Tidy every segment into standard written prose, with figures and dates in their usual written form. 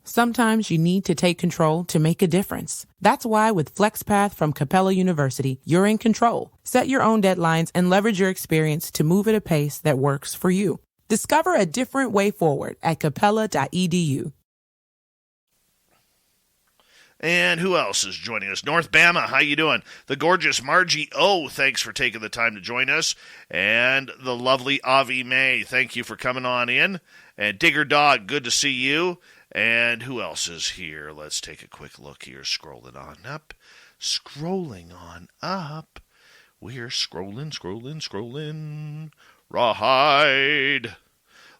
Sometimes you need to take control to make a difference. That's why with FlexPath from Capella University, you're in control. Set your own deadlines and leverage your experience to move at a pace that works for you. Discover a different way forward at capella.edu. And who else is joining us? North Bama, how you doing? The gorgeous Margie O, thanks for taking the time to join us. And the lovely Avi May, thank you for coming on in. And Digger Dog, good to see you. And who else is here? Let's take a quick look here. Scrolling on up. We're scrolling. Rawhide.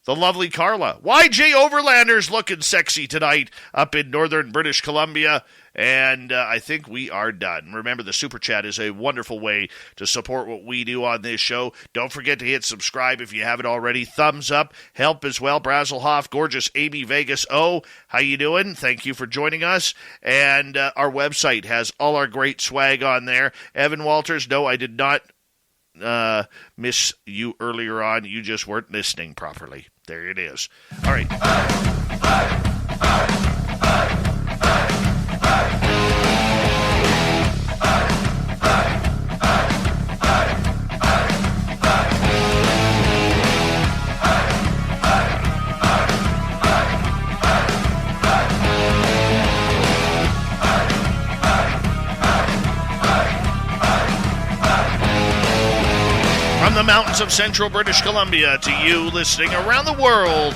The lovely Carla. YJ Overlander's looking sexy tonight up in northern British Columbia. And I think we are done. Remember, the Super Chat is a wonderful way to support what we do on this show. Don't forget to hit subscribe if you haven't already. Thumbs up. Help as well. Brazelhoff, gorgeous Amy Vegas. Oh, how you doing? Thank you for joining us. And our website has all our great swag on there. Evan Walters, no, I did not miss you earlier on. You just weren't listening properly. There it is. All right. From the mountains of central British Columbia to you listening around the world,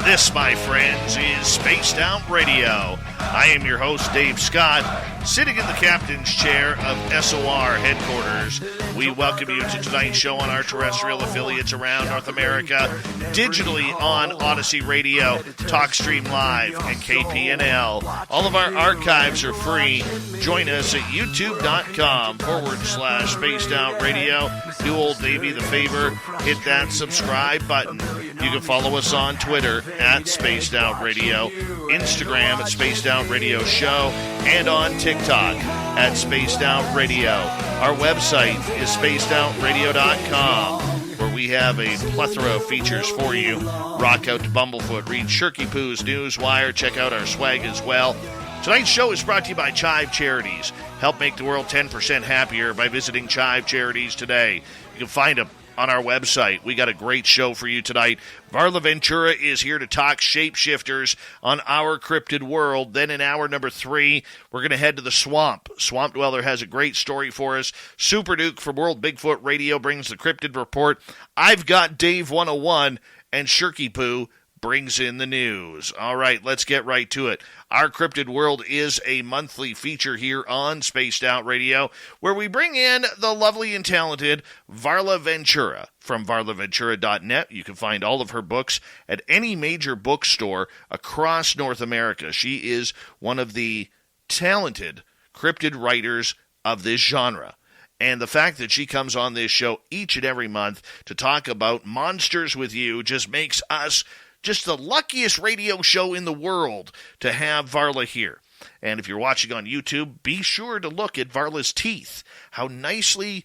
this, my friends, is Spaced Out Radio. I am your host, Dave Scott, sitting in the captain's chair of SOR headquarters. We welcome you to tonight's show on our terrestrial affiliates around North America, digitally on Odyssey Radio, TalkStream Live, and KPNL. All of our archives are free. Join us at youtube.com/Spaced Out Radio. Do old Davey the favor, hit that subscribe button. You can follow us on Twitter at Spaced Out Radio, Instagram at Spaced Out Radio Show, and on TikTok at Spaced Out Radio. Our website is spacedoutradio.com, where we have a plethora of features for you. Rock out to Bumblefoot, read Shirky Poo's Newswire, check out our swag as well. Tonight's show is brought to you by Chive Charities. Help make the world 10% happier by visiting Chive Charities today. You can find them on our website. We got a great show for you tonight. Varla Ventura is here to talk shapeshifters on Our Cryptid World. Then in hour number 3, we're going to head to the swamp. Swamp Dweller has a great story for us. Super Duke from World Bigfoot Radio brings the Cryptid Report. I've got Dave 101, and Shirky Poo brings in the news. All right, let's get right to it. Our Cryptid World is a monthly feature here on Spaced Out Radio, where we bring in the lovely and talented Varla Ventura from varlaventura.net. You can find all of her books at any major bookstore across North America. She is one of the talented cryptid writers of this genre. And the fact that she comes on this show each and every month to talk about monsters with you just makes us just the luckiest radio show in the world to have Varla here. And if you're watching on YouTube, be sure to look at Varla's teeth. How nicely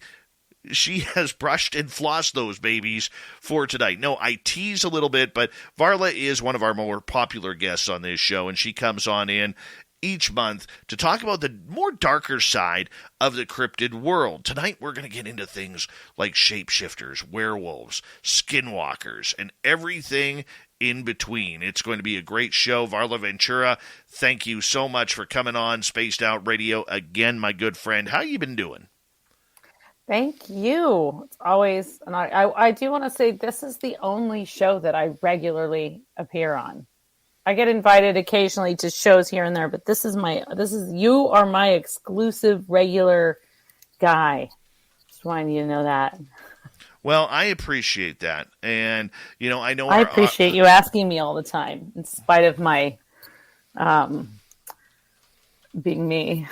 she has brushed and flossed those babies for tonight. No, I tease a little bit, but Varla is one of our more popular guests on this show, and she comes on in each month to talk about the more darker side of the cryptid world. Tonight, we're going to get into things like shapeshifters, werewolves, skinwalkers, and everything in between. It's going to be a great show. Varla Ventura, thank you so much for coming on Spaced Out Radio again, my good friend. How you been doing? Thank you. It's always, and I do want to say this is the only show that I regularly appear on. I get invited occasionally to shows here and there, but you are my exclusive regular guy. Just wanting you to know that. Well, I appreciate that. And, I know... I appreciate you asking me all the time, in spite of my being me.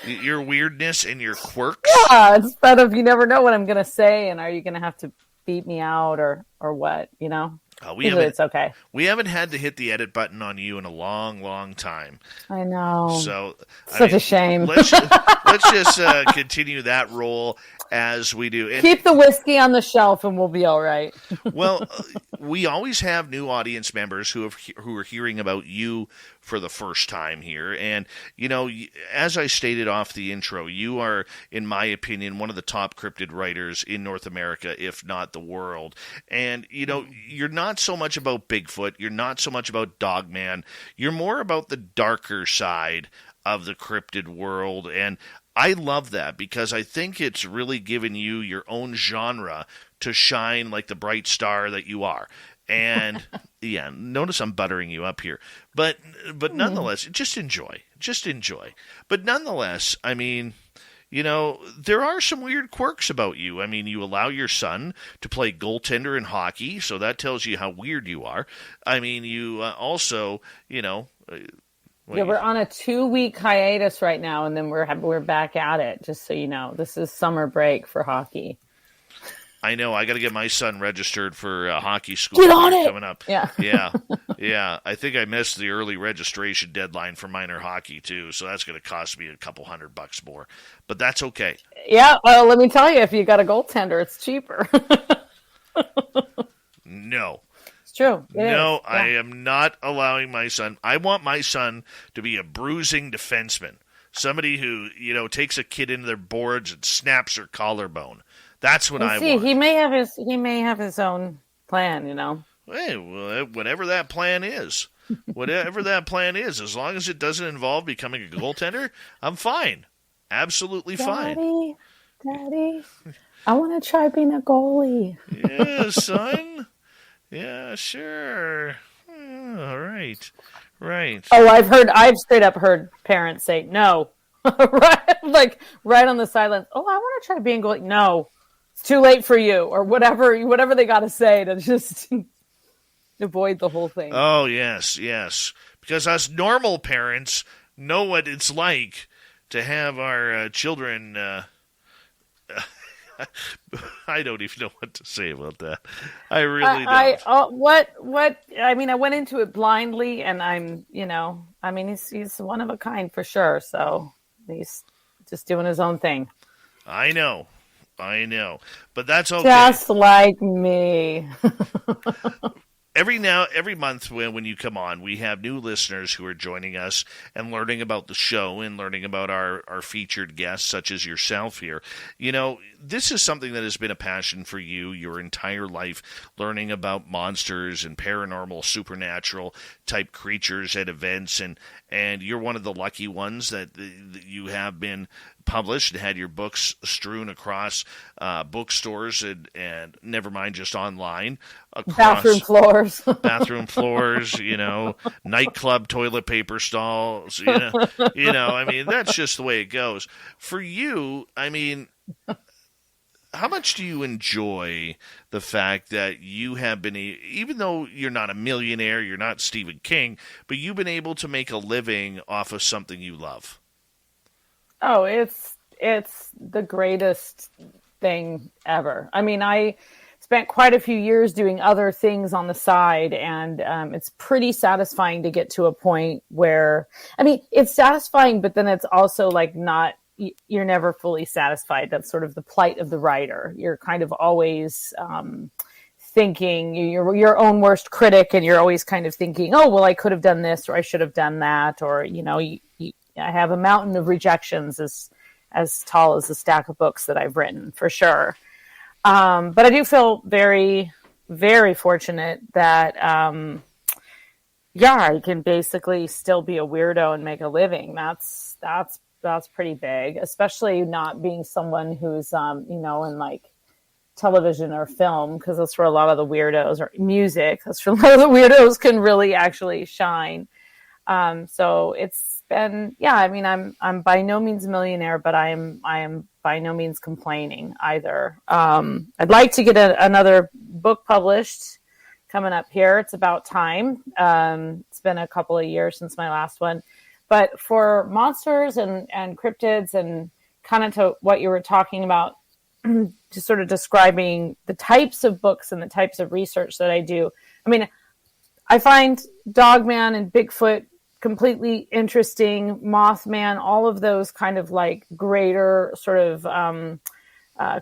Your weirdness and your quirks? Yeah, in spite of you never know what I'm going to say, and are you going to have to beat me out or what, Usually it's okay. We haven't had to hit the edit button on you in a long, long time. I know. So such a shame. Let's just continue that role as we do. And, keep the whiskey on the shelf, and we'll be all right. Well, we always have new audience members who are hearing about you for the first time here. And, as I stated off the intro, you are, in my opinion, one of the top cryptid writers in North America, if not the world. And, you're not so much about Bigfoot. You're not so much about Dogman. You're more about the darker side of the cryptid world. And I love that because I think it's really given you your own genre to shine like the bright star that you are. And yeah, notice I'm buttering you up here. But nonetheless, just enjoy. But nonetheless, I mean, there are some weird quirks about you. I mean, you allow your son to play goaltender in hockey, so that tells you how weird you are. I mean, you also, we're on a 2-week hiatus right now, and then we're back at it. Just so you know, this is summer break for hockey. I know. I got to get my son registered for hockey school. Get on it! Coming up. Yeah. Yeah. I think I missed the early registration deadline for minor hockey too, so that's going to cost me a couple $100 more. But that's okay. Yeah. Well, let me tell you, if you got a goaltender, it's cheaper. No. True. No, I am not allowing my son. I want my son to be a bruising defenseman. Somebody who, takes a kid into their boards and snaps her collarbone. That's what I want. He may have his own plan, Hey, well, whatever that plan is. As long as it doesn't involve becoming a goaltender, I'm fine. Absolutely fine. Daddy, I want to try being a goalie. Yeah, son. Yeah, sure. All right. Oh, I've straight up heard parents say no, right on the sidelines. Oh, I want to try being goalie. No, it's too late for you, or whatever they got to say to just avoid the whole thing. Oh yes, because us normal parents know what it's like to have our children. I don't even know what to say about that. I really don't. What? I mean, I went into it blindly, and he's one of a kind for sure. So he's just doing his own thing. I know, but that's okay. Just like me. Every month when you come on, we have new listeners who are joining us and learning about the show and learning about our featured guests, such as yourself here. This is something that has been a passion for you your entire life, learning about monsters and paranormal, supernatural type creatures at events, and you're one of the lucky ones that you have been published and had your books strewn across bookstores and never mind just online. Bathroom floors, nightclub toilet paper stalls, I mean, that's just the way it goes. For you, I mean, how much do you enjoy the fact that you have been, even though you're not a millionaire, you're not Stephen King, but you've been able to make a living off of something you love? Oh, it's the greatest thing ever. I mean, I spent quite a few years doing other things on the side, and it's pretty satisfying to get to a point where, I mean, it's satisfying, but then it's also like you're never fully satisfied. That's sort of the plight of the writer. You're kind of always thinking, you're your own worst critic, and you're always kind of thinking, oh, well, I could have done this, or I should have done that, or, I have a mountain of rejections as tall as the stack of books that I've written, for sure. But I do feel very, very fortunate that, I can basically still be a weirdo and make a living. That's pretty big, especially not being someone who's, in like television or film, because that's where a lot of the weirdos, or music, that's where a lot of the weirdos can really actually shine. So it's been, I mean, I'm by no means a millionaire, but I am by no means complaining either. I'd like to get another book published coming up here. It's about time. It's been a couple of years since my last one, but for monsters and cryptids, and kind of to what you were talking about, just sort of describing the types of books and the types of research that I do. I mean, I find Dogman and Bigfoot completely interesting. Mothman, all of those kind of like greater sort of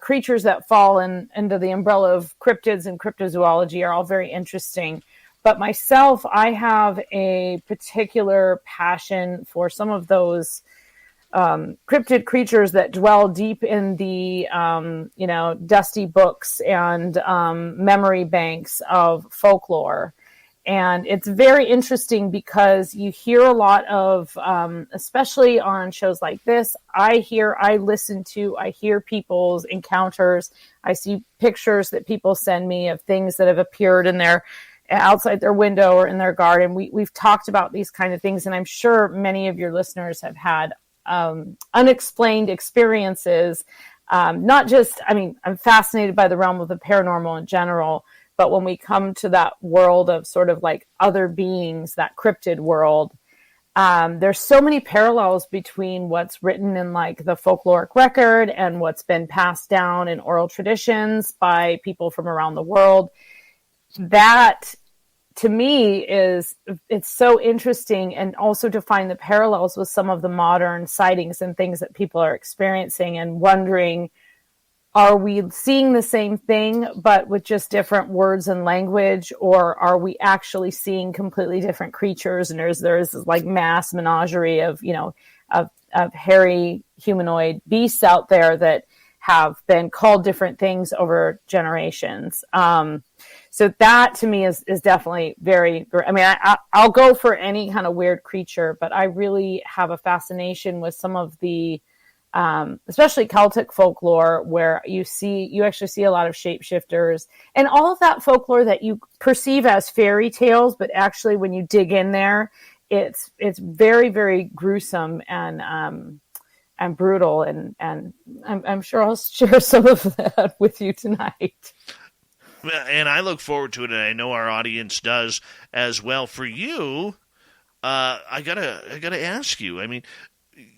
creatures that fall into the umbrella of cryptids and cryptozoology are all very interesting. But myself, I have a particular passion for some of those cryptid creatures that dwell deep in the, dusty books and memory banks of folklore. And it's very interesting because you hear a lot of, especially on shows like this, I hear people's encounters. I see pictures that people send me of things that have appeared in their outside their window or in their garden. We've talked about these kind of things, and I'm sure many of your listeners have had unexplained experiences. I'm fascinated by the realm of the paranormal in general, but when we come to that world of sort of like other beings, that cryptid world, there's so many parallels between what's written in like the folkloric record and what's been passed down in oral traditions by people from around the world. That to me it's so interesting, and also to find the parallels with some of the modern sightings and things that people are experiencing and wondering, are we seeing the same thing but with just different words and language, or are we actually seeing completely different creatures, and there's this like mass menagerie of hairy humanoid beasts out there that have been called different things over generations. So that to me is definitely very, I mean, I'll go for any kind of weird creature, but I really have a fascination with some of the, especially Celtic folklore, where you actually see a lot of shapeshifters and all of that folklore that you perceive as fairy tales, but actually when you dig in there, it's very, very gruesome and brutal, and I'm sure I'll share some of that with you tonight. And I look forward to it, and I know our audience does as well. For you, I gotta ask you. I mean,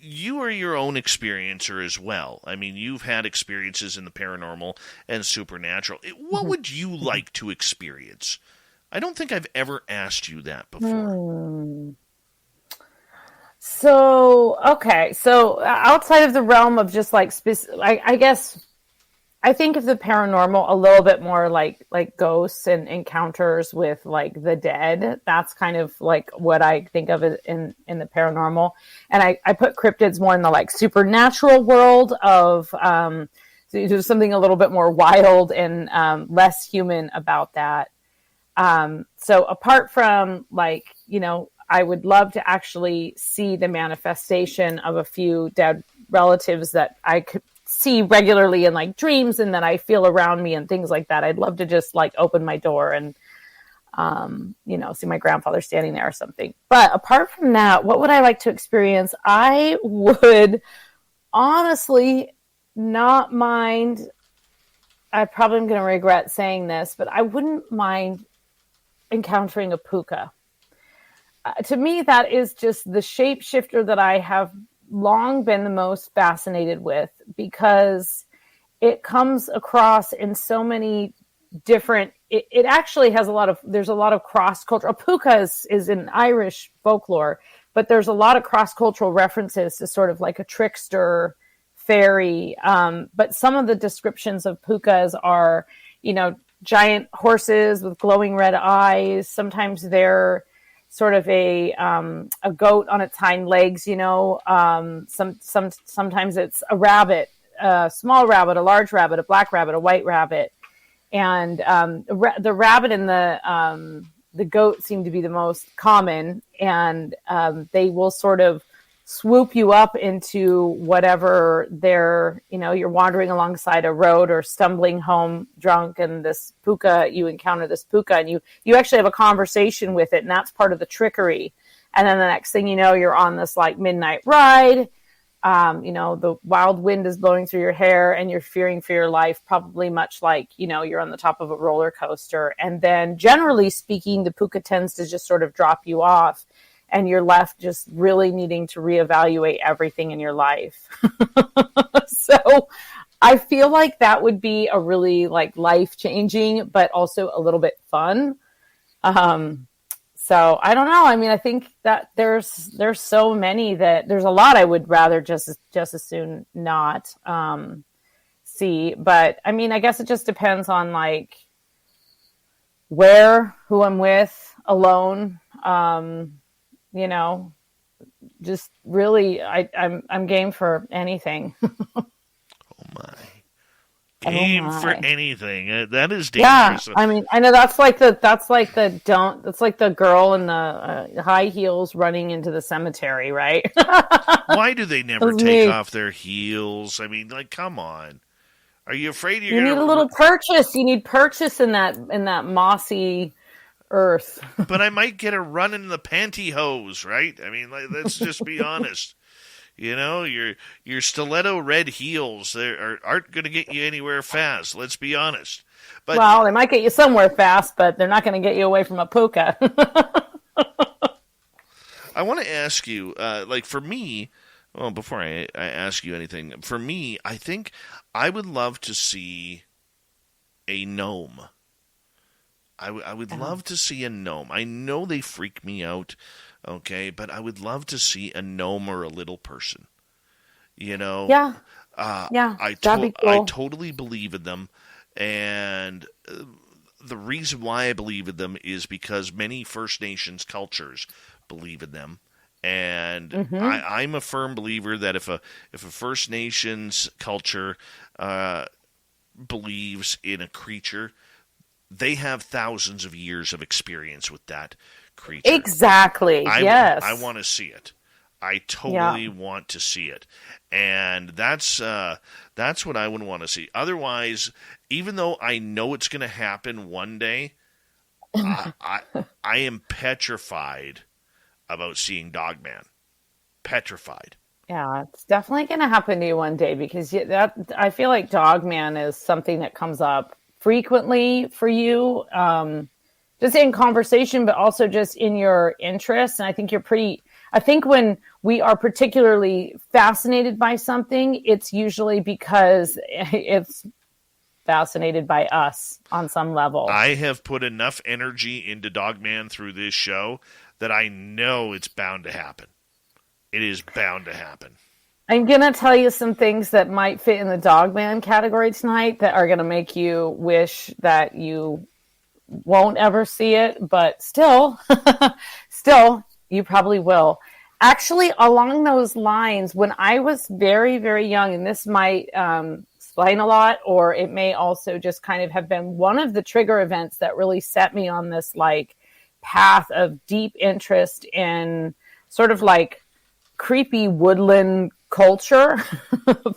you are your own experiencer as well. I mean, you've had experiences in the paranormal and supernatural. What would you like to experience? I don't think I've ever asked you that before. So outside of the realm of just like I guess I think of the paranormal a little bit more like ghosts and encounters with like the dead. That's kind of like what I think of it in the paranormal. And I put cryptids more in the like supernatural world of so there's something a little bit more wild and less human about that. So apart from like, I would love to actually see the manifestation of a few dead relatives that I could see regularly in like dreams and that I feel around me and things like that. I'd love to just like open my door and, see my grandfather standing there or something. But apart from that, what would I like to experience? I would honestly not mind. I probably am going to regret saying this, but I wouldn't mind encountering a puka. To me, that is just the shapeshifter that I have long been the most fascinated with, because it comes across in so many different, it actually has there's a lot of cross-cultural, puka is in Irish folklore, but there's a lot of cross-cultural references to sort of like a trickster fairy. But some of the descriptions of pukas are, giant horses with glowing red eyes. Sometimes they're sort of a goat on its hind legs, sometimes it's a rabbit, a small rabbit, a large rabbit, a black rabbit, a white rabbit. And the rabbit and the goat seem to be the most common, and they will sort of swoop you up into whatever you're wandering alongside a road or stumbling home drunk, and you encounter this puka, and you actually have a conversation with it, and that's part of the trickery. And then the next thing you know, you're on this like midnight ride. The wild wind is blowing through your hair and you're fearing for your life, probably much like, you're on the top of a roller coaster. And then generally speaking, the puka tends to just sort of drop you off, and you're left just really needing to reevaluate everything in your life. So I feel like that would be a really like life-changing, but also a little bit fun So I don't know. I mean, I think that there's so many that there's a lot I would rather just as soon not see. But I mean, I guess it just depends on like who I'm with, alone. You know, just really, I'm game for anything. Oh my. Game Oh my. for anything. That is dangerous. Yeah, I mean, I know that's like the girl in the high heels running into the cemetery, right? Why do they never That's take me. off their heels? I mean, like, come on. Are you afraid you're You need gonna? a little purchase. You need purchase in that mossy earth. But I might get a run in the pantyhose, right? I mean, like, let's just be honest. You know, your stiletto red heels aren't going to get you anywhere fast. Let's be honest. But Well, they might get you somewhere fast, but they're not going to get you away from a puka. I want to ask you, like for me, well, before I ask you anything, for me, I think I would love to see a gnome. I would love to see a gnome. I know they freak me out, okay, but I would love to see a gnome or a little person. You know, Yeah, that'd be I cool. totally believe in them, and the reason why I believe in them is because many First Nations cultures believe in them, and I'm a firm believer that if a First Nations culture believes in a creature, they have thousands of years of experience with that creature. Exactly. Yes. I want to see it. I totally want to see it, and that's what I would want to see. Otherwise, even though I know it's going to happen one day, I am petrified about seeing Dogman. Petrified. Yeah, it's definitely going to happen to you one day because I feel like Dogman is something that comes up frequently for you, just in conversation, but also just in your interests. And I think I think when we are particularly fascinated by something, it's usually because it's fascinated by us on some level. I have put enough energy into Dogman through this show that I know it's bound to happen. It is bound to happen. I'm going to tell you some things that might fit in the Dogman category tonight that are going to make you wish that you won't ever see it, but still, you probably will. Actually, along those lines, when I was very, very young, and this might explain a lot, or it may also just kind of have been one of the trigger events that really set me on this like path of deep interest in sort of like creepy woodland culture,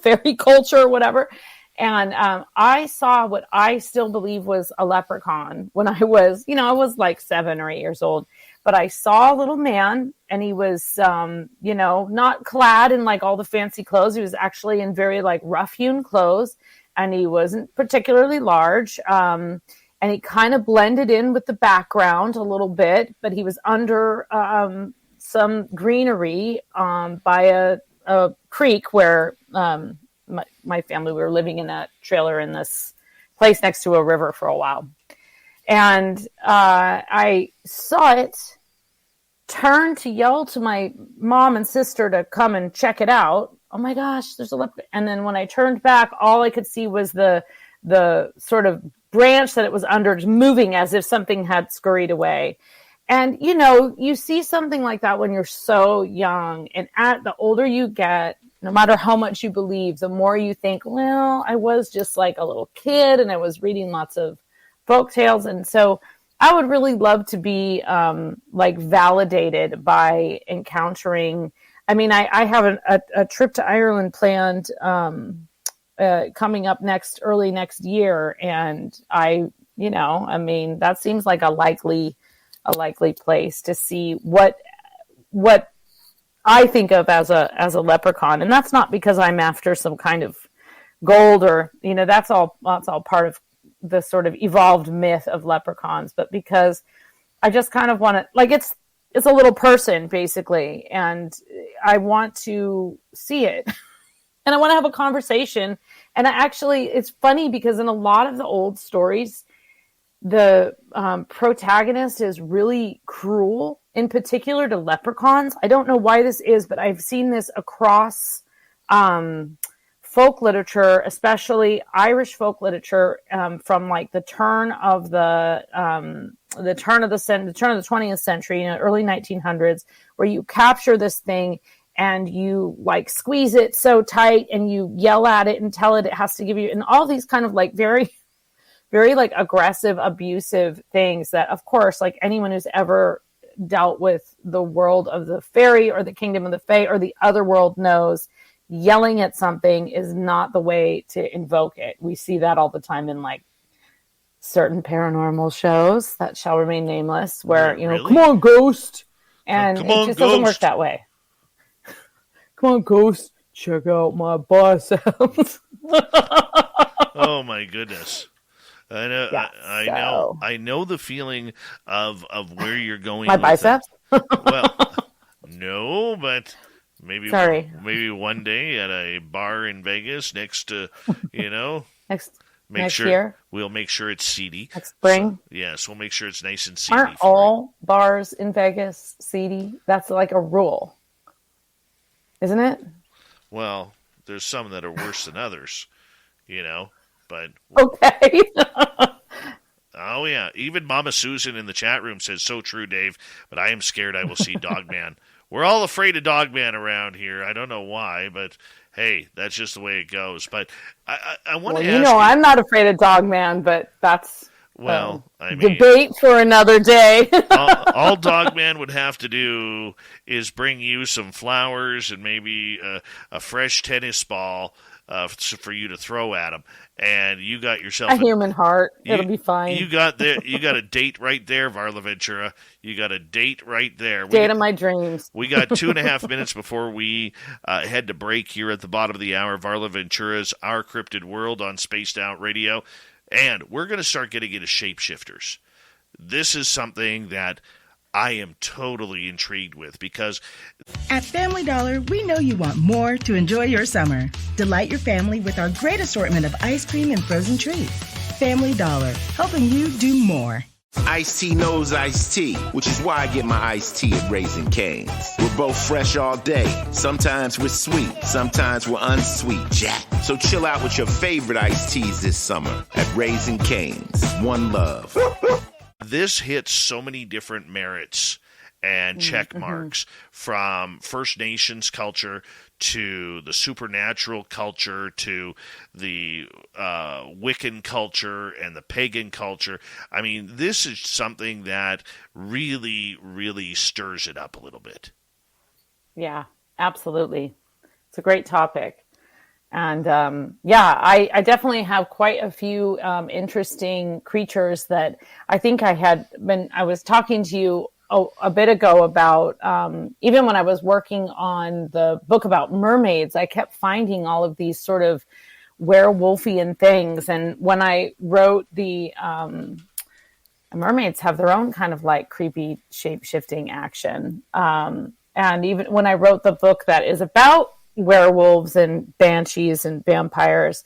fairy culture, whatever. And I saw what I still believe was a leprechaun when I was like 7 or 8 years old. But I saw a little man, and he was, not clad in like all the fancy clothes. He was actually in very like rough-hewn clothes, and he wasn't particularly large. And he kind of blended in with the background a little bit, but he was under some greenery by a creek where my family, we were living in a trailer in this place next to a river for a while. And I saw it, turn to yell to my mom and sister to come and check it out. Oh my gosh, there's a leopard. And then when I turned back, all I could see was the sort of branch that it was under moving as if something had scurried away. And, you see something like that when you're so young. And the older you get, no matter how much you believe, the more you think, well, I was just like a little kid and I was reading lots of folk tales. And so I would really love to be like validated by encountering. I mean, I have a trip to Ireland planned coming up early next year. And that seems like a likely place to see what I think of as a leprechaun. And that's not because I'm after some kind of gold or, that's all part of the sort of evolved myth of leprechauns, but because I just kind of want to, like, it's a little person basically. And I want to see it and I want to have a conversation. And it's funny because in a lot of the old stories, the protagonist is really cruel, in particular to leprechauns. I don't know why this is, but I've seen this across folk literature, especially Irish folk literature, from like the turn of the 20th century, early 1900s, where you capture this thing and you like squeeze it so tight and you yell at it and tell it has to give you, and all these kind of like very, very like aggressive, abusive things that, of course, like anyone who's ever dealt with the world of the fairy or the kingdom of the fae or the other world knows yelling at something is not the way to invoke it. We see that all the time in like certain paranormal shows that shall remain nameless, where, Really? come on, ghost. And Come it on, just doesn't work ghost. that way. Come on, ghost. Check out my biceps. Oh my goodness. I know, Yeah, I know the feeling of where you're going. My with biceps? it. Well, no, but maybe one day at a bar in Vegas next to, Next year? We'll make sure it's seedy. Next spring? So, yes, we'll make sure it's nice and seedy. Aren't all bars in Vegas seedy? That's like a rule, isn't it? Well, there's some that are worse than others, but... Okay. Oh, yeah. Even Mama Susan in the chat room says, so true, Dave, but I am scared I will see Dogman. We're all afraid of Dogman around here. I don't know why, but hey, that's just the way it goes. But I want to ask you... I'm not afraid of Dogman, but that's debate for another day. all Dogman would have to do is bring you some flowers and maybe a fresh tennis ball for you to throw at him, and you got yourself a human heart. It'll be fine. You got a date right there, Varla Ventura. You got a date right there. Date of my dreams. We got 2.5 minutes before we head to break here at the bottom of the hour. Varla Ventura's Our Cryptid World on Spaced Out Radio, and we're going to start getting into shapeshifters. This is something that I am totally intrigued with because... At Family Dollar, we know you want more to enjoy your summer. Delight your family with our great assortment of ice cream and frozen treats. Family Dollar, helping you do more. Iced Tea knows iced tea, which is why I get my iced tea at Raising Cane's. We're both fresh all day. Sometimes we're sweet, sometimes we're unsweet, Jack. So chill out with your favorite iced teas this summer at Raising Cane's. One love. This hits so many different merits and check marks, from First Nations culture to the supernatural culture to the Wiccan culture and the pagan culture. I mean, this is something that really, really stirs it up a little bit. Yeah, absolutely. It's a great topic. And I definitely have quite a few interesting creatures that I think I was talking to you a bit ago about, even when I was working on the book about mermaids, I kept finding all of these sort of werewolfian things. And when I wrote the mermaids have their own kind of like creepy shape-shifting action. And even when I wrote the book that is about werewolves and banshees and vampires,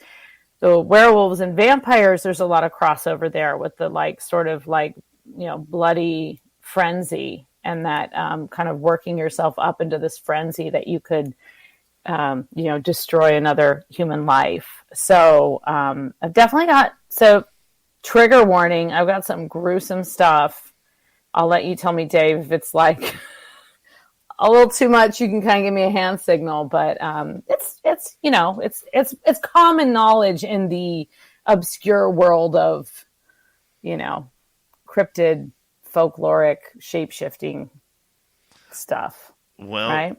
the werewolves and vampires, there's a lot of crossover there with the like sort of like, bloody frenzy, and that kind of working yourself up into this frenzy that you could destroy another human life. So I've definitely got, trigger warning, I've got some gruesome stuff. I'll let you tell me, Dave, if it's like a little too much. You can kind of give me a hand signal, but it's common knowledge in the obscure world of, cryptid, folkloric, shape-shifting stuff. Well, right?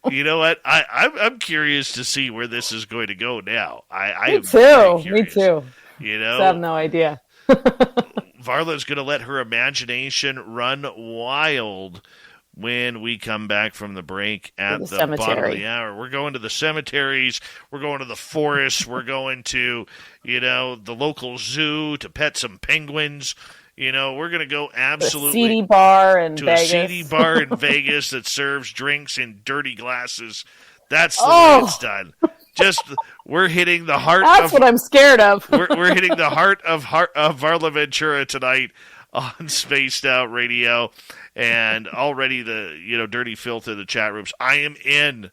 You know what? I'm curious to see where this is going to go now. Me too. I have no idea. Varla's going to let her imagination run wild when we come back from the break at the bottom of the hour. We're going to the cemeteries. We're going to the forests. We're going to, the local zoo to pet some penguins. We're going to go absolutely... To a seedy bar in Vegas that serves drinks in dirty glasses. That's the way it's done. Just we're hitting the heart. That's what I'm scared of. we're hitting the heart of Varla Ventura tonight on Spaced Out Radio, and already the dirty filth in the chat rooms. I am in.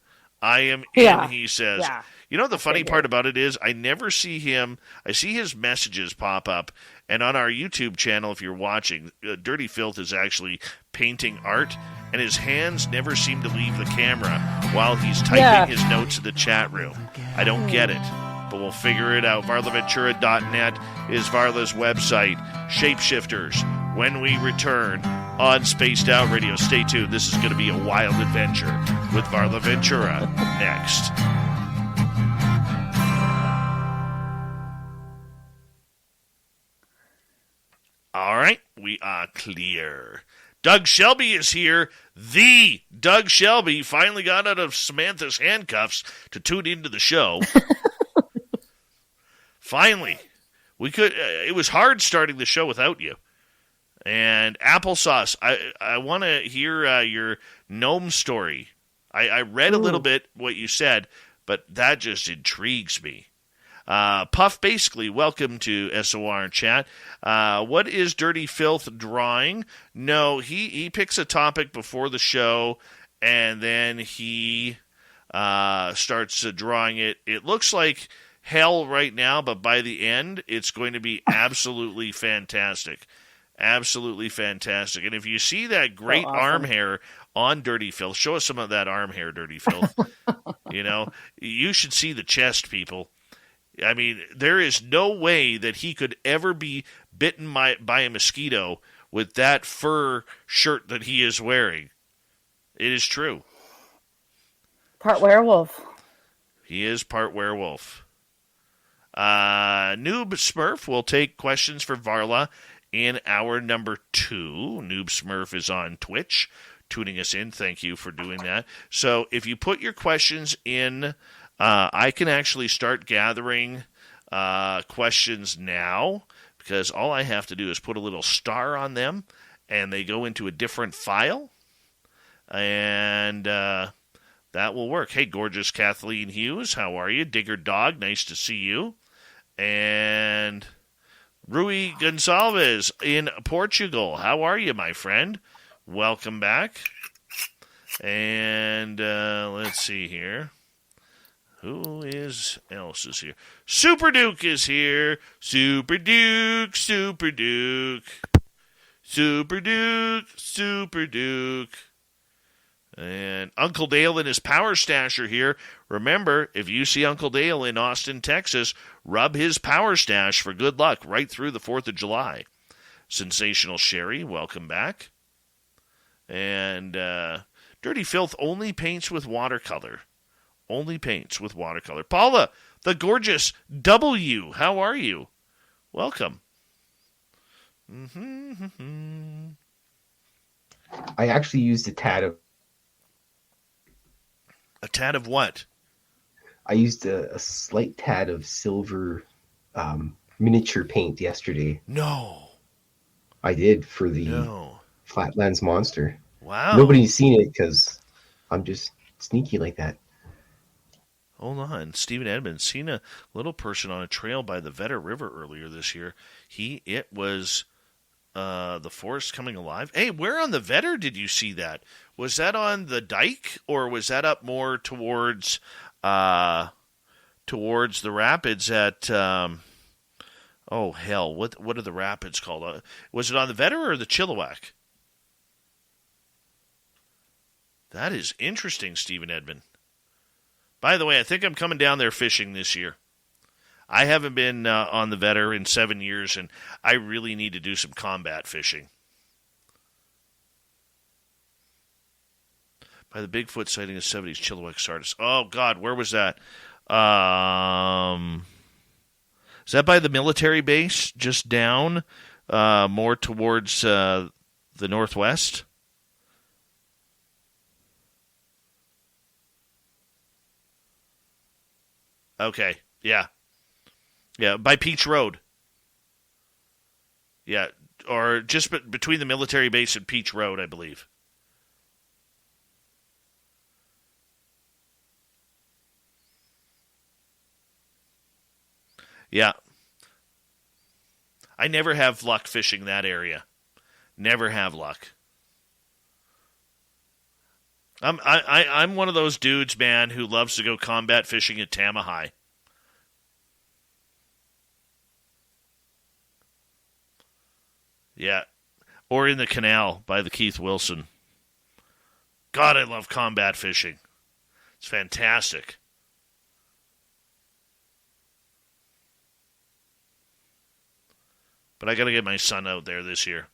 He says. Yeah. You know the funny part about it is I never see him. I see his messages pop up, and on our YouTube channel, if you're watching, Dirty Filth is actually painting art, and his hands never seem to leave the camera while he's typing his notes in the chat room. I don't get it, but we'll figure it out. VarlaVentura.net is Varla's website. Shapeshifters, when we return on Spaced Out Radio. Stay tuned. This is going to be a wild adventure with Varla Ventura next. All right, we are clear. Doug Shelby is here. The Doug Shelby finally got out of Samantha's handcuffs to tune into the show. Finally. It was hard starting the show without you. And applesauce, I want to hear your gnome story. I read a little bit what you said, but that just intrigues me. Puff, basically, welcome to SOR chat. What is Dirty Filth drawing? No, he picks a topic before the show, and then he starts drawing it. It looks like hell right now, but by the end, it's going to be absolutely fantastic. Absolutely fantastic. And if you see that great arm hair on Dirty Filth, show us some of that arm hair, Dirty Filth. You should see the chest, people. I mean, there is no way that he could ever be bitten by a mosquito with that fur shirt that he is wearing. It is true. Part werewolf. He is part werewolf. Noob Smurf will take questions for Varla in hour number 2. Noob Smurf is on Twitch, tuning us in. Thank you for doing that. So if you put your questions in... I can actually start gathering questions now because all I have to do is put a little star on them and they go into a different file and that will work. Hey, gorgeous Kathleen Hughes, how are you? Digger Dog, nice to see you. And Rui Gonçalves in Portugal, how are you, my friend? Welcome back. And let's see here. Who else is here? Super Duke is here. Super Duke, Super Duke. Super Duke, Super Duke. And Uncle Dale and his Power Stash are here. Remember, if you see Uncle Dale in Austin, Texas, rub his Power Stash for good luck right through the 4th of July. Sensational Sherry, welcome back. And Dirty Filth only paints with watercolor. Only paints with watercolor. Paula, the gorgeous W, how are you? Welcome. I actually used a tad of... A tad of what? I used a slight tad of silver miniature paint yesterday. No. I did for the Flatlands Monster. Wow. Nobody's seen it because I'm just sneaky like that. Hold on. Stephen Edmonds seen a little person on a trail by the Vedder River earlier this year. It was the forest coming alive. Hey, where on the Vedder did you see that? Was that on the dike or was that up more towards the rapids at oh hell, what are the rapids called? Was it on the Vedder or the Chilliwack? That is interesting, Stephen Edmond. By the way, I think I'm coming down there fishing this year. I haven't been on the Vedder in 7 years, and I really need to do some combat fishing. By the Bigfoot sighting of 70s Chilliwack Sardis. Oh, God, where was that? Is that by the military base, just down, more towards the northwest? Okay, yeah. Yeah, by Peach Road. Yeah, or just between the military base and Peach Road, I believe. Yeah. I never have luck fishing that area. Never have luck. I'm one of those dudes, man, who loves to go combat fishing at Tamahai. Yeah. Or in the canal by the Keith Wilson. God, I love combat fishing. It's fantastic. But I got to get my son out there this year.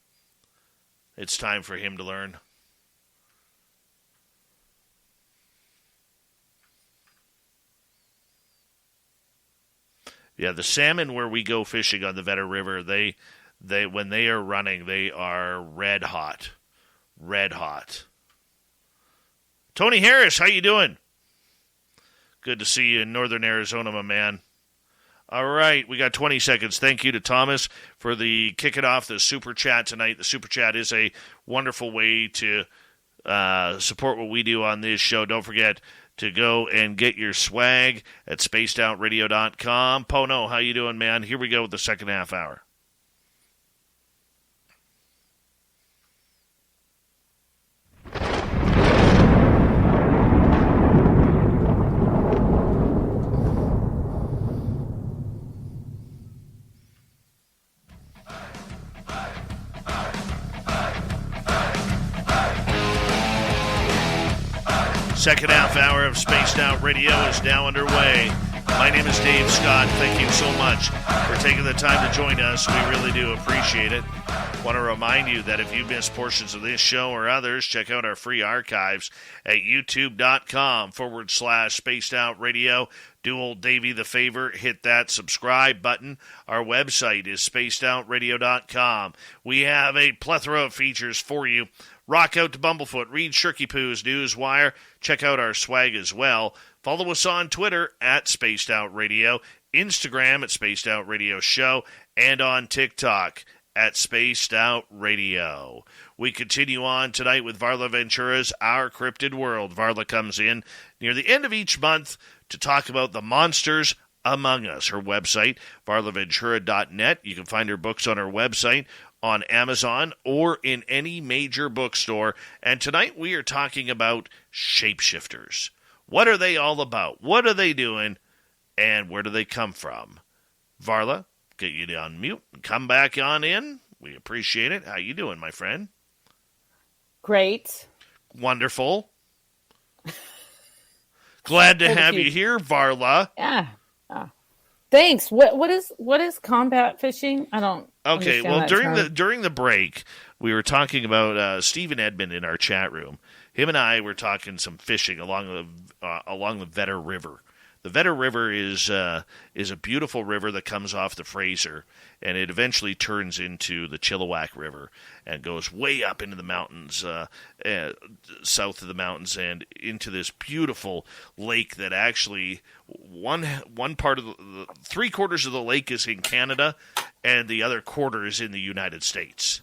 It's time for him to learn. Yeah, the salmon where we go fishing on the Vetter River, they when they are running, they are red hot. Red hot. Tony Harris, how you doing? Good to see you in northern Arizona, my man. All right, we got 20 seconds. Thank you to Thomas for the kicking off the Super Chat tonight. The Super Chat is a wonderful way to support what we do on this show. Don't forget to go and get your swag at spacedoutradio.com. Pono, how you doing, man? Here we go with the second half hour. Second half hour of Spaced Out Radio is now underway. My name is Dave Scott. Thank you so much for taking the time to join us. We really do appreciate it. Want to remind you that if you missed portions of this show or others, check out our free archives at youtube.com/Spaced Out Radio. Do old Davey the favor, hit that subscribe button. Our website is spacedoutradio.com. We have a plethora of features for you. Rock out to Bumblefoot, read Shirky Poo's Newswire. Check out our swag as well. Follow us on Twitter at Spaced Out Radio, Instagram at Spaced Out Radio Show, and on TikTok at Spaced Out Radio. We continue on tonight with Varla Ventura's Our Cryptid World. Varla comes in near the end of each month to talk about the monsters among us. Her website, varlaventura.net. You can find her books on her website, on Amazon, or in any major bookstore. And tonight we are talking about shapeshifters. What are they all about? What are they doing? And where do they come from? Varla, get you on mute and come back on in. We appreciate it. How you doing, my friend? Great. Wonderful. Glad to have you here, Varla. Yeah. Thanks. What is combat fishing? I don't. Okay. Well, during the break, we were talking about Stephen Edmond in our chat room. Him and I were talking some fishing along the Vetter River. The Vetter River is a beautiful river that comes off the Fraser, and it eventually turns into the Chilliwack River and goes way up into the mountains, south of the mountains, and into this beautiful lake that actually one part of the 3/4 of the lake is in Canada, and the other quarter is in the United States.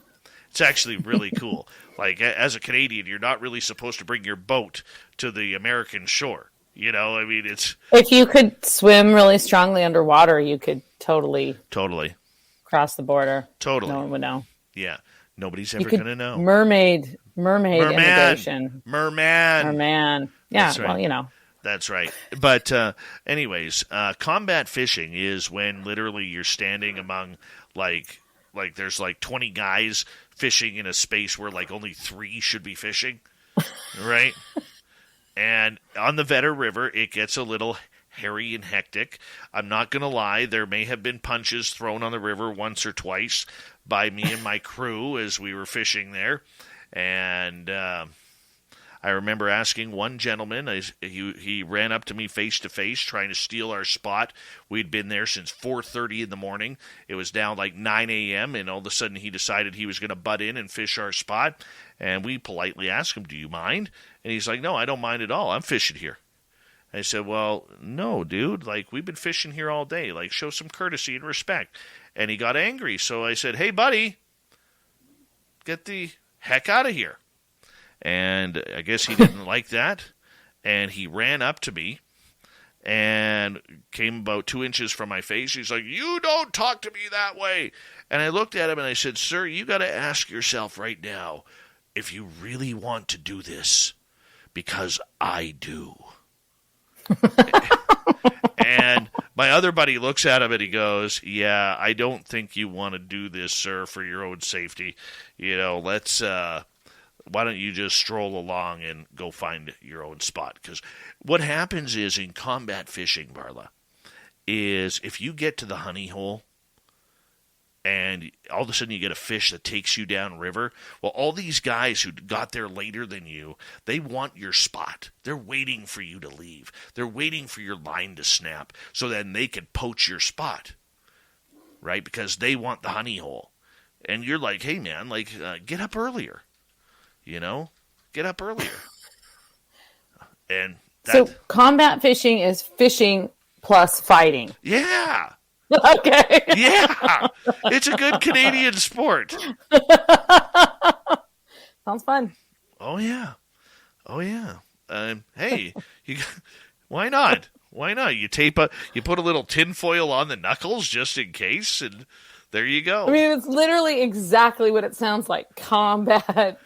It's actually really cool. Like, as a Canadian, you're not really supposed to bring your boat to the American shore. You know, I mean, it's... If you could swim really strongly underwater, you could totally cross the border. Totally. No one would know. Yeah. Nobody's ever going to know. Mermaid immigration. Merman. Yeah, That's right. Well, you know. That's right. But anyways, combat fishing is when literally you're standing among, like there's like 20 guys fishing in a space where like only 3 should be fishing, right? And on the Vetter River, it gets a little hairy and hectic. I'm not going to lie. There may have been punches thrown on the river once or twice by me and my crew as we were fishing there. And I remember asking one gentleman, he ran up to me face to face trying to steal our spot. We'd been there since 4:30 in the morning. It was now like 9 a.m., and all of a sudden he decided he was going to butt in and fish our spot. And we politely asked him, "Do you mind?" And he's like, "No, I don't mind at all. I'm fishing here." I said, "Well, no, dude. Like, we've been fishing here all day. Like, show some courtesy and respect." And he got angry. So I said, "Hey, buddy, get the heck out of here." And I guess he didn't like that. And he ran up to me and came about 2 inches from my face. He's like, "You don't talk to me that way." And I looked at him and I said, "Sir, you got to ask yourself right now if you really want to do this, because I do." And my other buddy looks at him and he goes, "Yeah, I don't think you want to do this, sir, for your own safety. Let's, why don't you just stroll along and go find your own spot?" Because what happens is in combat fishing, Varla, is if you get to the honey hole and all of a sudden you get a fish that takes you downriver, well, all these guys who got there later than you, they want your spot. They're waiting for you to leave. They're waiting for your line to snap so then they can poach your spot, right? Because they want the honey hole. And you're like, "Hey, man, get up earlier, get up earlier." And so combat fishing is fishing plus fighting. Yeah. Okay. Yeah. It's a good Canadian sport. Sounds fun. Oh, yeah. Hey, why not? Why not? You put a little tinfoil on the knuckles just in case, and there you go. I mean, it's literally exactly what it sounds like. Combat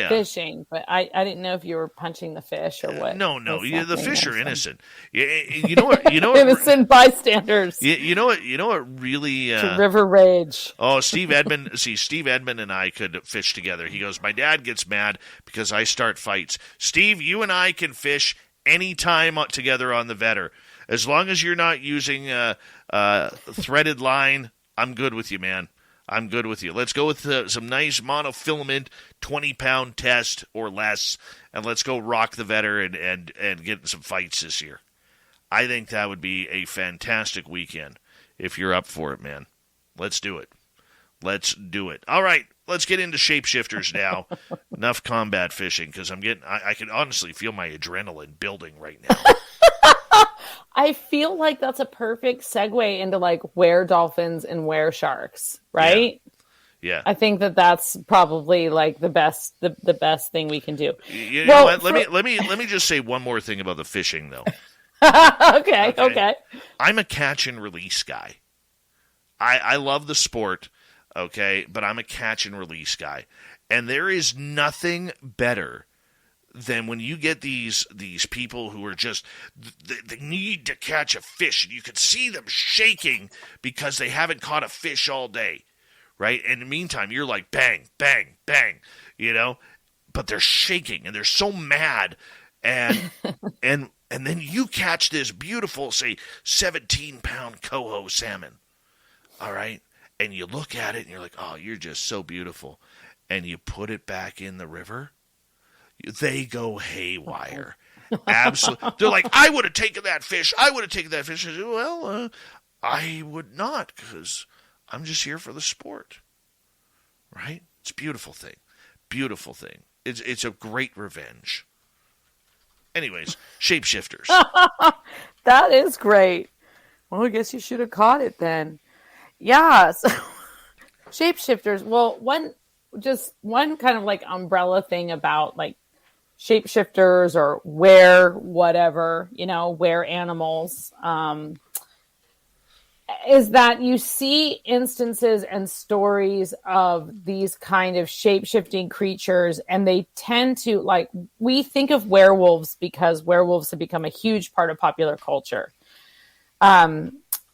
fishing. But I didn't know if you were punching the fish or what. No. The fish are innocent. You know what? Innocent bystanders. You know what really... to river rage. Oh, Steve Edmond and I could fish together. He goes, "My dad gets mad because I start fights. Steve, you and I can fish anytime together on the Vetter. As long as you're not using threaded line, I'm good with you, man. I'm good with you. Let's go with some nice monofilament 20-pound test or less, and let's go rock the Vetter and get some fights this year." I think that would be a fantastic weekend if you're up for it, man. Let's do it. All right, let's get into shapeshifters now. Enough combat fishing, because I can honestly feel my adrenaline building right now. I feel like that's a perfect segue into where dolphins and where sharks, right? Yeah. I think that's probably the best thing we can do. You know what? Let me just say one more thing about the fishing though. Okay. I'm a catch and release guy. I love the sport, okay, but I'm a catch and release guy. And there is nothing better than when you get these people who are just, they need to catch a fish, and you can see them shaking because they haven't caught a fish all day, right? And in the meantime, you're like, bang, bang, bang, but they're shaking, and they're so mad, and and then you catch this beautiful, say, 17-pound coho salmon, all right? And you look at it, and you're like, "Oh, you're just so beautiful," and you put it back in the river, they go haywire. Absolutely. They're like, "I would have taken that fish. I said, "Well, I would not, because I'm just here for the sport." Right? It's a beautiful thing. Beautiful thing. It's a great revenge. Anyways, shapeshifters. That is great. Well, I guess you should have caught it then. Yeah. So, shapeshifters. Well, one kind of umbrella thing about shapeshifters or whatever, where animals, is that you see instances and stories of these kind of shape-shifting creatures, and they tend to we think of werewolves because werewolves have become a huge part of popular culture.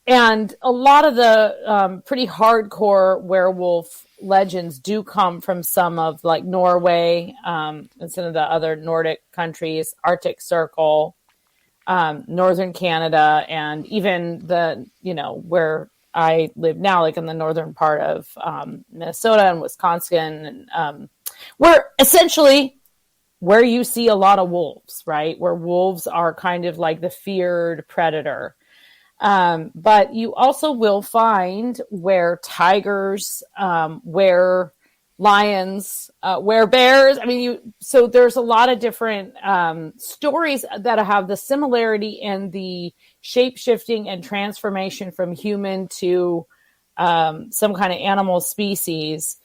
And a lot of the pretty hardcore werewolf legends do come from some of Norway and some of the other Nordic countries, Arctic Circle, northern Canada, and even the, where I live now, in the northern part of Minnesota and Wisconsin, and where you see a lot of wolves, right? Where wolves are kind of the feared predator. But you also will find where tigers, where lions, where bears. So there's a lot of different stories that have the similarity in the shape-shifting and transformation from human to some kind of animal species,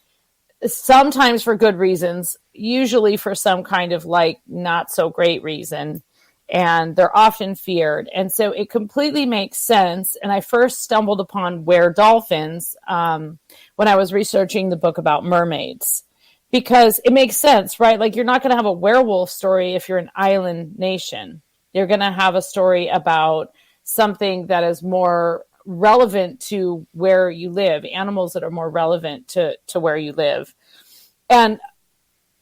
sometimes for good reasons, usually for some kind of not so great reason. and they're often feared. And so it completely makes sense. And I first stumbled upon were-dolphins when I was researching the book about mermaids, because it makes sense, right? Like, you're not going to have a werewolf story if you're an island nation. You're going to have a story about something that is more relevant to where you live, animals that are more relevant to where you live. And,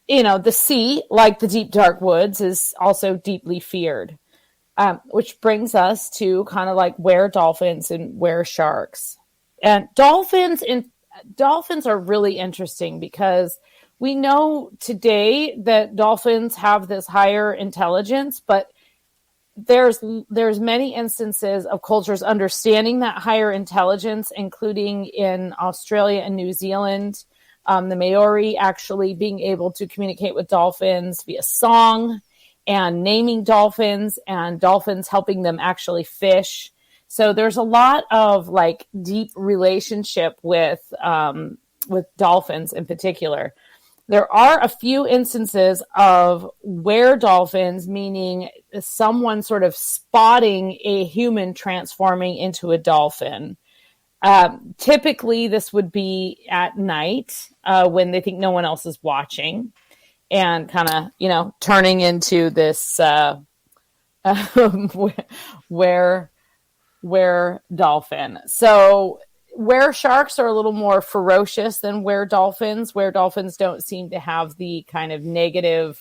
you know, the sea, like the deep, dark woods, is also deeply feared, which brings us to kind of like were-dolphins and were-sharks. And dolphins are really interesting because we know today that dolphins have this higher intelligence, but there's many instances of cultures understanding that higher intelligence, including in Australia and New Zealand. The Maori actually being able to communicate with dolphins via song and naming dolphins, and dolphins helping them actually fish. So there's a lot of like deep relationship with dolphins in particular. There are a few instances of were-dolphins, meaning someone sort of spotting a human transforming into a dolphin. Typically, this would be at night when they think no one else is watching, and kind of, you know, turning into this were-dolphin. So were-sharks are a little more ferocious than were-dolphins. Were-dolphins don't seem to have the kind of negative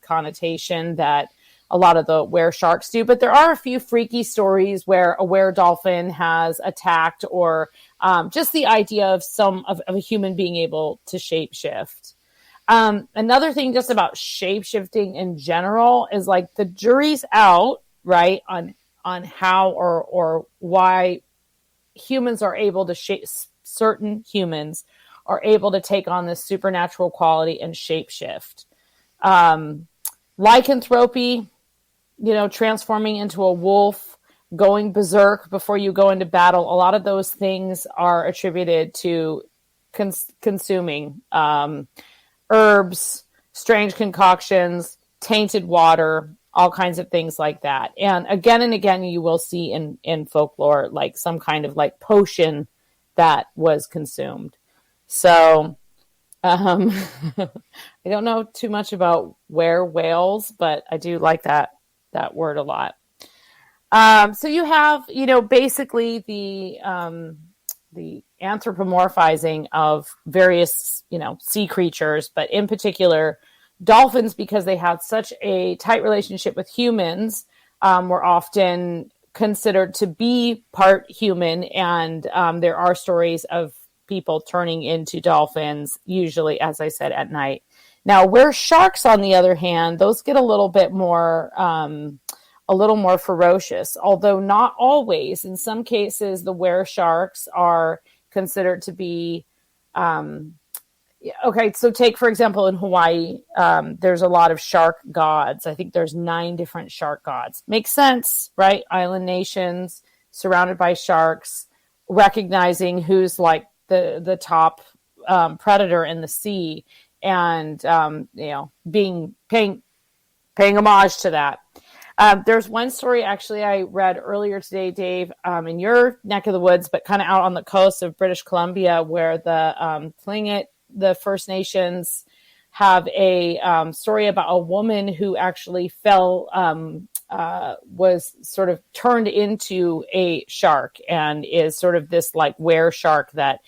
connotation that a lot of the were-sharks do. But there are a few freaky stories where a were-dolphin has attacked, or just the idea of a human being able to shapeshift. Another thing just about shapeshifting in general is like the jury's out, right, on how or why humans are able to certain humans are able to take on this supernatural quality and shapeshift. Lycanthropy, you know, transforming into a wolf, going berserk before you go into battle. A lot of those things are attributed to consuming herbs, strange concoctions, tainted water, all kinds of things like that. And again, you will see in folklore, like some kind of like potion that was consumed. So I don't know too much about were-whales, but I do like that word a lot. So you have, you know, basically the anthropomorphizing of various, you know, sea creatures, but in particular dolphins, because they had such a tight relationship with humans, were often considered to be part human. And there are stories of people turning into dolphins, usually, as I said, at night. Now, were-sharks, on the other hand, those get a little more ferocious, although not always. In some cases, the were-sharks are considered to be okay, so take, for example, in Hawaii, there's a lot of shark gods. I think there's 9 different shark gods. Makes sense, right? Island nations surrounded by sharks, recognizing who's like the top predator in the sea, and you know, paying homage to that. There's one story actually I read earlier today, Dave, in your neck of the woods, but kind of out on the coast of British Columbia, where the Tlingit, the First Nations, have a story about a woman who actually was sort of turned into a shark, and is sort of this like were-shark that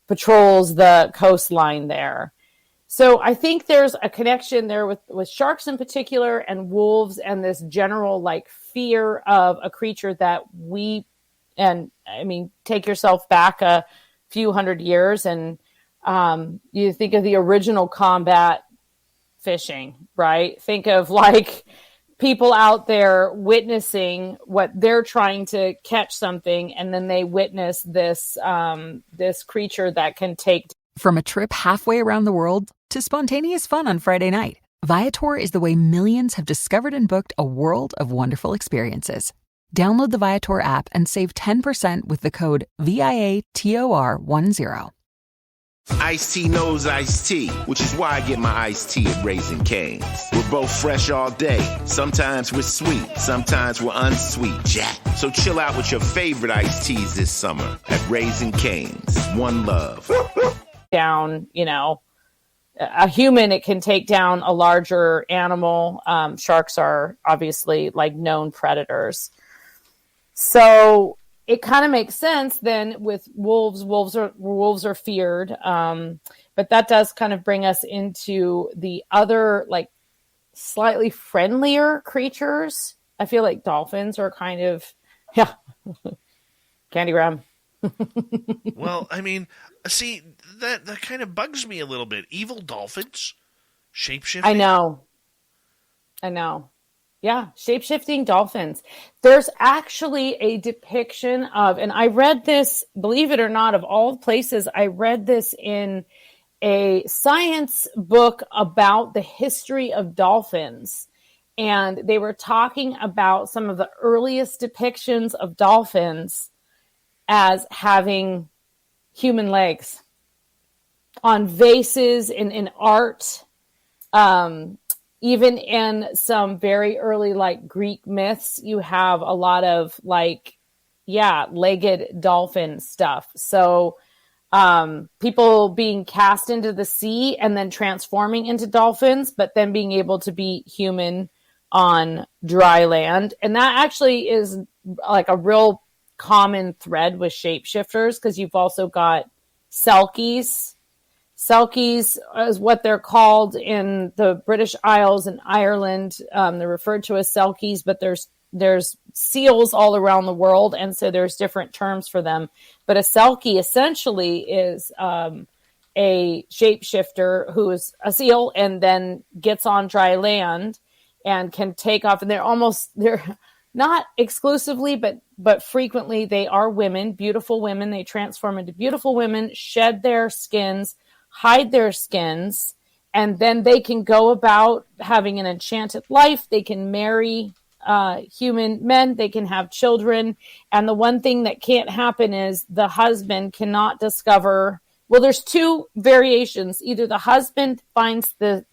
patrols the coastline there. So I think there's a connection there with sharks in particular, and wolves, and this general like fear of a creature that take yourself back a few hundred years, and you think of the original combat fishing, right? Think of like people out there witnessing what they're trying to catch something, and then they witness this creature that can take. From a trip halfway around the world to spontaneous fun on Friday night, Viator is the way millions have discovered and booked a world of wonderful experiences. Download the Viator app and save 10% with the code VIATOR10. Ice-T knows iced tea, which is why I get my iced tea at Raising Cane's. We're both fresh all day. Sometimes we're sweet, sometimes we're unsweet, Jack. So chill out with your favorite iced teas this summer at Raising Cane's. One love. Down, a human, it can take down a larger animal. Sharks are obviously like known predators. So it kind of makes sense then with wolves. Wolves are feared. But that does kind of bring us into the other, like, slightly friendlier creatures. I feel like dolphins are kind of, candy gram. Well, I mean, see, that kind of bugs me a little bit. Evil dolphins? Shape-shifting? I know. Yeah, shape-shifting dolphins. There's actually a depiction of, and I read this, believe it or not, of all places, I read this in a science book about the history of dolphins. And they were talking about some of the earliest depictions of dolphins as having human legs on vases in art. Even in some very early, like, Greek myths, you have a lot of, like, legged dolphin stuff. So people being cast into the sea and then transforming into dolphins, but then being able to be human on dry land. And that actually is like a real common thread with shapeshifters, because you've also got selkies. Selkies is what they're called in the British Isles and Ireland. They're referred to as selkies, but there's seals all around the world, and so there's different terms for them. But a selkie essentially is a shapeshifter who is a seal and then gets on dry land and can take off. And they're not exclusively, but frequently they are women, beautiful women. They transform into beautiful women, shed their skins, hide their skins, and then they can go about having an enchanted life. They can marry human men. They can have children. And the one thing that can't happen is the husband cannot discover. Well, there's two variations. Either the husband finds the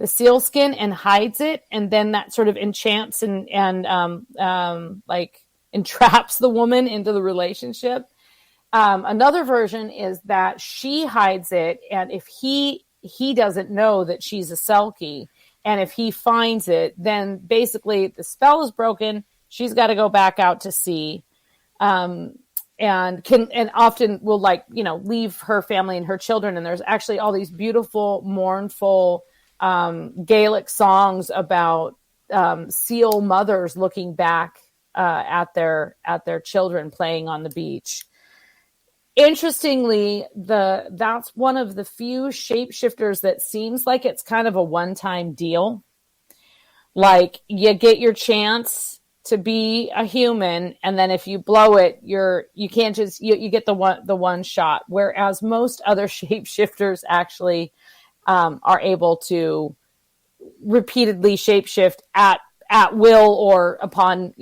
seal skin and hides it, and then that sort of enchants and entraps the woman into the relationship. Another version is that she hides it, and if he doesn't know that she's a selkie, and if he finds it, then basically the spell is broken. She's got to go back out to sea, and often will leave her family and her children. And there's actually all these beautiful, mournful Gaelic songs about seal mothers looking back at their children playing on the beach. Interestingly, that's one of the few shapeshifters that seems like it's kind of a one-time deal. Like, you get your chance to be a human, and then if you blow it, you can't just you get the one shot. Whereas most other shapeshifters actually are able to repeatedly shapeshift at will or upon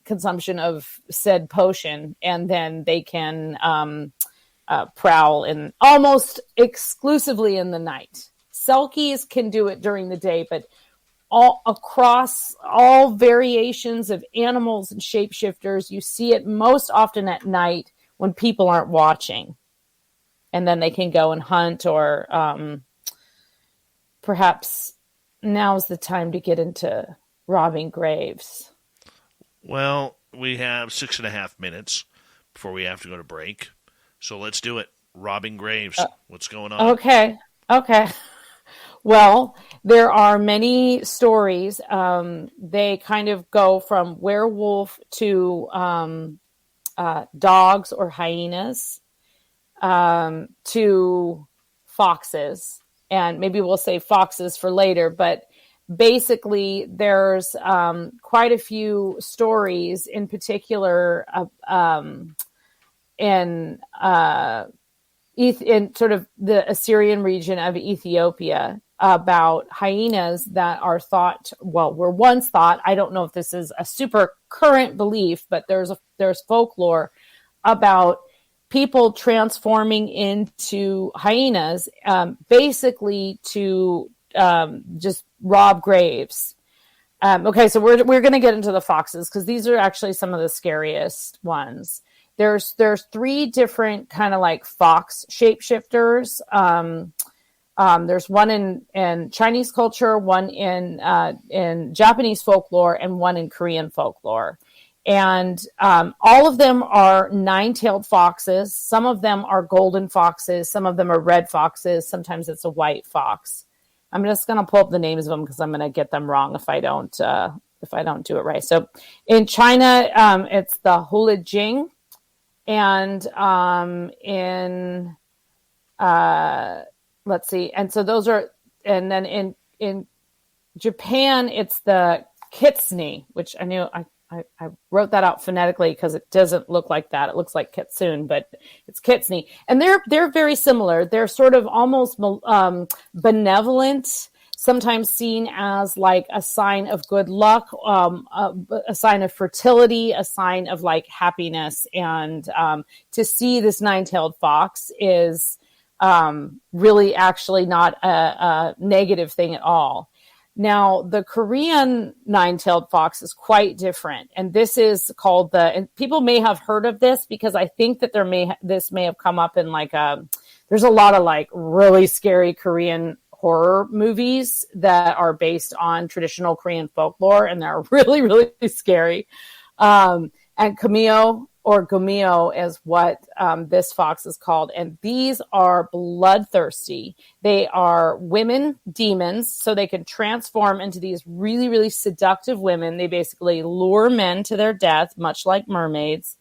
consumption of said potion, and then they can prowl in almost exclusively in the night. Selkies can do it during the day, but all across all variations of animals and shapeshifters, you see it most often at night when people aren't watching, and then they can go and hunt, or perhaps now's the time to get into robbing graves. Well, we have 6.5 minutes before we have to go to break. So let's do it. Robbing graves. What's going on? Okay. Well, there are many stories. They kind of go from werewolf to dogs or hyenas to foxes. And maybe we'll say foxes for later, but basically there's quite a few stories in particular in sort of the Assyrian region of Ethiopia about hyenas that are were once thought, I don't know if this is a super current belief, but there's folklore about people transforming into hyenas, basically to just rob graves. Okay, so we're going to get into the foxes because these are actually some of the scariest ones. There's 3 different kind of like fox shapeshifters. There's one in Chinese culture, one in Japanese folklore, and one in Korean folklore. And all of them are 9-tailed foxes. Some of them are golden foxes. Some of them are red foxes. Sometimes it's a white fox. I'm just going to pull up the names of them because I'm going to get them wrong if I don't do it right. So in China, it's the Hulijing, and in let's see, and so those are, and then in Japan, it's the Kitsune, which I knew I wrote that out phonetically because it doesn't look like that. It looks like kitsune, but it's kitsune. And they're very similar. They're sort of almost benevolent, sometimes seen as like a sign of good luck, a sign of fertility, a sign of like happiness. And to see this 9-tailed fox is really actually not a negative thing at all. Now, the Korean 9-tailed fox is quite different, and this is called and people may have heard of this because I think that this may have come up in there's a lot of like really scary Korean horror movies that are based on traditional Korean folklore, and they're really, really scary. And Kameo or Gomeo is what this fox is called. And these are bloodthirsty. They are women demons, so they can transform into these really, really seductive women. They basically lure men to their death, much like mermaids.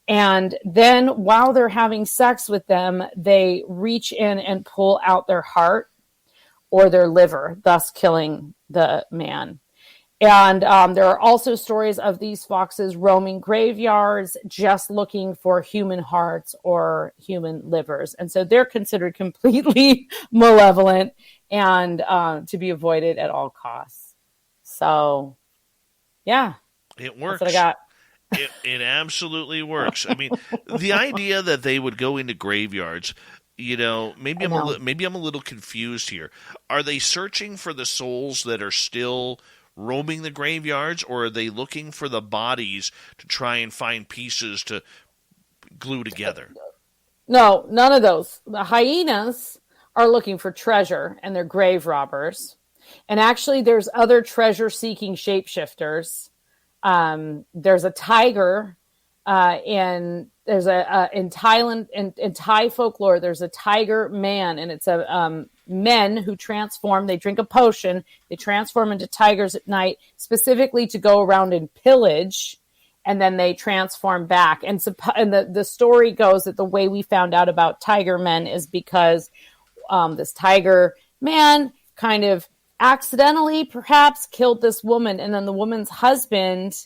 And then while they're having sex with them, they reach in and pull out their heart or their liver, thus killing the man. And there are also stories of these foxes roaming graveyards, just looking for human hearts or human livers. And so they're considered completely malevolent and to be avoided at all costs. So, yeah. It works. That's what I got. It absolutely works. I mean, the idea that they would go into graveyards, maybe I'm a little confused here. Are they searching for the souls that are still roaming the graveyards, or are they looking for the bodies to try and find pieces to glue together? No, none of those. The hyenas are looking for treasure, and they're grave robbers. And actually, there's other treasure-seeking shapeshifters. There's a tiger in Thailand, in Thai folklore. There's a tiger man, and it's a men who transform. They drink a potion. They transform into tigers at night, specifically to go around and pillage, and then they transform back. And the story goes that the way we found out about tiger men is because this tiger man kind of accidentally perhaps killed this woman, and then the woman's husband,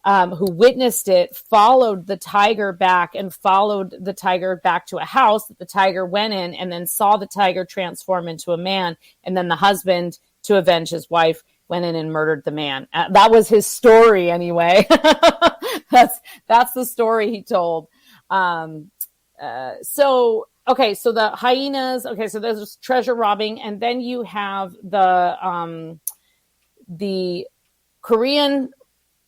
who witnessed it, followed the tiger back to a house that the tiger went in, and then saw the tiger transform into a man. And then the husband, to avenge his wife, went in and murdered the man. That was his story anyway. That's the story he told. So the hyenas, so there's treasure robbing. And then you have the Korean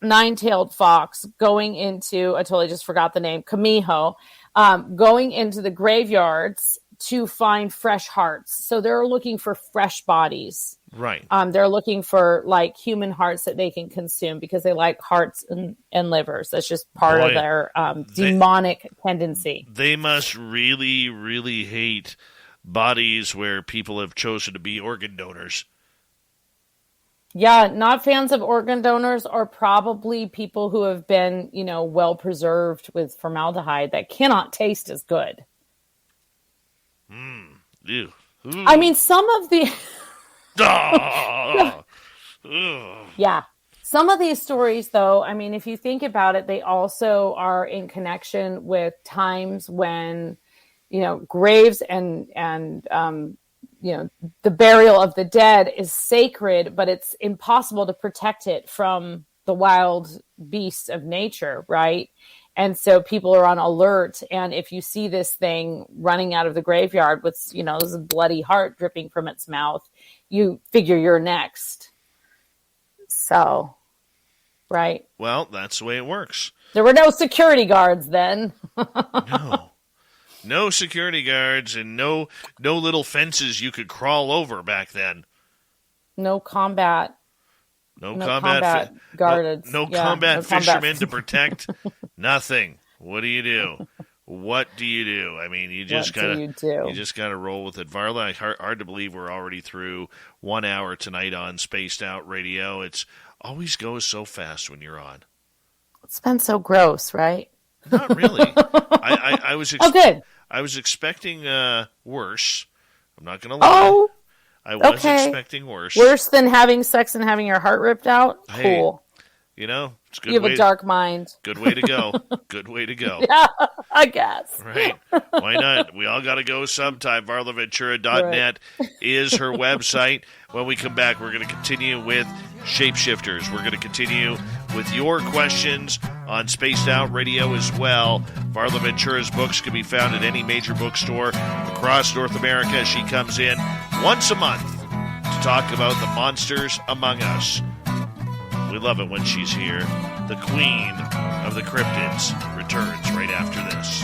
9-tailed fox going into, I totally just forgot the name, Kamiho, going into the graveyards to find fresh hearts. So they're looking for fresh bodies. Right. They're looking for like human hearts that they can consume because they like hearts and livers. That's just part of their demonic tendency. They must really, really hate bodies where people have chosen to be organ donors. Yeah, not fans of organ donors are probably people who have been, well preserved with formaldehyde that cannot taste as good. Ew. I mean, some of the... Yeah. Some of these stories, though, I mean, if you think about it, they also are in connection with times when, graves and the burial of the dead is sacred, but it's impossible to protect it from the wild beasts of nature, right? And so people are on alert. And if you see this thing running out of the graveyard with, this bloody heart dripping from its mouth, you figure you're next. So, right. Well, that's the way it works. There were no security guards then. No security guards and no little fences you could crawl over back then. No combat. No combat guarded. No combat fishermen to protect. Nothing. What do you do? What do you do? I mean, you just gotta roll with it. Varla, hard to believe we're already through 1 hour tonight on Spaced Out Radio. It's always goes so fast when you're on. It's been so gross, right? Not really. I was good. I was expecting worse. I'm not gonna lie. Oh. I was expecting worse. Worse than having sex and having your heart ripped out? Cool. Hey, it's good. You have a dark mind. Good way to go. Good way to go. Yeah, I guess. Right. Why not? We all got to go sometime. VarlaVentura.net is her website. When we come back, we're going to continue with Shapeshifters. We're going to continue with your questions on Spaced Out Radio as well. Varla Ventura's books can be found at any major bookstore across North America. She comes in once a month to talk about the monsters among us. We love it when she's here. The queen of the cryptids returns right after this.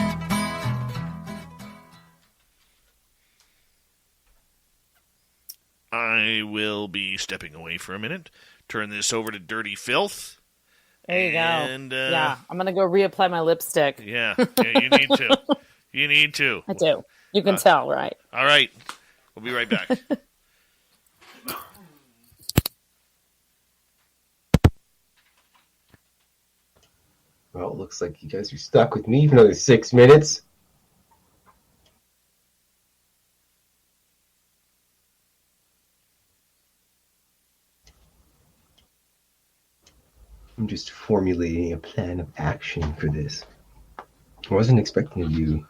I will be stepping away for a minute. Turn this over to Dirty Filth. There you go. I'm going to go reapply my lipstick. Yeah, you need to. You need to. I do. You can tell, right? All right. We'll be right back. Well, it looks like you guys are stuck with me for another 6 minutes. I'm just formulating a plan of action for this. I wasn't expecting to do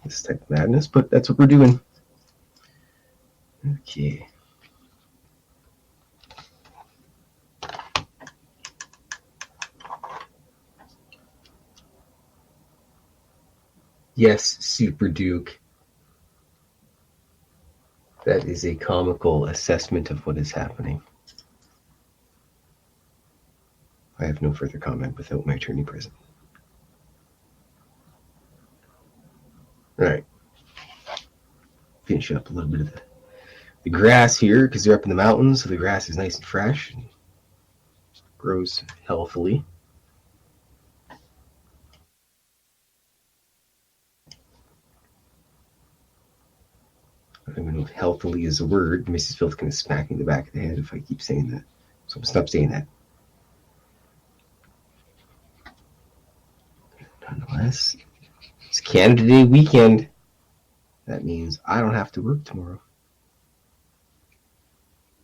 this type of madness, but that's what we're doing. Okay. Yes, Super Duke. That is a comical assessment of what is happening. I have no further comment without my attorney present. All right. Finish up a little bit of the grass here because they're up in the mountains, so the grass is nice and fresh and grows healthily. I don't even know if healthily is a word. Mrs. Phil's going to smack me in the back of the head if I keep saying that. So I'm going to stop saying that. Nonetheless, it's Canada Day weekend. That means I don't have to work tomorrow.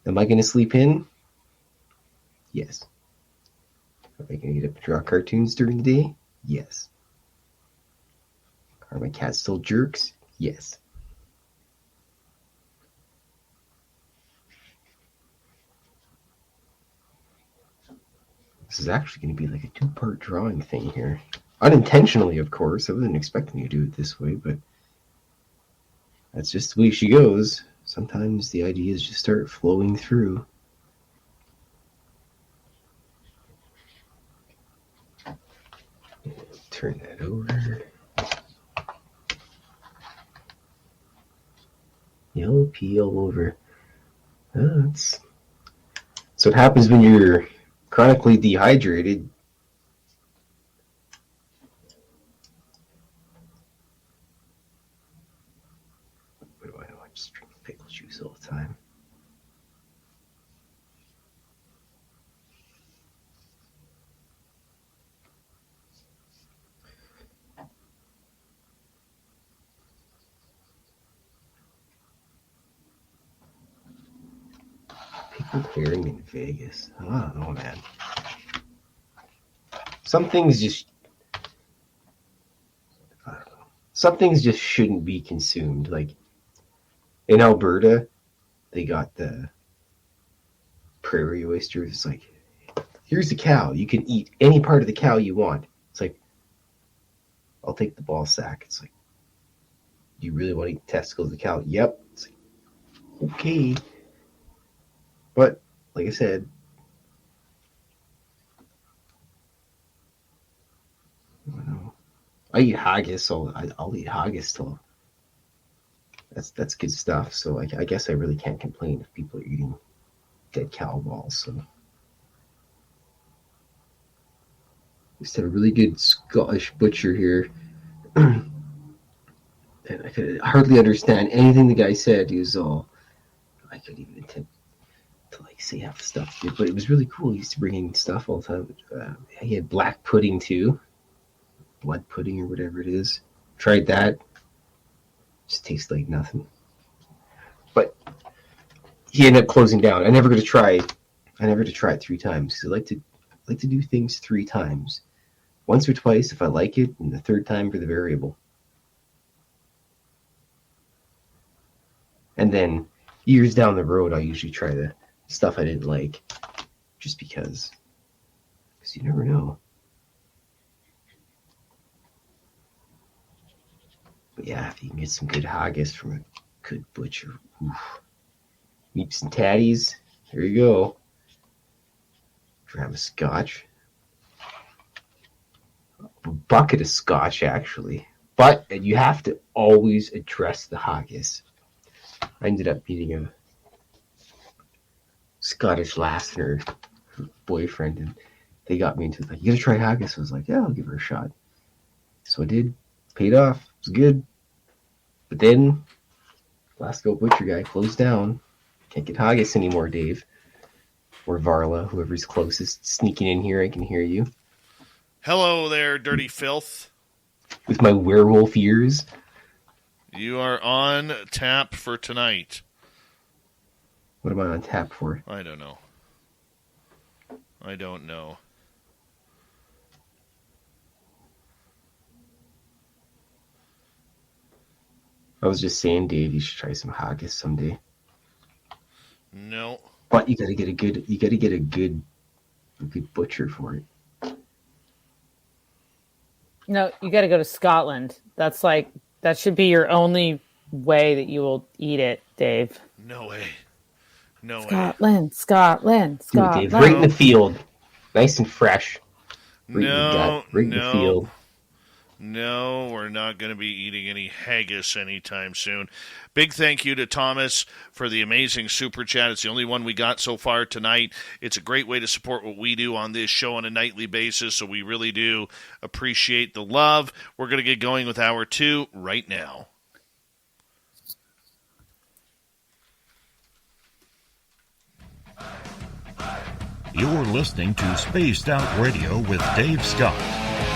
Am I going to sleep in? Yes. Am I going to get up and draw cartoons during the day? Yes. Are my cats still jerks? Yes. This is actually going to be like a 2-part drawing thing here. Unintentionally, of course. I wasn't expecting you to do it this way, but that's just the way she goes. Sometimes the ideas just start flowing through. Turn that over. Yellow pea all over. That's what happens when you're chronically dehydrated. What do I know? I just drink pickle juice all the time. Pickled herring in Vegas. I don't know, man. Some things just shouldn't be consumed. Like in Alberta, they got the prairie oysters. It's like, here's a cow. You can eat any part of the cow you want. It's like, I'll take the ball sack. It's like, do you really want to eat testicles of the cow? Yep. It's like, okay. But, like I said, I don't know. I eat haggis, so I'll eat haggis till that's good stuff. So I guess I really can't complain if people are eating dead cow balls. So just had a really good Scottish butcher here, and I could hardly understand anything the guy said. He was all, I couldn't even attempt to like say half the stuff, but it was really cool. He used to bring in stuff all the time. He had black pudding too, blood pudding or whatever it is. Tried that. Just tastes like nothing. But he ended up closing down. I never got to try it 3 times. I like to do things 3 times. Once or twice if I like it, and the 3rd time for the variable. And then years down the road, I usually try the stuff I didn't like, just because you never know. But yeah, if you can get some good haggis from a good butcher, oof. Meeps and tatties, there you go. Grab a scotch. A bucket of scotch, actually. But you have to always address the haggis. I ended up meeting a Scottish lass and her boyfriend, and they got me into like, you gotta try haggis. I was like, yeah, I'll give her a shot. So I did. Paid off. It was good. But then Glasgow Butcher guy closed down. Can't get haggis anymore, Dave. Or Varla, whoever's closest. Sneaking in here, I can hear you. Hello there, dirty filth. With my werewolf ears. You are on tap for tonight. What am I on tap for? I don't know. I was just saying, Dave, you should try some haggis someday. No. But you gotta get a good butcher for it. No, you got to go to Scotland. That should be your only way that you will eat it, Dave. No way. Scotland. Dave, right in the field, nice and fresh. Right in the field. No, we're not going to be eating any haggis anytime soon. Big thank you to Thomas for the amazing super chat. It's the only one we got so far tonight. It's a great way to support what we do on this show on a nightly basis, so we really do appreciate the love. We're going to get going with hour 2 right now. You're listening to Spaced Out Radio with Dave Scott.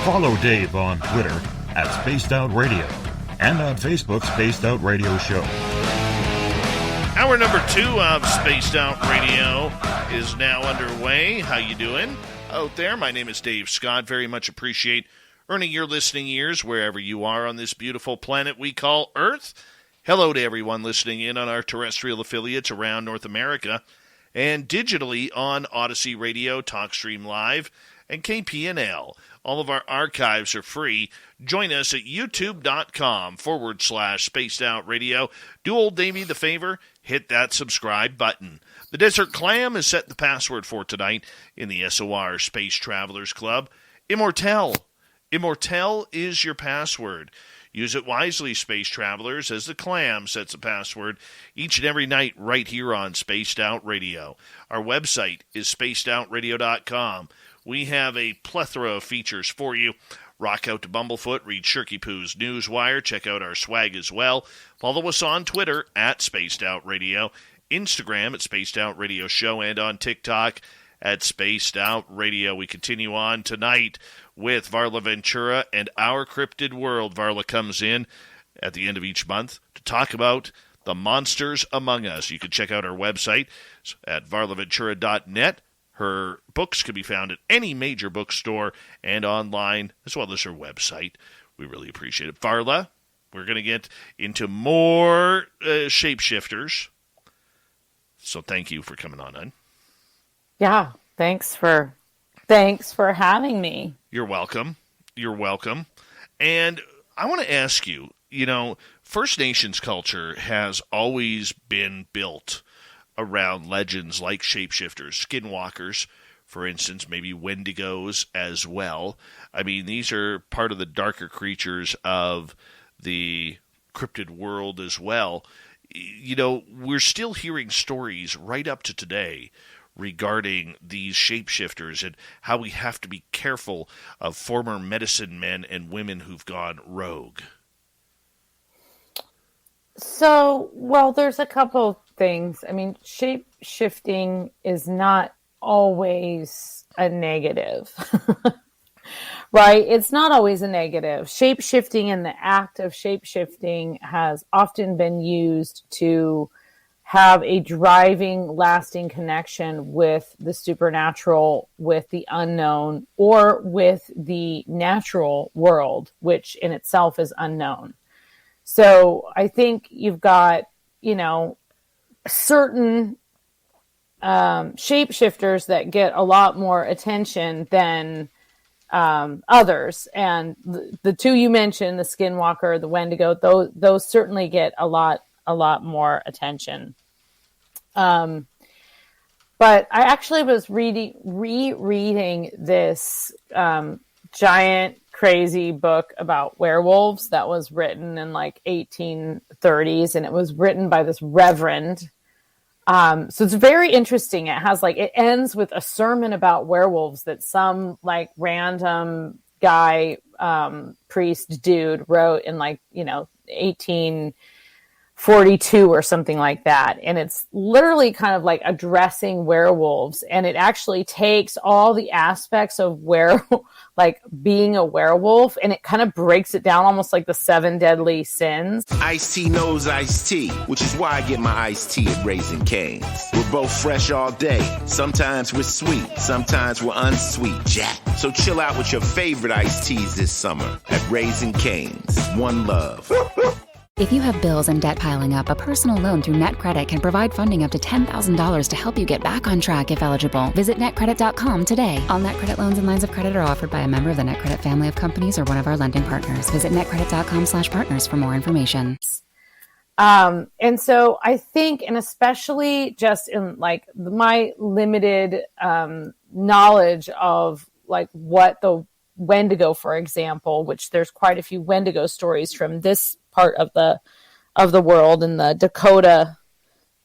Follow Dave on Twitter at Spaced Out Radio and on Facebook, Spaced Out Radio Show. Hour number 2 of Spaced Out Radio is now underway. How you doing out there? My name is Dave Scott. Very much appreciate earning your listening ears wherever you are on this beautiful planet we call Earth. Hello to everyone listening in on our terrestrial affiliates around North America and digitally on Odyssey Radio, TalkStream Live, and KPNL. All of our archives are free. Join us at youtube.com/Spaced Out Radio. Do old Davey the favor, hit that subscribe button. The Desert Clam has set the password for tonight in the SOR Space Travelers Club. Immortel. Immortel is your password. Use it wisely, Space Travelers, as the Clam sets a password each and every night right here on Spaced Out Radio. Our website is spacedoutradio.com. We have a plethora of features for you. Rock out to Bumblefoot, read Shirky Poo's Newswire, check out our swag as well. Follow us on Twitter at Spaced Out Radio, Instagram at Spaced Out Radio Show, and on TikTok at Spaced Out Radio. We continue on tonight with Varla Ventura and Our Cryptid World. Varla comes in at the end of each month to talk about the monsters among us. You can check out our website at varlaventura.net. Her books can be found at any major bookstore and online, as well as her website. We really appreciate it. Varla, we're going to get into more shapeshifters. So thank you for coming on. Yeah, thanks for having me. You're welcome. You're welcome. And I want to ask you, First Nations culture has always been built around legends like shapeshifters, skinwalkers, for instance, maybe wendigos as well. I mean, these are part of the darker creatures of the cryptid world as well. We're still hearing stories right up to today regarding these shapeshifters and how we have to be careful of former medicine men and women who've gone rogue. So, well, there's a couple things. I mean, shape-shifting is not always a negative, right? It's not always a negative. Shape-shifting and the act of shape-shifting has often been used to have a driving, lasting connection with the supernatural, with the unknown, or with the natural world, which in itself is unknown. So I think you've got, certain shapeshifters that get a lot more attention than others. And the two you mentioned, the skinwalker, the wendigo, those certainly get a lot more attention. But I actually was rereading this giant crazy book about werewolves that was written in like 1830s, and it was written by this reverend. So it's very interesting. It ends with a sermon about werewolves that some like random guy, priest dude wrote in 1842 or something like that. And it's literally kind of like addressing werewolves. And it actually takes all the aspects of like being a werewolf, and it kind of breaks it down almost like the 7 deadly sins. Ice-T knows Ice-T, which is why I get my iced tea at Raising Cane's. We're both fresh all day. Sometimes we're sweet, sometimes we're unsweet, Jack. So chill out with your favorite iced teas this summer at Raising Cane's. One love. If you have bills and debt piling up, a personal loan through NetCredit can provide funding up to $10,000 to help you get back on track if eligible. Visit netcredit.com today. All NetCredit loans and lines of credit are offered by a member of the NetCredit family of companies or one of our lending partners. Visit netcredit.com/partners for more information. And so I think, and especially just in like my limited knowledge of like what the Wendigo, for example, which there's quite a few Wendigo stories from this part of the world in the Dakota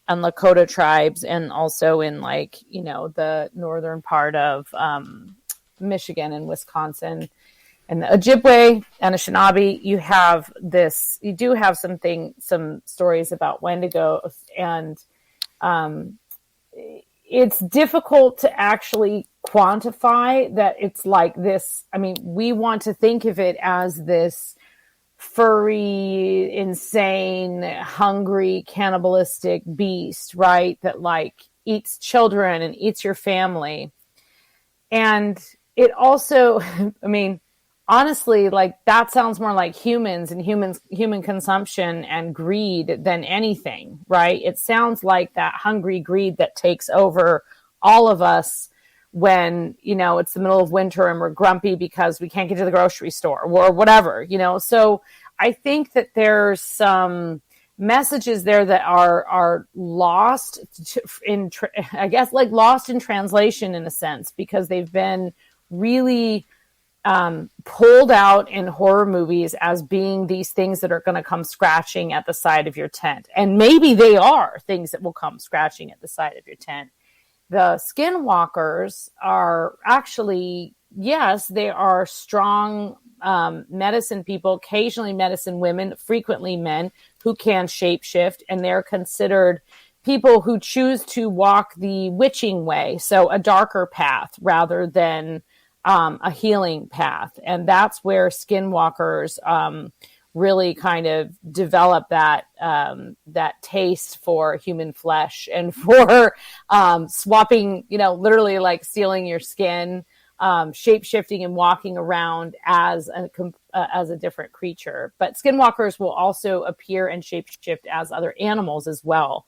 and Lakota tribes, and also in the northern part of Michigan and Wisconsin and the Ojibwe and Anishinaabe. You do have some stories about Wendigo, and it's difficult to actually quantify that it's like this. I mean, we want to think of it as this furry, insane, hungry, cannibalistic beast, right? That like eats children and eats your family. And it also, I mean, honestly, like that sounds more like humans and human consumption and greed than anything, right? It sounds like that hungry greed that takes over all of us when, it's the middle of winter and we're grumpy because we can't get to the grocery store or whatever, So I think that there's some messages there that are lost lost in translation in a sense, because they've been really pulled out in horror movies as being these things that are going to come scratching at the side of your tent. And maybe they are things that will come scratching at the side of your tent. The skinwalkers are actually, yes, they are strong medicine people, occasionally medicine women, frequently men who can shapeshift, and they're considered people who choose to walk the witching way, so a darker path rather than a healing path. And that's where skinwalkers really kind of develop that taste for human flesh and for swapping, literally like stealing your skin, shape-shifting and walking around as a different creature. But skinwalkers will also appear and shape-shift as other animals as well.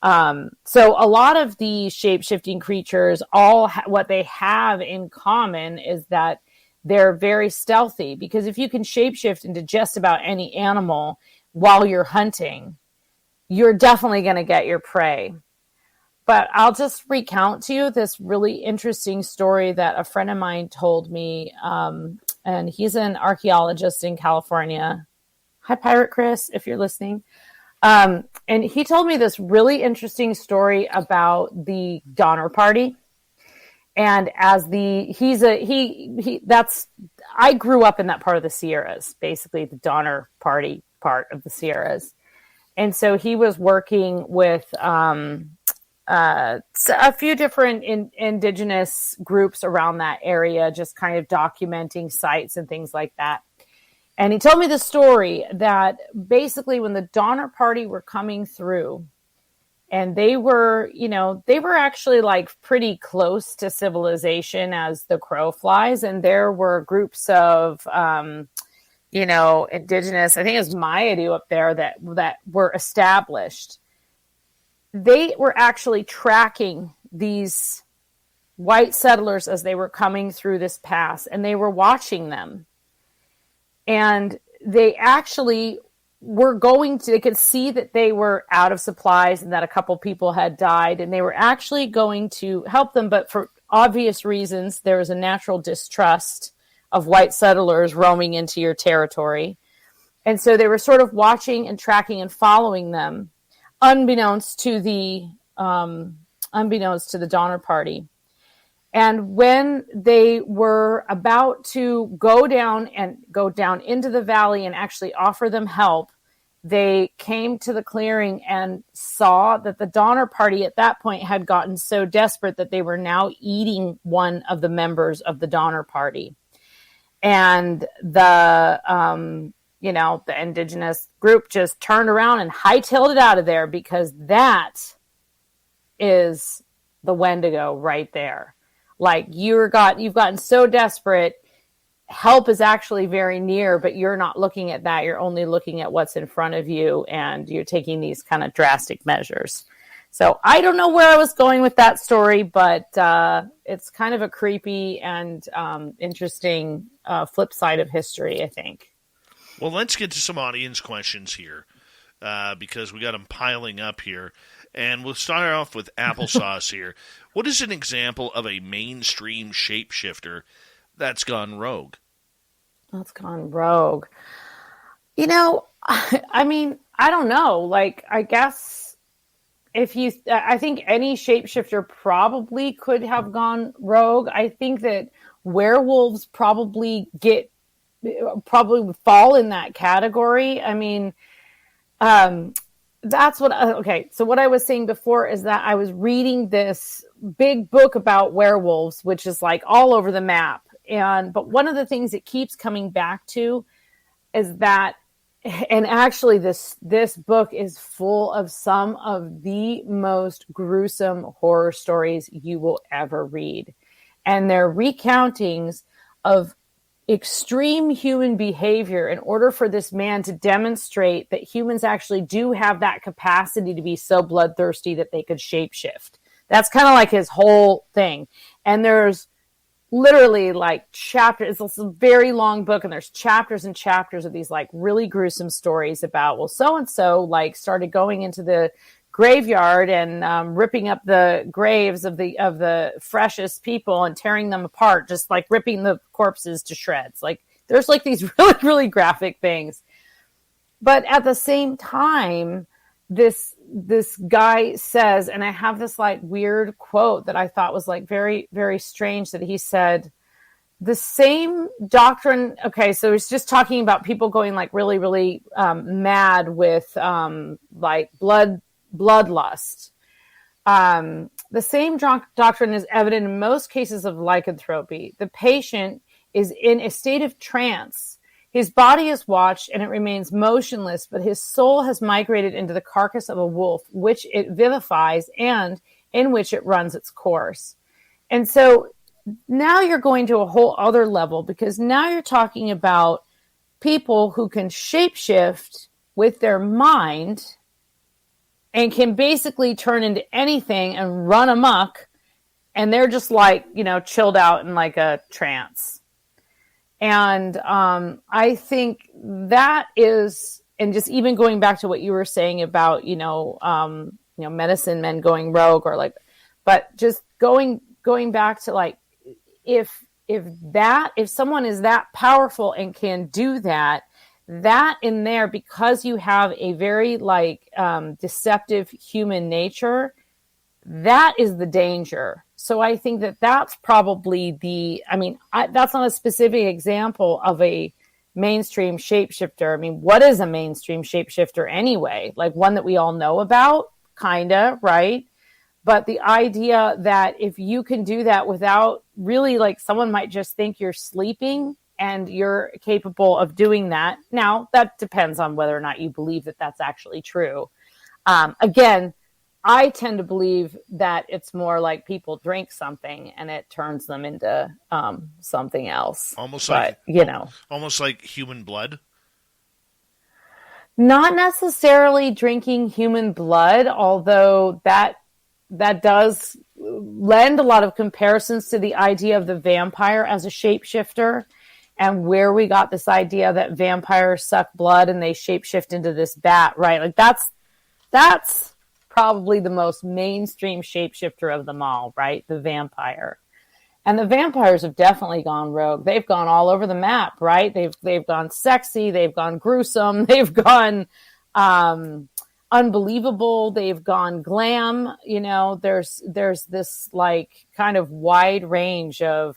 So a lot of the shape-shifting creatures, what they have in common is that they're very stealthy, because if you can shapeshift into just about any animal while you're hunting, you're definitely going to get your prey. But I'll just recount to you this really interesting story that a friend of mine told me. And he's an archaeologist in California. Hi, Pirate Chris, if you're listening. And he told me this really interesting story about the Donner Party. And as I grew up in that part of the Sierras, basically the Donner Party part of the Sierras. And so he was working with a few different indigenous groups around that area, just kind of documenting sites and things like that. And he told me the story that basically when the Donner Party were coming through, and they were actually like pretty close to civilization as the crow flies. And there were groups of, indigenous, I think it was Maidu up there that were established. They were actually tracking these white settlers as they were coming through this pass, and they were watching them. And they actually they could see that they were out of supplies and that a couple people had died, and they were actually going to help them. But for obvious reasons, there was a natural distrust of white settlers roaming into your territory. And so they were sort of watching and tracking and following them, unbeknownst to the Donner Party. And when they were about to go down into the valley and actually offer them help, they came to the clearing and saw that the Donner Party at that point had gotten so desperate that they were now eating one of the members of the Donner Party. And the indigenous group just turned around and hightailed it out of there, because that is the Wendigo right there. Like you've gotten so desperate, help is actually very near, but you're not looking at that. You're only looking at what's in front of you, and you're taking these kind of drastic measures. So I don't know where I was going with that story, but it's kind of a creepy and interesting flip side of history, I think. Well, let's get to some audience questions here, because we got them piling up here. And we'll start off with Applesauce here. What is an example of a mainstream shapeshifter that's gone rogue? That's gone rogue. I mean, I don't know. Like, I guess I think any shapeshifter probably could have gone rogue. I think that werewolves probably would fall in that category. I mean, that's what, okay. So what I was saying before is that I was reading this big book about werewolves, which is like all over the map. But one of the things it keeps coming back to is that, and actually this book is full of some of the most gruesome horror stories you will ever read. And they're recountings of extreme human behavior in order for this man to demonstrate that humans actually do have that capacity to be so bloodthirsty that they could shapeshift. That's kind of like his whole thing. And there's literally like chapters. It's a very long book, and there's chapters and chapters of these like really gruesome stories about, well, so-and-so like started going into the graveyard and ripping up the graves of the freshest people and tearing them apart, just like ripping the corpses to shreds. Like there's like these really, really graphic things. But at the same time, this guy says, and I have this like weird quote that I thought was like very, very strange, that he said, the same doctrine. Okay, so he's just talking about people going like really, really mad with like bloodlust. The same doctrine is evident in most cases of lycanthropy. The patient is in a state of trance. His body is watched and it remains motionless, but his soul has migrated into the carcass of a wolf, which it vivifies and in which it runs its course. And so now you're going to a whole other level, because now you're talking about people who can shapeshift with their mind and can basically turn into anything and run amok. And they're just like, chilled out in like a trance. And I think that is, and just even going back to what you were saying about, medicine men going rogue, or like, but just going back to like, if someone is that powerful and can do that in there, because you have a very like deceptive human nature, that is the danger. So I think that's probably that's not a specific example of a mainstream shapeshifter. I mean, what is a mainstream shapeshifter anyway? Like one that we all know about, kinda, right? But the idea that if you can do that without really, like, someone might just think you're sleeping and you're capable of doing that. Now, that depends on whether or not you believe that that's actually true. Again, I tend to believe that it's more like people drink something and it turns them into something else. Almost like human blood. Not necessarily drinking human blood, although that does lend a lot of comparisons to the idea of the vampire as a shapeshifter, and where we got this idea that vampires suck blood and they shapeshift into this bat, right? Like that's probably the most mainstream shapeshifter of them all, right? The vampire. And the vampires have definitely gone rogue. They've gone all over the map, right? They've gone sexy, they've gone gruesome, they've gone unbelievable, they've gone glam. There's this like kind of wide range of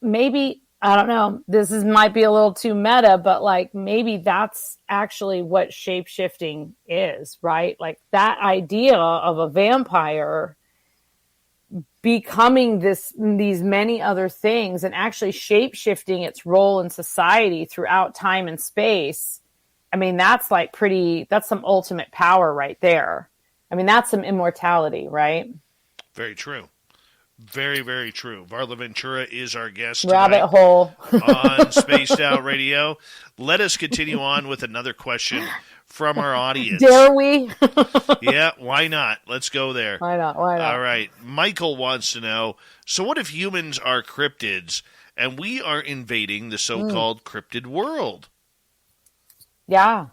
maybe, I don't know, might be a little too meta, but like maybe that's actually what shapeshifting is, right? Like that idea of a vampire becoming these many other things and actually shapeshifting its role in society throughout time and space. I mean, that's some ultimate power right there. I mean, that's some immortality, right? Very true. Very, very true. Varla Ventura is our guest Rabbit hole on Spaced Out Radio. Let us continue on with another question from our audience. Dare we? Yeah, why not? Let's go there. Why not? All right. Michael wants to know, so what if humans are cryptids and we are invading the so-called cryptid world? Yeah.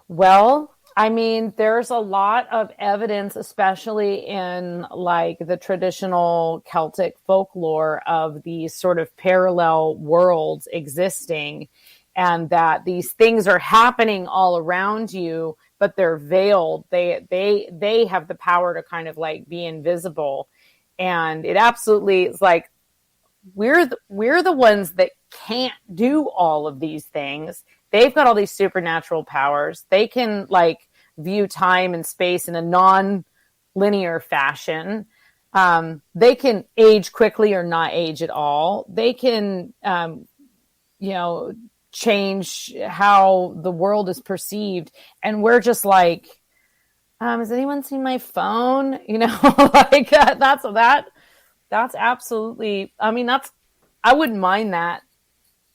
Well, I mean, there's a lot of evidence, especially in like the traditional Celtic folklore, of these sort of parallel worlds existing, and that these things are happening all around you, but they're veiled. They have the power to kind of like be invisible. And it absolutely is like, we're the ones that can't do all of these things. They've got all these supernatural powers. They can like view time and space in a non-linear fashion. They can age quickly or not age at all. They can, change how the world is perceived. And we're just like, has anyone seen my phone? Like that's absolutely, I mean, I wouldn't mind that.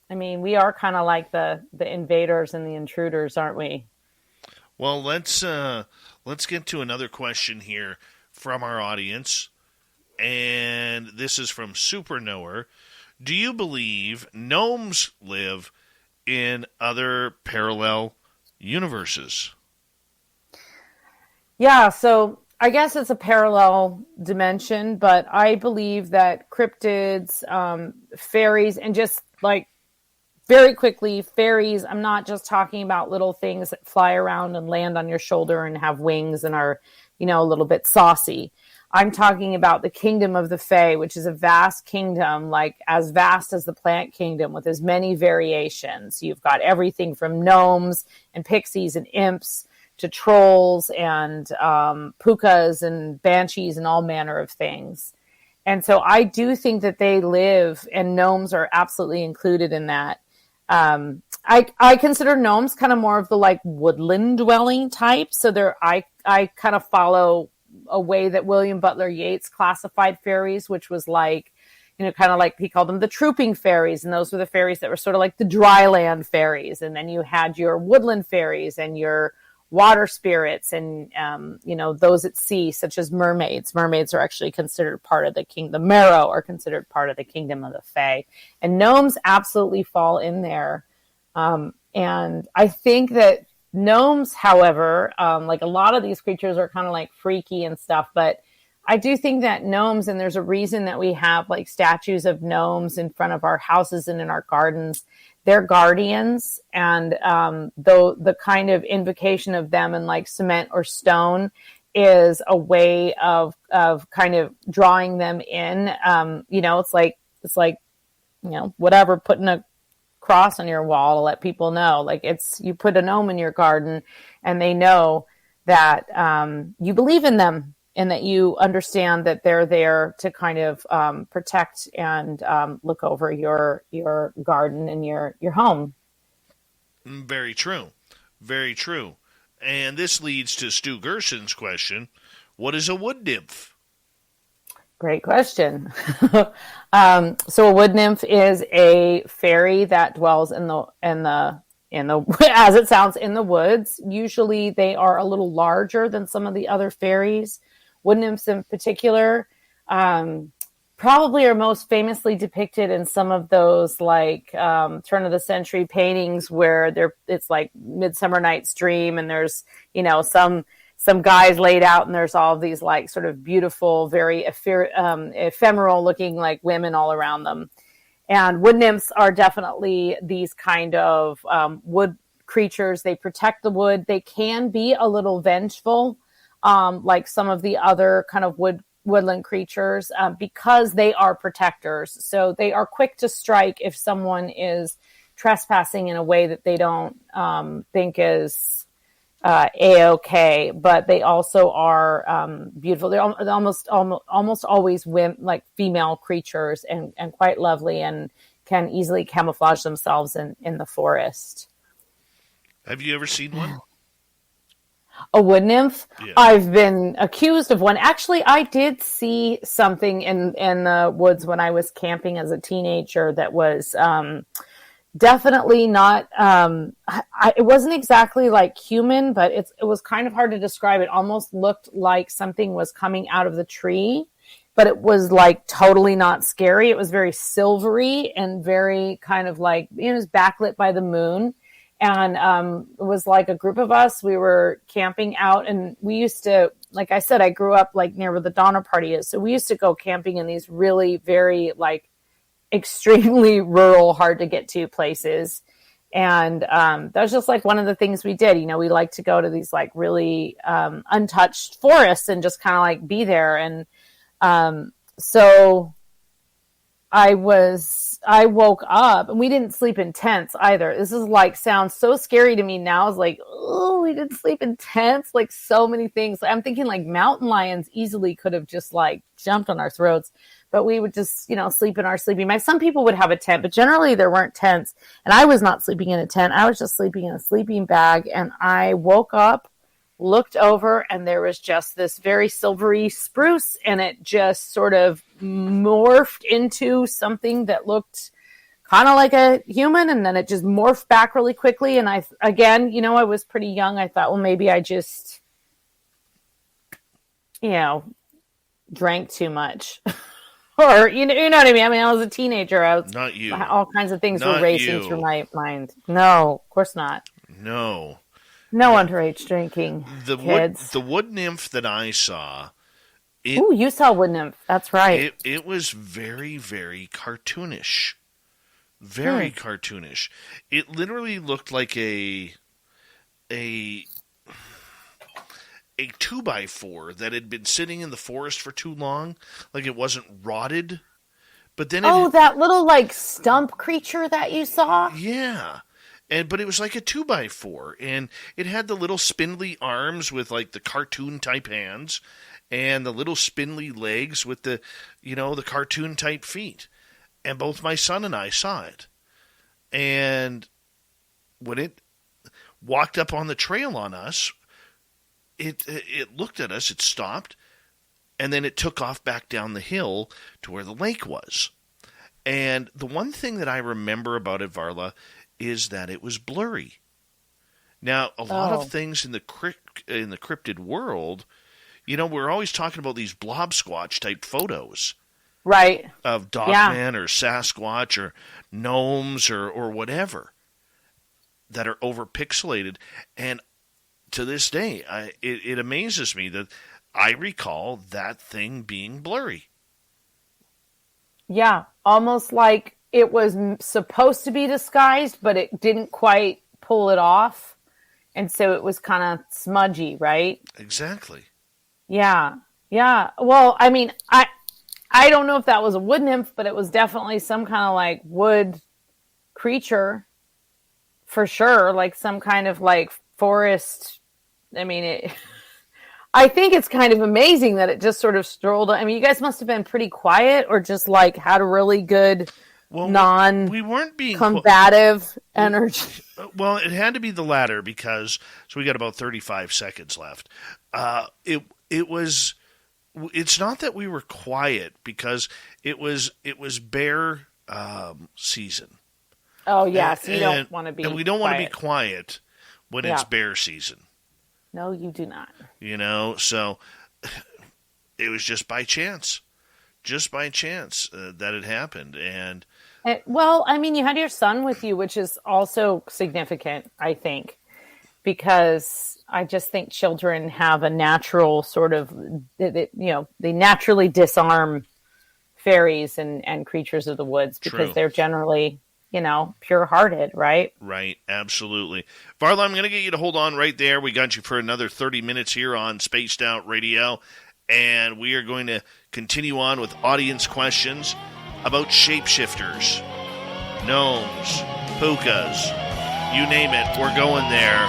I mean, we are kind of like the invaders and the intruders, aren't we? Well, let's get to another question here from our audience, and this is from Super Knower. Do you believe gnomes live in other parallel universes? Yeah, so I guess it's a parallel dimension, but I believe that cryptids, fairies, and just like very quickly, fairies, I'm not just talking about little things that fly around and land on your shoulder and have wings and are, a little bit saucy. I'm talking about the kingdom of the Fae, which is a vast kingdom, like as vast as the plant kingdom, with as many variations. You've got everything from gnomes and pixies and imps to trolls and pukas and banshees and all manner of things. And so I do think that they live, and gnomes are absolutely included in that. I consider gnomes kind of more of the like woodland dwelling type. So I kind of follow a way that William Butler Yeats classified fairies, which was like, kind of like he called them the trooping fairies. And those were the fairies that were sort of like the dry land fairies. And then you had your woodland fairies and your water spirits and, those at sea, such as mermaids. Mermaids are actually considered part of the the Merrow are considered part of the kingdom of the Fae. And gnomes absolutely fall in there. And I think that gnomes, however, like a lot of these creatures are kind of like freaky and stuff, but I do think that gnomes, and there's a reason that we have like statues of gnomes in front of our houses and in our gardens, they're guardians. And though the kind of invocation of them in like cement or stone is a way of kind of drawing them in. It's like, whatever, putting a cross on your wall to let people know, like you put a gnome in your garden and they know that you believe in them and that you understand that they're there to kind of protect and look over your garden and your home. Very true. Very true. And this leads to Stu Gerson's question: what is a wood nymph? Great question. So a wood nymph is a fairy that dwells in the as it sounds, in the woods. Usually they are a little larger than some of the other fairies. Wood nymphs in particular probably are most famously depicted in some of those like turn of the century paintings where it's like Midsummer Night's Dream, and there's some guys laid out, and there's all these like sort of beautiful, very ephemeral looking like women all around them. And wood nymphs are definitely these kind of wood creatures. They protect the wood. They can be a little vengeful, like some of the other kind of woodland creatures, because they are protectors. So they are quick to strike if someone is trespassing in a way that they don't think is a-okay, but they also are beautiful. They're almost always women, like female creatures, and quite lovely, and can easily camouflage themselves in the forest. Have you ever seen one? A wood nymph? Yeah. I've been accused of one. Actually, I did see something in the woods when I was camping as a teenager that was definitely not, it wasn't exactly like human, but it was kind of hard to describe. It almost looked like something was coming out of the tree, but it was like totally not scary. It was very silvery and very kind of like, it was backlit by the moon. And it was like a group of us. We were camping out, and we used to, like I said, I grew up like near where the Donner Party is. So we used to go camping in these really very like extremely rural, hard to get to places. And that was just like one of the things we did. We like to go to these like really untouched forests and just kind of like be there. And so I woke up, and we didn't sleep in tents either. This is like, sounds so scary to me now. It's like, oh, we didn't sleep in tents. Like so many things. I'm thinking like mountain lions easily could have just like jumped on our throats. But we would just, sleep in our sleeping bag. Some people would have a tent, but generally there weren't tents. And I was not sleeping in a tent. I was just sleeping in a sleeping bag. And I woke up, looked over, and there was just this very silvery spruce. And it just sort of morphed into something that looked kind of like a human. And then it just morphed back really quickly. And I was pretty young. I thought, well, maybe I just, drank too much. Or, you know what I mean? I mean, I was a teenager. Not you. All kinds of things Not were racing you. through my mind. No, of course not. No. No underage drinking, kids. The wood nymph that I saw... Ooh, you saw wood nymph. That's right. It was very, very cartoonish. Very cartoonish. It literally looked like a 2x4 that had been sitting in the forest for too long, like it wasn't rotted. But then that little like stump creature that you saw? Yeah. But it was like a 2x4, and it had the little spindly arms with like the cartoon type hands, and the little spindly legs with the cartoon type feet. And both my son and I saw it. And when it walked up on the trail on us, it looked at us, it stopped, and then it took off back down the hill to where the lake was. And the one thing that I remember about it, Varla, is that it was blurry. Now, a lot of things in the cryptid world, we're always talking about these blob squatch type photos. Right. Of Dogman or Sasquatch or gnomes or whatever that are over pixelated. And to this day, it amazes me that I recall that thing being blurry. Yeah, almost like it was supposed to be disguised, but it didn't quite pull it off. And so it was kind of smudgy, right? Exactly. Yeah. Yeah. Well, I mean, I don't know if that was a wood nymph, but it was definitely some kind of like wood creature for sure. Like some kind of like forest. I mean, I think it's kind of amazing that it just sort of strolled. I mean, you guys must have been pretty quiet or just like had a really good we weren't being combative energy. Well, it had to be the latter because we got about 35 seconds left. It's not that we were quiet because it was bear season. Oh yes, you don't want to be. And we don't want to be quiet when it's bear season. No, you do not. So it was just by chance that it happened. And well, I mean, you had your son with you, which is also significant, I think, because I just think children have a natural sort of, they naturally disarm fairies and creatures of the woods because they're generally, pure-hearted, right? Right, absolutely. Varla, I'm going to get you to hold on right there. We got you for another 30 minutes here on Spaced Out Radio, and we are going to continue on with audience questions about shapeshifters, gnomes, pukas, you name it, we're going there.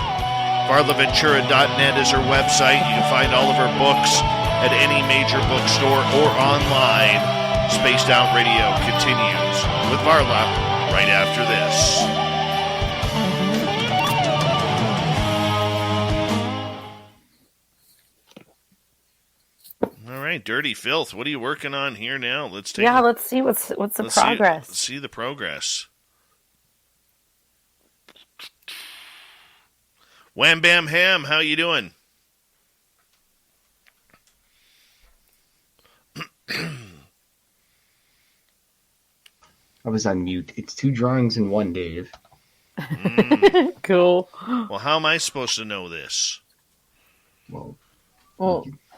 VarlaVentura.net is her website. You can find all of her books at any major bookstore or online. Spaced Out Radio continues with Varla right after this. All right, Dirty Filth. What are you working on here now? Let's see what's the progress. Let's see the progress. Wham Bam Ham, how you doing? I was on mute. It's 2 drawings in one, Dave. Cool. Well, how am I supposed to know this? Well,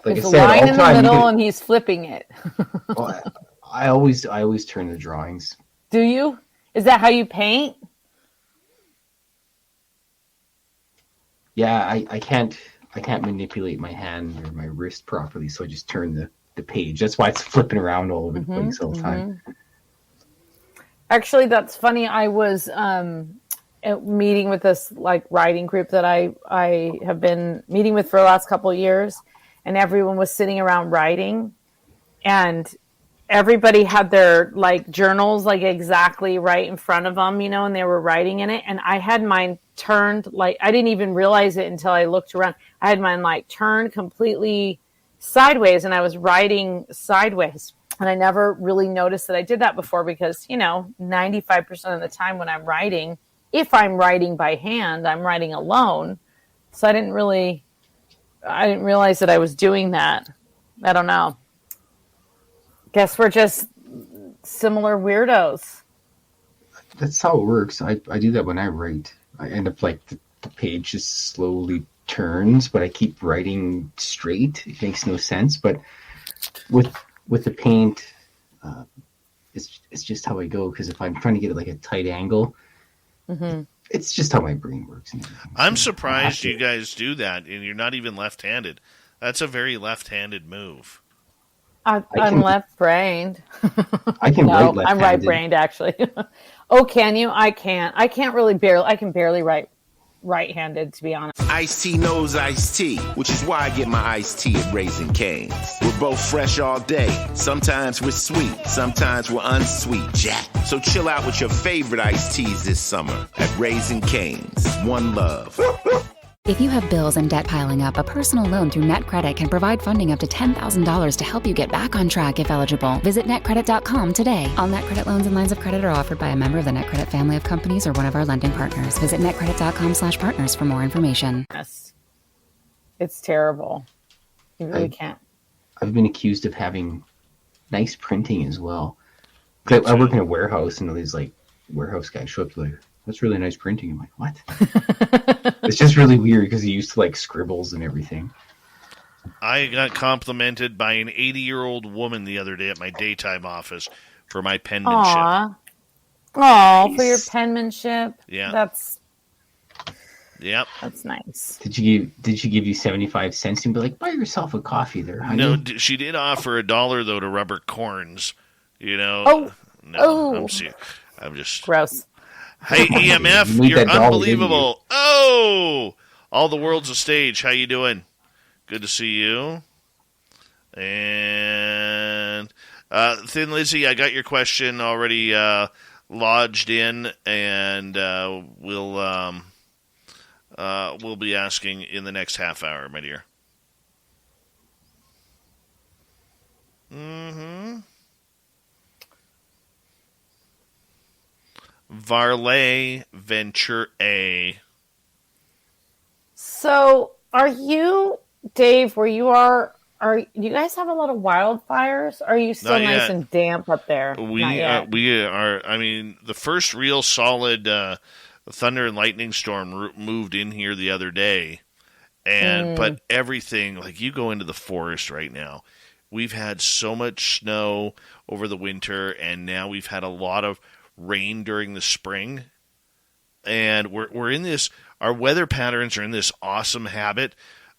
like I said, a said, line in the middle and he's flipping it. Well, I always turn the drawings. Do you? Is that how you paint? Yeah, I can't manipulate my hand or my wrist properly, so I just turn the page. That's why it's flipping around all over the place all the time. Actually, that's funny. I was meeting with this writing group that I have been meeting with for the last couple of years, and everyone was sitting around writing, and everybody had their journals exactly right in front of them, and they were writing in it, and I had mine turned I didn't even realize it until I looked around. I had mine turned completely sideways, and I was writing sideways. And I never really noticed that I did that before because, 95% of the time when I'm writing, if I'm writing by hand, I'm writing alone. So I didn't realize that I was doing that. I don't know. Guess we're just similar weirdos. That's how it works. I do that when I write. I end up the page just slowly turns, but I keep writing straight. It makes no sense. But with the paint, it's just how I go. Because if I'm trying to get it a tight angle, it's just how my brain works. I'm surprised you guys do that, and you're not even left-handed. That's a very left-handed move. I'm left-brained. I can write left-handed. I'm right-brained, actually. Oh, can you? I can't. I can barely write right-handed, to be honest. Ice-T knows Ice-T, which is why I get my iced tea at Raising Cane's. We're both fresh all day. Sometimes we're sweet, sometimes we're unsweet, Jack. So chill out with your favorite iced teas this summer at Raising Cane's. One love. If you have bills and debt piling up, a personal loan through NetCredit can provide funding up to $10,000 to help you get back on track if eligible. Visit netcredit.com today. All NetCredit loans and lines of credit are offered by a member of the NetCredit family of companies or one of our lending partners. Visit netcredit.com/partners for more information. Yes. It's terrible. You really can't. I've been accused of having nice printing as well. I work in a warehouse, and these like warehouse guys show up like, "That's really nice printing." I'm like, "What?" It's just really weird because he used to like scribbles and everything. I got complimented by an 80-year-old woman the other day at my daytime office for my penmanship. Aw, for your penmanship. Yeah. That's nice. Did she give you 75 cents and be like, buy yourself a coffee there, honey? No, she did offer $1 though to rub her corns. You know. Oh. No, Oh. I'm just Gross. Hey, EMF, you're unbelievable. Oh, all the world's a stage. How you doing? Good to see you. And Thin Lizzy, I got your question already lodged in, and we'll be asking in the next half hour, my dear. Mm-hmm. Varla Ventura. So, are you, Dave, where you are you guys have a lot of wildfires? Or are you still Not nice yet. and damp up there? We Not yet. we are. I mean, the first real solid thunder and lightning storm moved in here the other day, and but everything, like, you go into the forest right now. We've had so much snow over the winter, and now we've had a lot of rain during the spring, and we're in this. Our weather patterns are in this awesome habit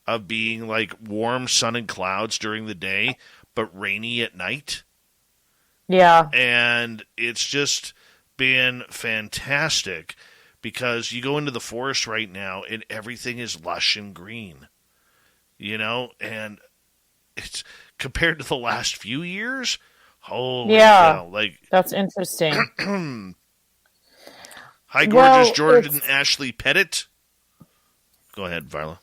of being like warm sun and clouds during the day, but rainy at night. Yeah. And it's just been fantastic because you go into the forest right now and everything is lush and green, you know, and it's compared to the last few years. Holy cow, like, that's interesting. Hi, gorgeous Jordan and Ashley Pettit. Go ahead, Varla.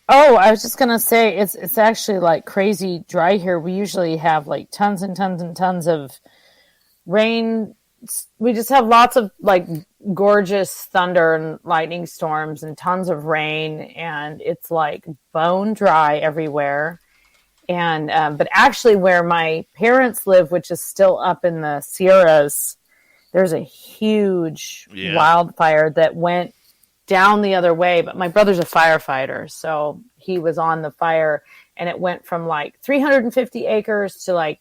Oh, I was just gonna say it's actually like crazy dry here. We usually have like tons and tons and tons of rain. We just have lots of like gorgeous thunder and lightning storms and tons of rain, and it's like bone dry everywhere. And but actually, where my parents live, which is still up in the Sierras, there's a huge wildfire that went down the other way. But my brother's a firefighter, so he was on the fire, and it went from like 350 acres to like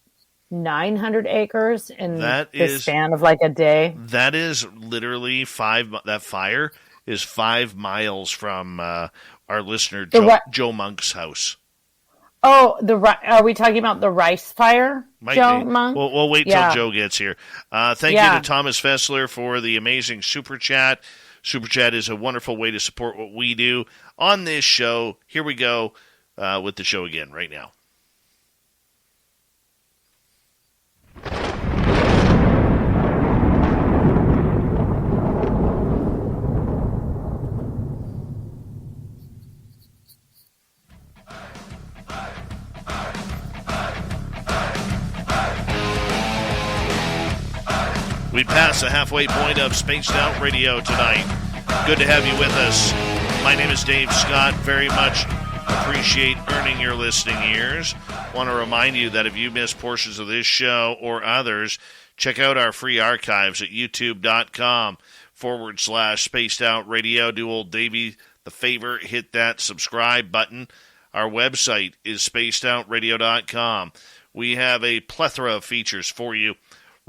900 acres in the span of like a day. That is literally that fire is 5 miles from our listener Joe Monk's house. Oh, are we talking about the rice fire, Joe Monk? We'll wait till Joe gets here. Thank you to Thomas Fessler for the amazing Super Chat. Super Chat is a wonderful way to support what we do on this show. Here we go with the show again right now. We pass the halfway point of Spaced Out Radio tonight. Good to have you with us. My name is Dave Scott. Very much appreciate earning your listening ears. Want to remind you that if you missed portions of this show or others, check out our free archives at youtube.com/Spaced Out Radio. Do old Davey the favor, hit that subscribe button. Our website is spacedoutradio.com. We have a plethora of features for you.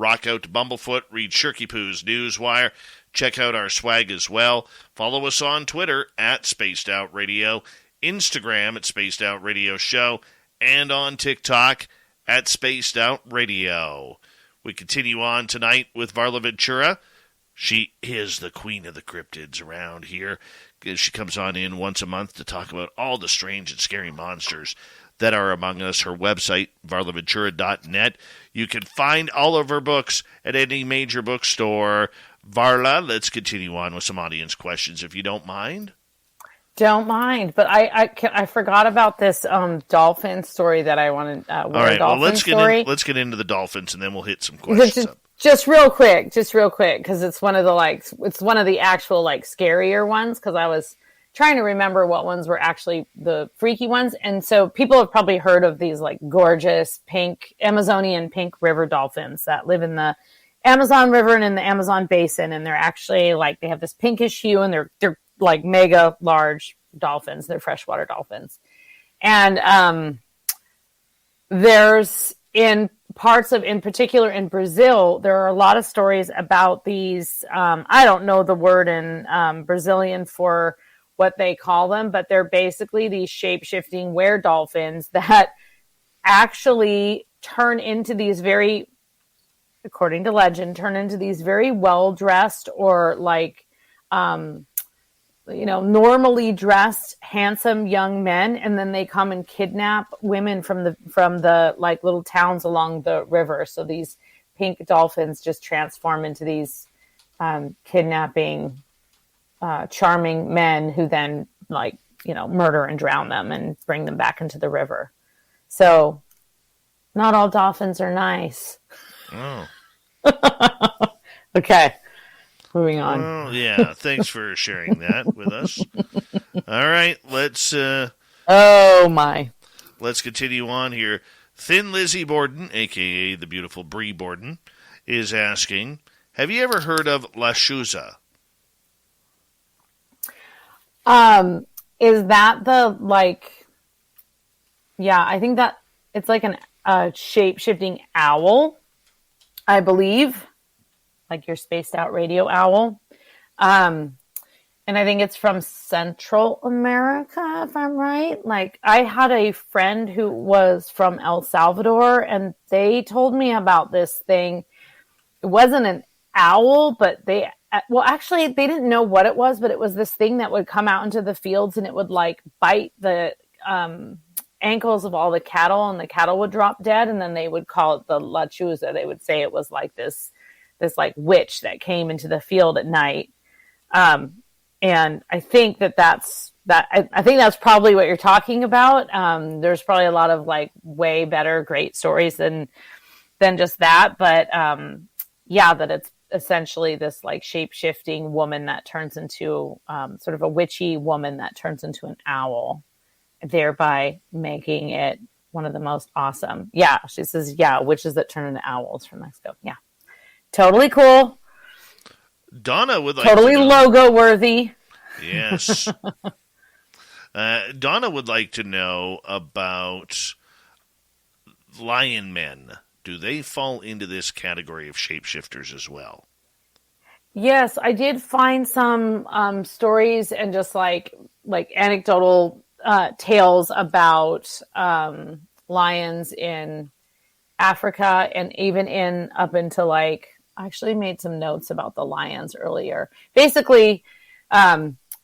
Rock out to Bumblefoot, read Shirky Poo's Newswire. Check out our swag as well. Follow us on Twitter at Spaced Out Radio, Instagram at Spaced Out Radio Show, and on TikTok at Spaced Out Radio. We continue on tonight with Varla Ventura. She is the queen of the cryptids around here. She comes on in once a month to talk about all the strange and scary monsters that are among us. Her website, varlaventura.net. You can find all of her books at any major bookstore. Varla, let's continue on with some audience questions, if you don't mind. Don't mind, but I forgot about this dolphin story that I wanted. All right, well, let's get into the dolphins, and then we'll hit some questions. Just real quick, because it's one of the actual like scarier ones. Because I was trying to remember what ones were actually the freaky ones, and so people have probably heard of these like gorgeous pink Amazonian pink river dolphins that live in the Amazon River and in the Amazon basin, and they're actually like they have this pinkish hue, and they're like mega large dolphins. They're freshwater dolphins, and there's in particular in Brazil, there are a lot of stories about these. I don't know the word in Brazilian for what they call them, but they're basically these shape-shifting were dolphins that actually turn into these very, according to legend, turn into these very well-dressed or like, normally dressed, handsome young men, and then they come and kidnap women from the like little towns along the river. So these pink dolphins just transform into these kidnapping, charming men who then murder and drown them and bring them back into the river. So not all dolphins are nice. Oh. Okay. Moving on. Well, yeah, thanks for sharing that with us. All right, let's let's continue on here. Thin Lizzie Borden, a.k.a. the beautiful Bree Borden, is asking, have you ever heard of La Shuza? Is that the, I think that it's like a shape-shifting owl, I believe. Like your spaced out radio owl. And I think it's from Central America, if I'm right. Like I had a friend who was from El Salvador and they told me about this thing. It wasn't an owl, but they didn't know what it was, but it was this thing that would come out into the fields and it would like bite the ankles of all the cattle and the cattle would drop dead. And then they would call it the La Chuza. They would say it was like this like witch that came into the field at night. And I think that's probably what you're talking about. There's probably a lot of like way better, great stories than just that. But, that it's essentially this like shape-shifting woman that turns into, sort of a witchy woman that turns into an owl, thereby making it one of the most awesome. Yeah. She says, witches that turn into owls from Mexico. Yeah. Totally cool. Donna would like totally logo worthy. Yes. Donna would like to know about lion men. Do they fall into this category of shapeshifters as well? Yes, I did find some stories and just like anecdotal tales about lions in Africa and even up into like. I actually made some notes about the lions earlier. Basically,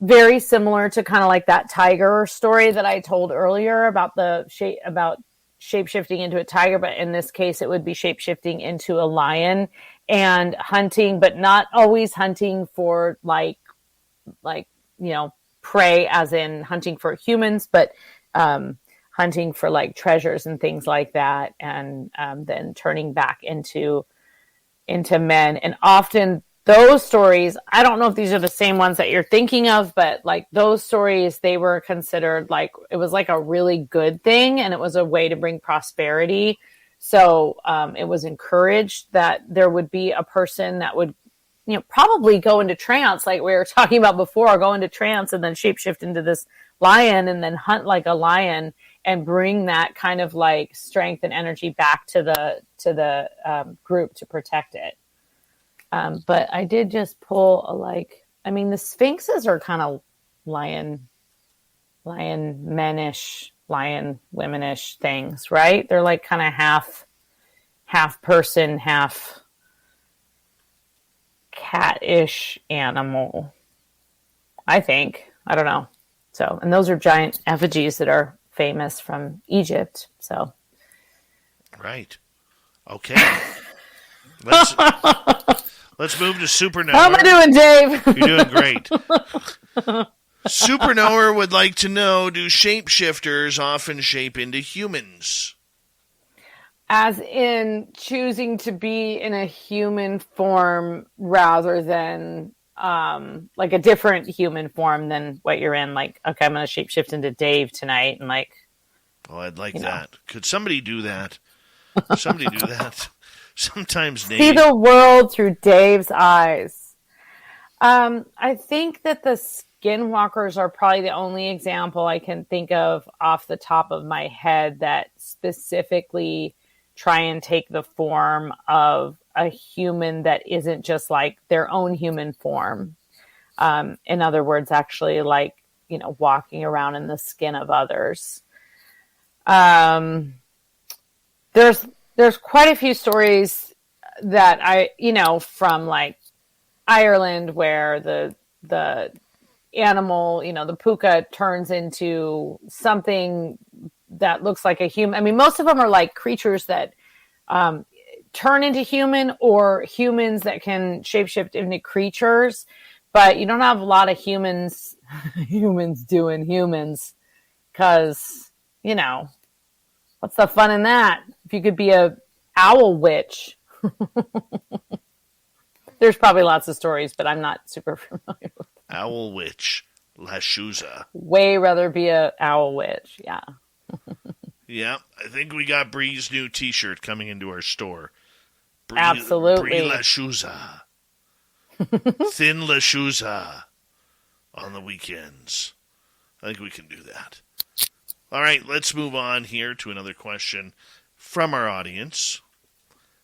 very similar to kind of like that tiger story that I told earlier about shape-shifting into a tiger, but in this case, it would be shape-shifting into a lion and hunting, but not always hunting for like prey, as in hunting for humans, but hunting for like treasures and things like that, and then turning back into men. And often those stories, I don't know if these are the same ones that you're thinking of, but like those stories, they were considered like, it was like a really good thing and it was a way to bring prosperity. So it was encouraged that there would be a person that would, probably go into trance, like we were talking about before, go into trance and then shapeshift into this lion and then hunt like a lion and bring that kind of like strength and energy back to the group to protect it. But I did just pull the sphinxes are kind of lion menish, lion womanish things, right? They're like kind of half person, half cat-ish animal, I think. I don't know. So, and those are giant effigies that are famous from Egypt. So, right. Okay. Let's move to Supernatural. How am I doing, Dave? You're doing great. Superknower would like to know, do shapeshifters often shape into humans? As in choosing to be in a human form rather than like a different human form than what you're in. Like, okay, I'm going to shapeshift into Dave tonight. And like, oh, I'd like that. Could somebody do that? Somebody do that. Sometimes see the world through Dave's eyes. I think that the skinwalkers are probably the only example I can think of off the top of my head that specifically try and take the form of a human that isn't just like their own human form. In other words, actually like, walking around in the skin of others. There's quite a few stories that I, from like Ireland where the animal, the puka turns into something that looks like a human. I mean, most of them are like creatures that turn into human or humans that can shapeshift into creatures, but you don't have a lot of humans doing humans because, what's the fun in that? If you could be a owl witch. There's probably lots of stories, but I'm not super familiar with them. Owl witch, La Shuza. Way rather be a owl witch, yeah. Yeah, I think we got Bree's new T-shirt coming into our store. Absolutely. Bree La Shuza. Thin La Shuza on the weekends. I think we can do that. All right, let's move on here to another question from our audience.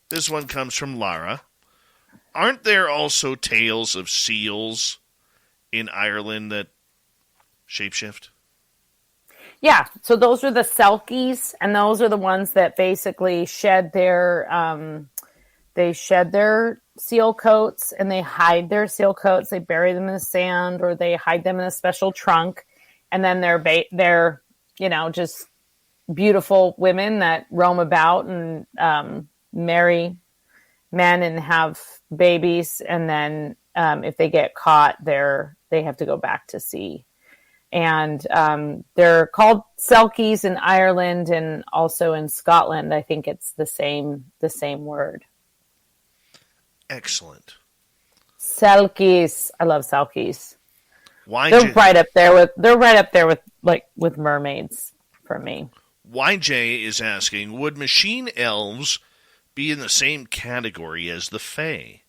This one comes from Lara. Aren't there also tales of seals in Ireland that shapeshift? Yeah, so those are the selkies, and those are the ones that basically shed their seal coats, and they hide their seal coats. They bury them in the sand, or they hide them in a special trunk, and then they're just beautiful women that roam about and marry men and have babies, and then if they get caught, they have to go back to sea. And they're called selkies in Ireland and also in Scotland. I think it's the same word. Excellent. Selkies. I love selkies. They're right up there with mermaids for me. YJ is asking, would machine elves be in the same category as the Fae?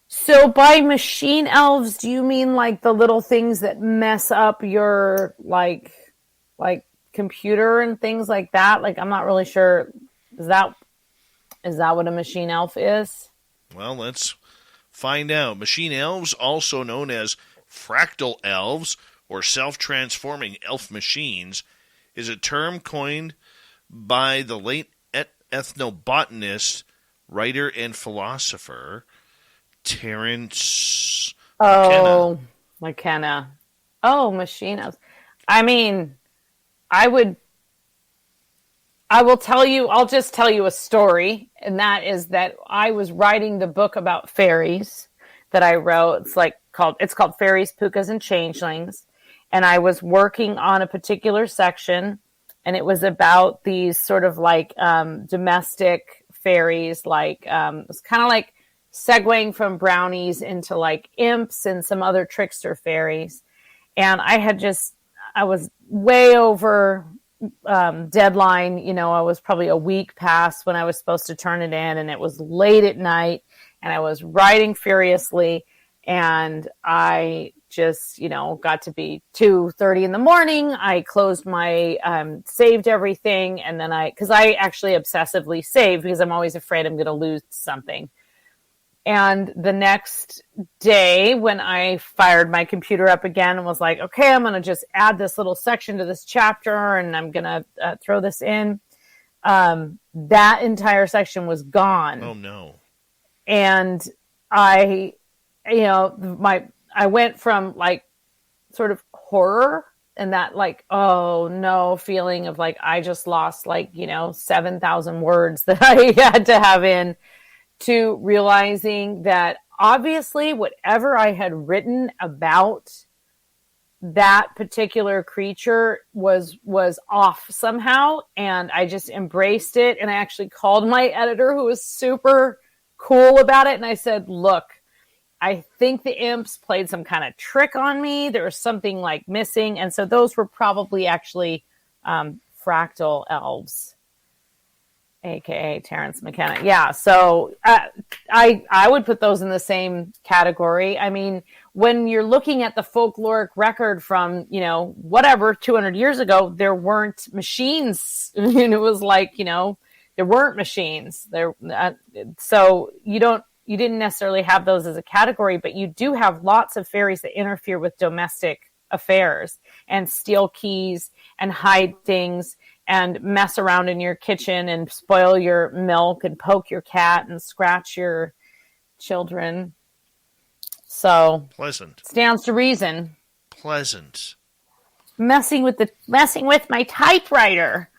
So by machine elves, do you mean like the little things that mess up your like computer and things like that? Like, I'm not really sure. Is that what a machine elf is? Well, let's find out. Machine elves, also known as fractal elves or self-transforming elf machines, is a term coined by the late ethnobotanist, writer, and philosopher Terence McKenna. Oh, machine elves. I mean, I'll just tell you a story, and that is that I was writing the book about fairies that I wrote. It's called Fairies, Pukas, and Changelings. And I was working on a particular section, and it was about these sort of like domestic fairies, it was kind of like segueing from brownies into like imps and some other trickster fairies. And I was way over deadline. I was probably a week past when I was supposed to turn it in, and it was late at night, and I was writing furiously, and I just, got to be 2:30 in the morning. I closed my, saved everything. And then cause I actually obsessively save because I'm always afraid I'm going to lose something. And the next day when I fired my computer up again and was like, okay, I'm going to just add this little section to this chapter and I'm going to throw this in. That entire section was gone. Oh no. And I went from like sort of horror and that like, oh no feeling of like, I just lost 7,000 words that I had to have in, to realizing that obviously whatever I had written about that particular creature was off somehow, and I just embraced it. And I actually called my editor, who was super cool about it, and I said, look, I think the imps played some kind of trick on me. There was something like missing. And so those were probably actually fractal elves, aka Terrence McKenna. Yeah, so I would put those in the same category. I mean, when you're looking at the folkloric record from, whatever, 200 years ago, there weren't machines. And it was like, there weren't machines. So you didn't necessarily have those as a category, but you do have lots of fairies that interfere with domestic affairs and steal keys and hide things and mess around in your kitchen and spoil your milk and poke your cat and scratch your children. So pleasant. Stands to reason. Pleasant. Messing with my typewriter.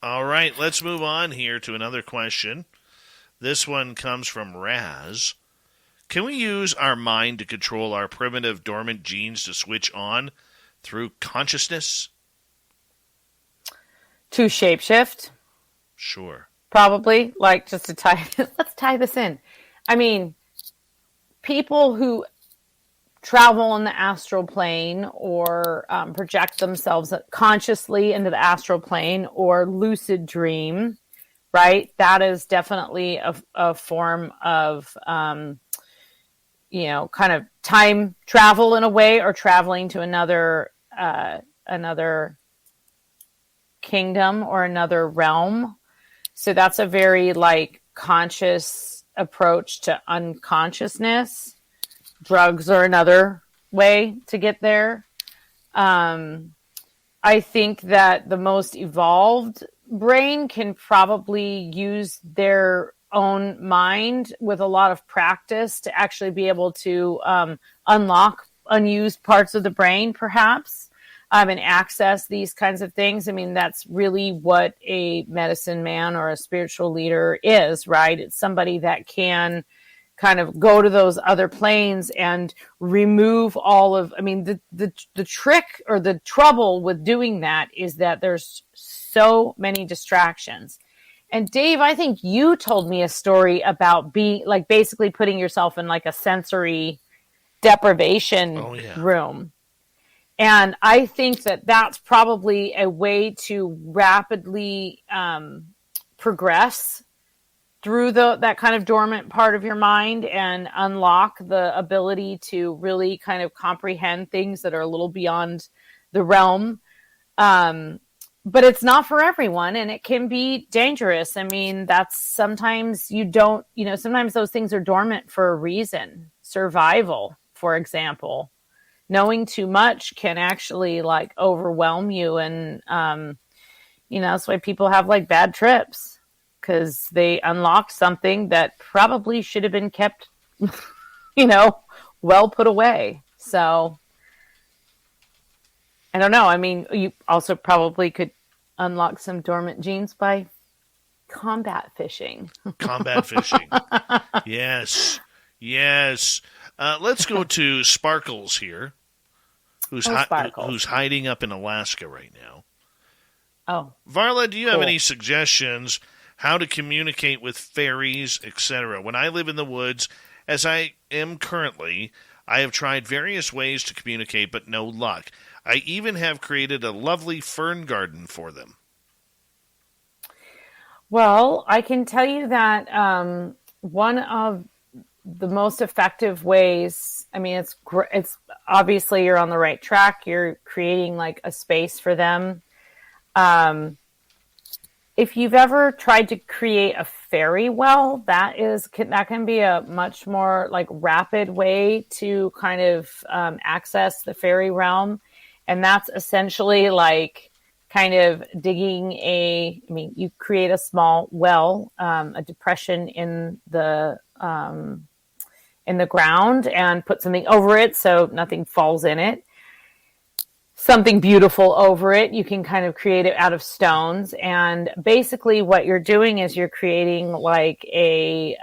All right, let's move on here to another question. This one comes from Raz. Can we use our mind to control our primitive dormant genes to switch on through consciousness? To shapeshift? Sure. Probably. Like, just to let's tie this in. I mean, people who travel in the astral plane or project themselves consciously into the astral plane or lucid dream, right? That is definitely a form of, kind of time travel in a way, or traveling to another kingdom or another realm. So that's a very conscious approach to unconsciousness. Drugs are another way to get there. I think that the most evolved brain can probably use their own mind with a lot of practice to actually be able to unlock unused parts of the brain, perhaps, and access these kinds of things. I mean, that's really what a medicine man or a spiritual leader is, right? It's somebody that can kind of go to those other planes and remove all of, the trick or the trouble with doing that is that there's so many distractions. And Dave, I think you told me a story about being basically putting yourself in a sensory deprivation room. And I think that that's probably a way to rapidly progress through that kind of dormant part of your mind and unlock the ability to really kind of comprehend things that are a little beyond the realm. But it's not for everyone, and it can be dangerous. I mean, that's sometimes sometimes those things are dormant for a reason. Survival, for example. Knowing too much can actually overwhelm you. And, that's why people have bad trips, because they unlocked something that probably should have been kept, well put away. So I don't know. I mean, you also probably could unlock some dormant genes by combat fishing. Combat fishing. Yes. Let's go to Sparkles here, who's hiding up in Alaska right now. Oh. Varla, do you have any suggestions how to communicate with fairies, etc.? When I live in the woods, as I am currently, I have tried various ways to communicate, but no luck. I even have created a lovely fern garden for them. Well, I can tell you that one of the most effective ways, it's obviously you're on the right track. You're creating a space for them. If you've ever tried to create a fairy well, that can be a much more rapid way to kind of access the fairy realm. And that's essentially kind of digging you create a small well, a depression in the ground, and put something over it so nothing falls in it. Something beautiful over it. You can kind of create it out of stones. And basically what you're doing is you're creating a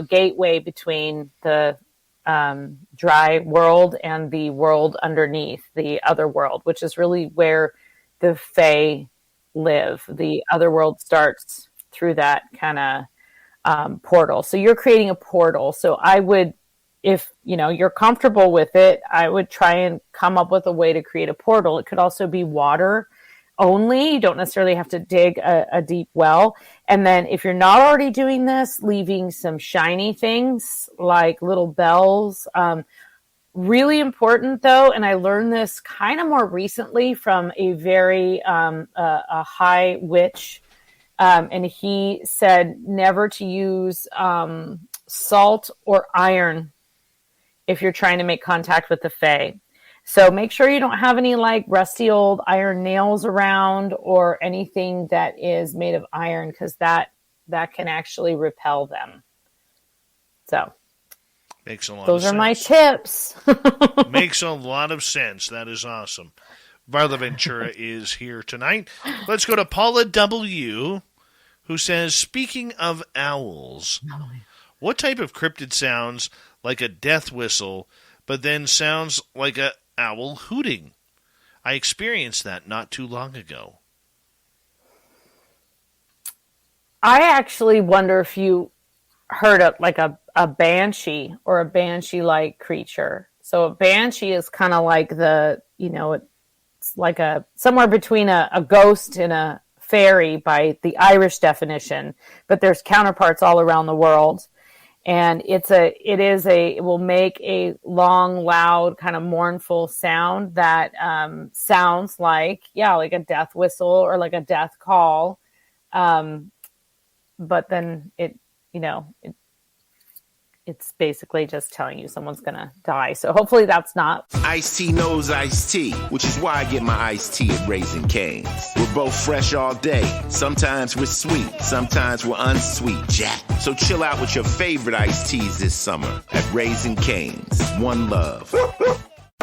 gateway between the dry world and the world underneath, the other world, which is really where the Fae live. The other world starts through that kind of portal. So you're creating a portal. So I would, if you're comfortable with it, I would try and come up with a way to create a portal. It could also be water only. You don't necessarily have to dig a deep well. And then if you're not already doing this, leaving some shiny things like little bells. Really important though, and I learned this kind of more recently from a very a high witch, and he said never to use salt or iron if you're trying to make contact with the Fae. So make sure you don't have any like rusty old iron nails around or anything that is made of iron, because that can actually repel them. So makes a lot those of sense. are my tips. Makes a lot of sense. That is awesome. Varla Ventura is here tonight. Let's go to Paula W., who says, speaking of owls, what type of cryptid sounds like a death whistle, but then sounds like a owl hooting? I experienced that not too long ago. I actually wonder if you heard of like a banshee or a banshee-like creature. So a banshee is kind of like it's like somewhere between a ghost and a fairy by the Irish definition, but there's counterparts all around the world. And it will make a long, loud, kind of mournful sound that sounds like a death whistle or like a death call. But then it's basically just telling you someone's going to die. So hopefully that's not. Ice-T knows Ice-T, which is why I get my iced tea at Raising Cane's. We're both fresh all day. Sometimes we're sweet, sometimes we're unsweet, Jack. So chill out with your favorite iced teas this summer at Raising Cane's. One love.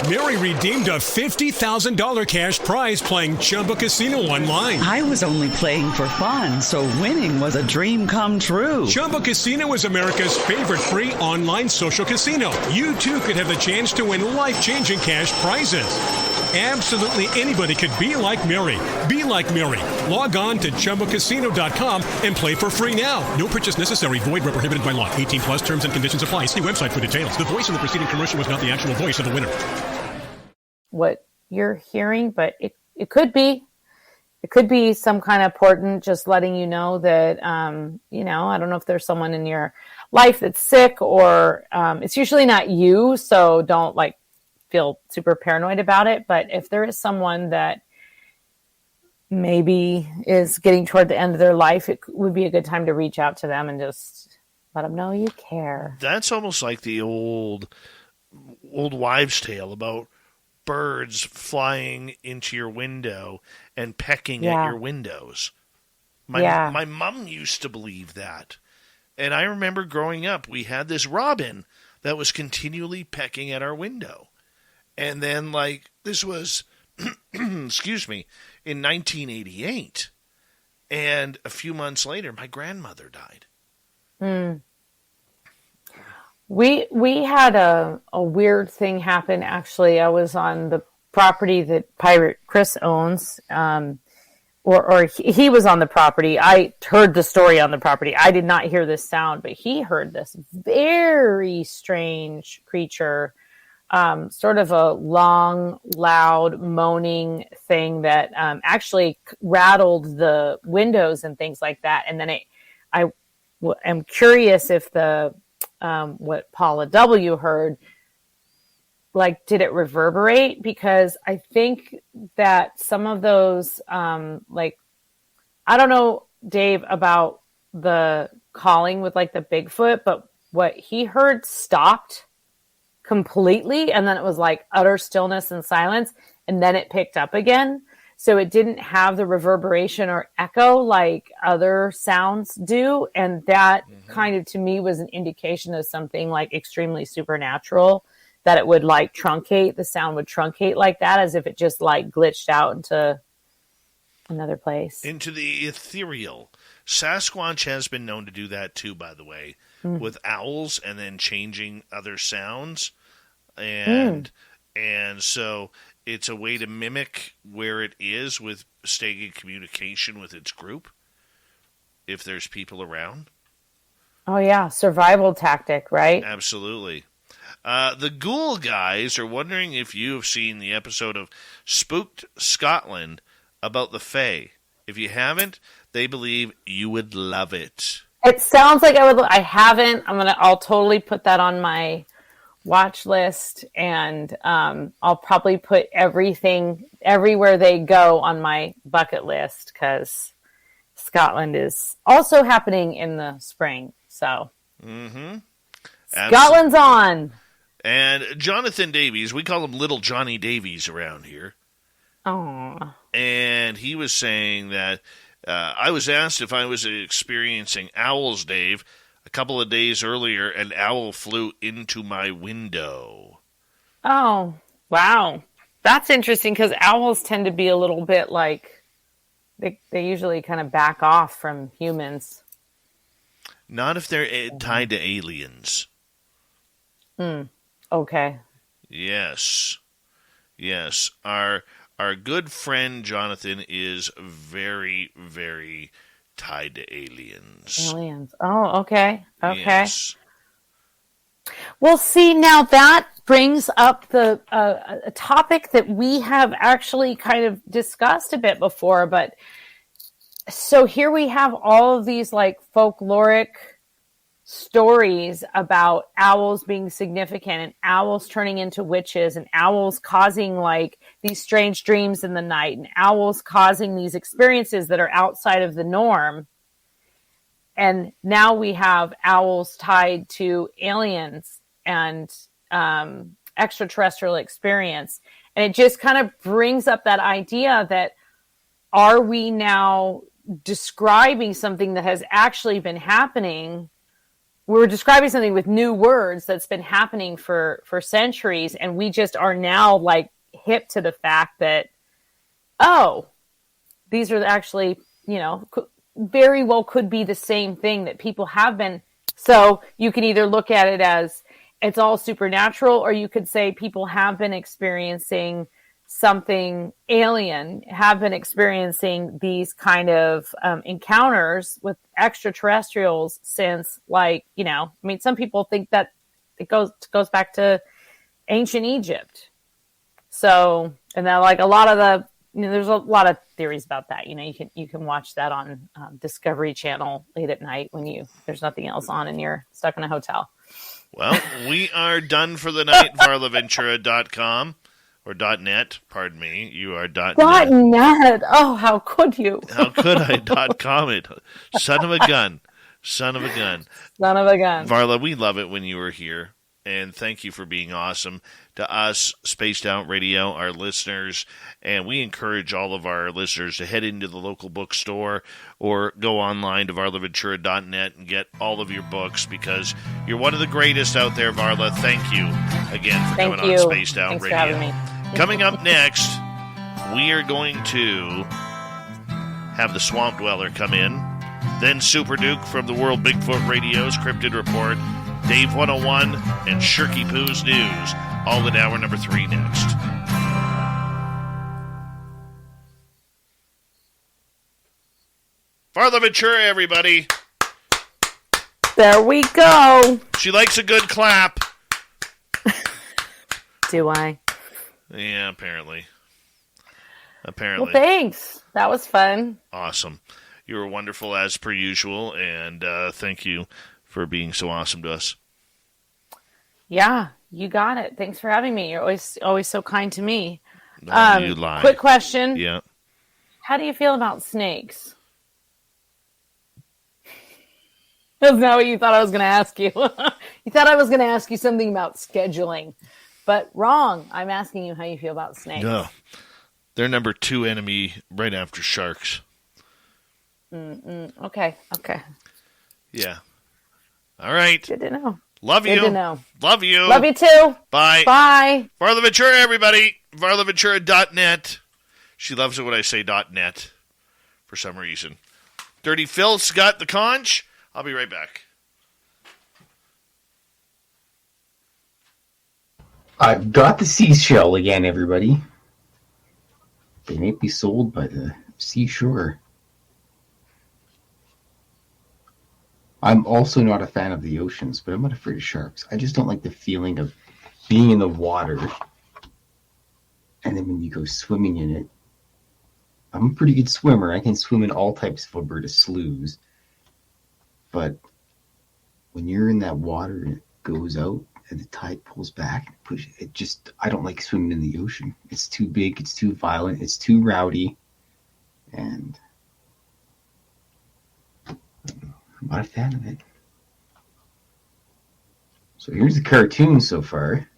Mary redeemed a $50,000 cash prize playing Chumba Casino online. I was only playing for fun, so winning was a dream come true. Chumba Casino is America's favorite free online social casino. You too could have the chance to win life-changing cash prizes. Absolutely anybody could be like Mary. Be like Mary. Log on to ChumbaCasino.com and play for free now. No purchase necessary. Void where prohibited by law. 18 plus terms and conditions apply. See website for details. The voice in the preceding commercial was not the actual voice of the winner. What you're hearing, but it could be. It could be some kind of portent just letting you know that, I don't know if there's someone in your life that's sick or it's usually not you, so don't feel super paranoid about it. But if there is someone that maybe is getting toward the end of their life, it would be a good time to reach out to them and just let them know you care. That's almost like the old wives' tale about birds flying into your window and pecking at your windows. My mom used to believe that. And I remember growing up, we had this robin that was continually pecking at our window. And then, this was, excuse me, in 1988. And a few months later, my grandmother died. We had a weird thing happen, actually. I was on the property that Pirate Chris owns, or he was on the property. I heard the story on the property. I did not hear this sound, but he heard this very strange creature, sort of a long, loud, moaning thing that actually rattled the windows and things like that. And then I am curious if what Paula W. heard, did it reverberate? Because I think that some of those, I don't know, Dave, about the calling with the Bigfoot, but what he heard stopped completely. And then it was utter stillness and silence. And then it picked up again. So it didn't have the reverberation or echo like other sounds do. And that kind of, to me, was an indication of something extremely supernatural, that it would truncate. The sound would truncate like that, as if it just glitched out into another place. Into the ethereal. Sasquatch has been known to do that too, by the way, with owls and then changing other sounds. And so it's a way to mimic where it is with staying in communication with its group if there's people around. Oh, yeah. Survival tactic, right? Absolutely. The Ghoul guys are wondering if you have seen the episode of Spooked Scotland about the Fae. If you haven't, they believe you would love it. It sounds like I would. I haven't. I'll totally put that on my watch list, and I'll probably put everything everywhere they go on my bucket list, because Scotland is also happening in the spring. So Scotland's on. And Jonathan Davies, we call him Little Johnny Davies around here. Oh. And he was saying that I was asked if I was experiencing owls, Dave. A couple of days earlier, an owl flew into my window. Oh, wow. That's interesting, because owls tend to be a little bit like, they usually kind of back off from humans. Not if they're tied to aliens. Okay. Yes. Our good friend Jonathan is very, very tied to aliens. Oh, okay. Yes. Well, see, now that brings up the a topic that we have actually kind of discussed a bit before. But so here we have all of these like folkloric stories about owls being significant, and owls turning into witches, and owls causing like these strange dreams in the night, and owls causing these experiences that are outside of the norm. And now we have owls tied to aliens and extraterrestrial experience. And it just kind of brings up that idea that, are we now describing something that has actually been happening? We're describing something with new words that's been happening for centuries, and we just are now like hip to the fact that, oh, these are actually, very well could be the same thing that people have been. So you can either look at it as it's all supernatural, or you could say people have been experiencing something alien, have been experiencing these kind of encounters with extraterrestrials since, like, some people think that it goes back to ancient Egypt. So, and then like a lot of the, there's a lot of theories about that. You can watch that on Discovery Channel late at night when there's nothing else on and you're stuck in a hotel. Well, we are done for the night. VarlaVentura.com. Or .net, pardon me. You are .net. .net. Oh, how could you? How could I .com it? Son of a gun. Varla, we love it when you are here. And thank you for being awesome to us, Spaced Out Radio, our listeners. And we encourage all of our listeners to head into the local bookstore or go online to varlaventura.net and get all of your books, because you're one of the greatest out there, Varla. Thank you again for coming on Spaced Out Radio. Thanks for having me. Coming up next, we are going to have the Swamp Dweller come in, then Super Duke from the World Bigfoot Radio's Cryptid Report, Dave 101, and Shirky Poo's News, all in hour number 3 next. Varla Ventura, everybody. There we go. She likes a good clap. Do I? Yeah, apparently. Well, thanks. That was fun. Awesome. You were wonderful as per usual, and thank you for being so awesome to us. Yeah, you got it. Thanks for having me. You're always so kind to me. No, you lie. Quick question. Yeah. How do you feel about snakes? That's not what you thought I was going to ask you. You thought I was going to ask you something about scheduling. But wrong. I'm asking you how you feel about snakes. No. They're number 2 enemy right after sharks. Okay. Yeah. All right. Good to know. Love you. Good to know. Love you. Love you too. Bye. Bye. Varla Ventura, everybody. VarlaVentura.net. She loves it when I say .net for some reason. Dirty Phil's got the conch. I'll be right back. I've got the seashell again, everybody. They may be sold by the seashore. I'm also not a fan of the oceans, but I'm not afraid of sharks. I just don't like the feeling of being in the water, and then when you go swimming in it, I'm a pretty good swimmer. I can swim in all types of Alberta sloughs, but when you're in that water and it goes out and the tide pulls back, I don't like swimming in the ocean. It's too big, it's too violent, it's too rowdy, and I'm not a fan of it. So here's the cartoon so far.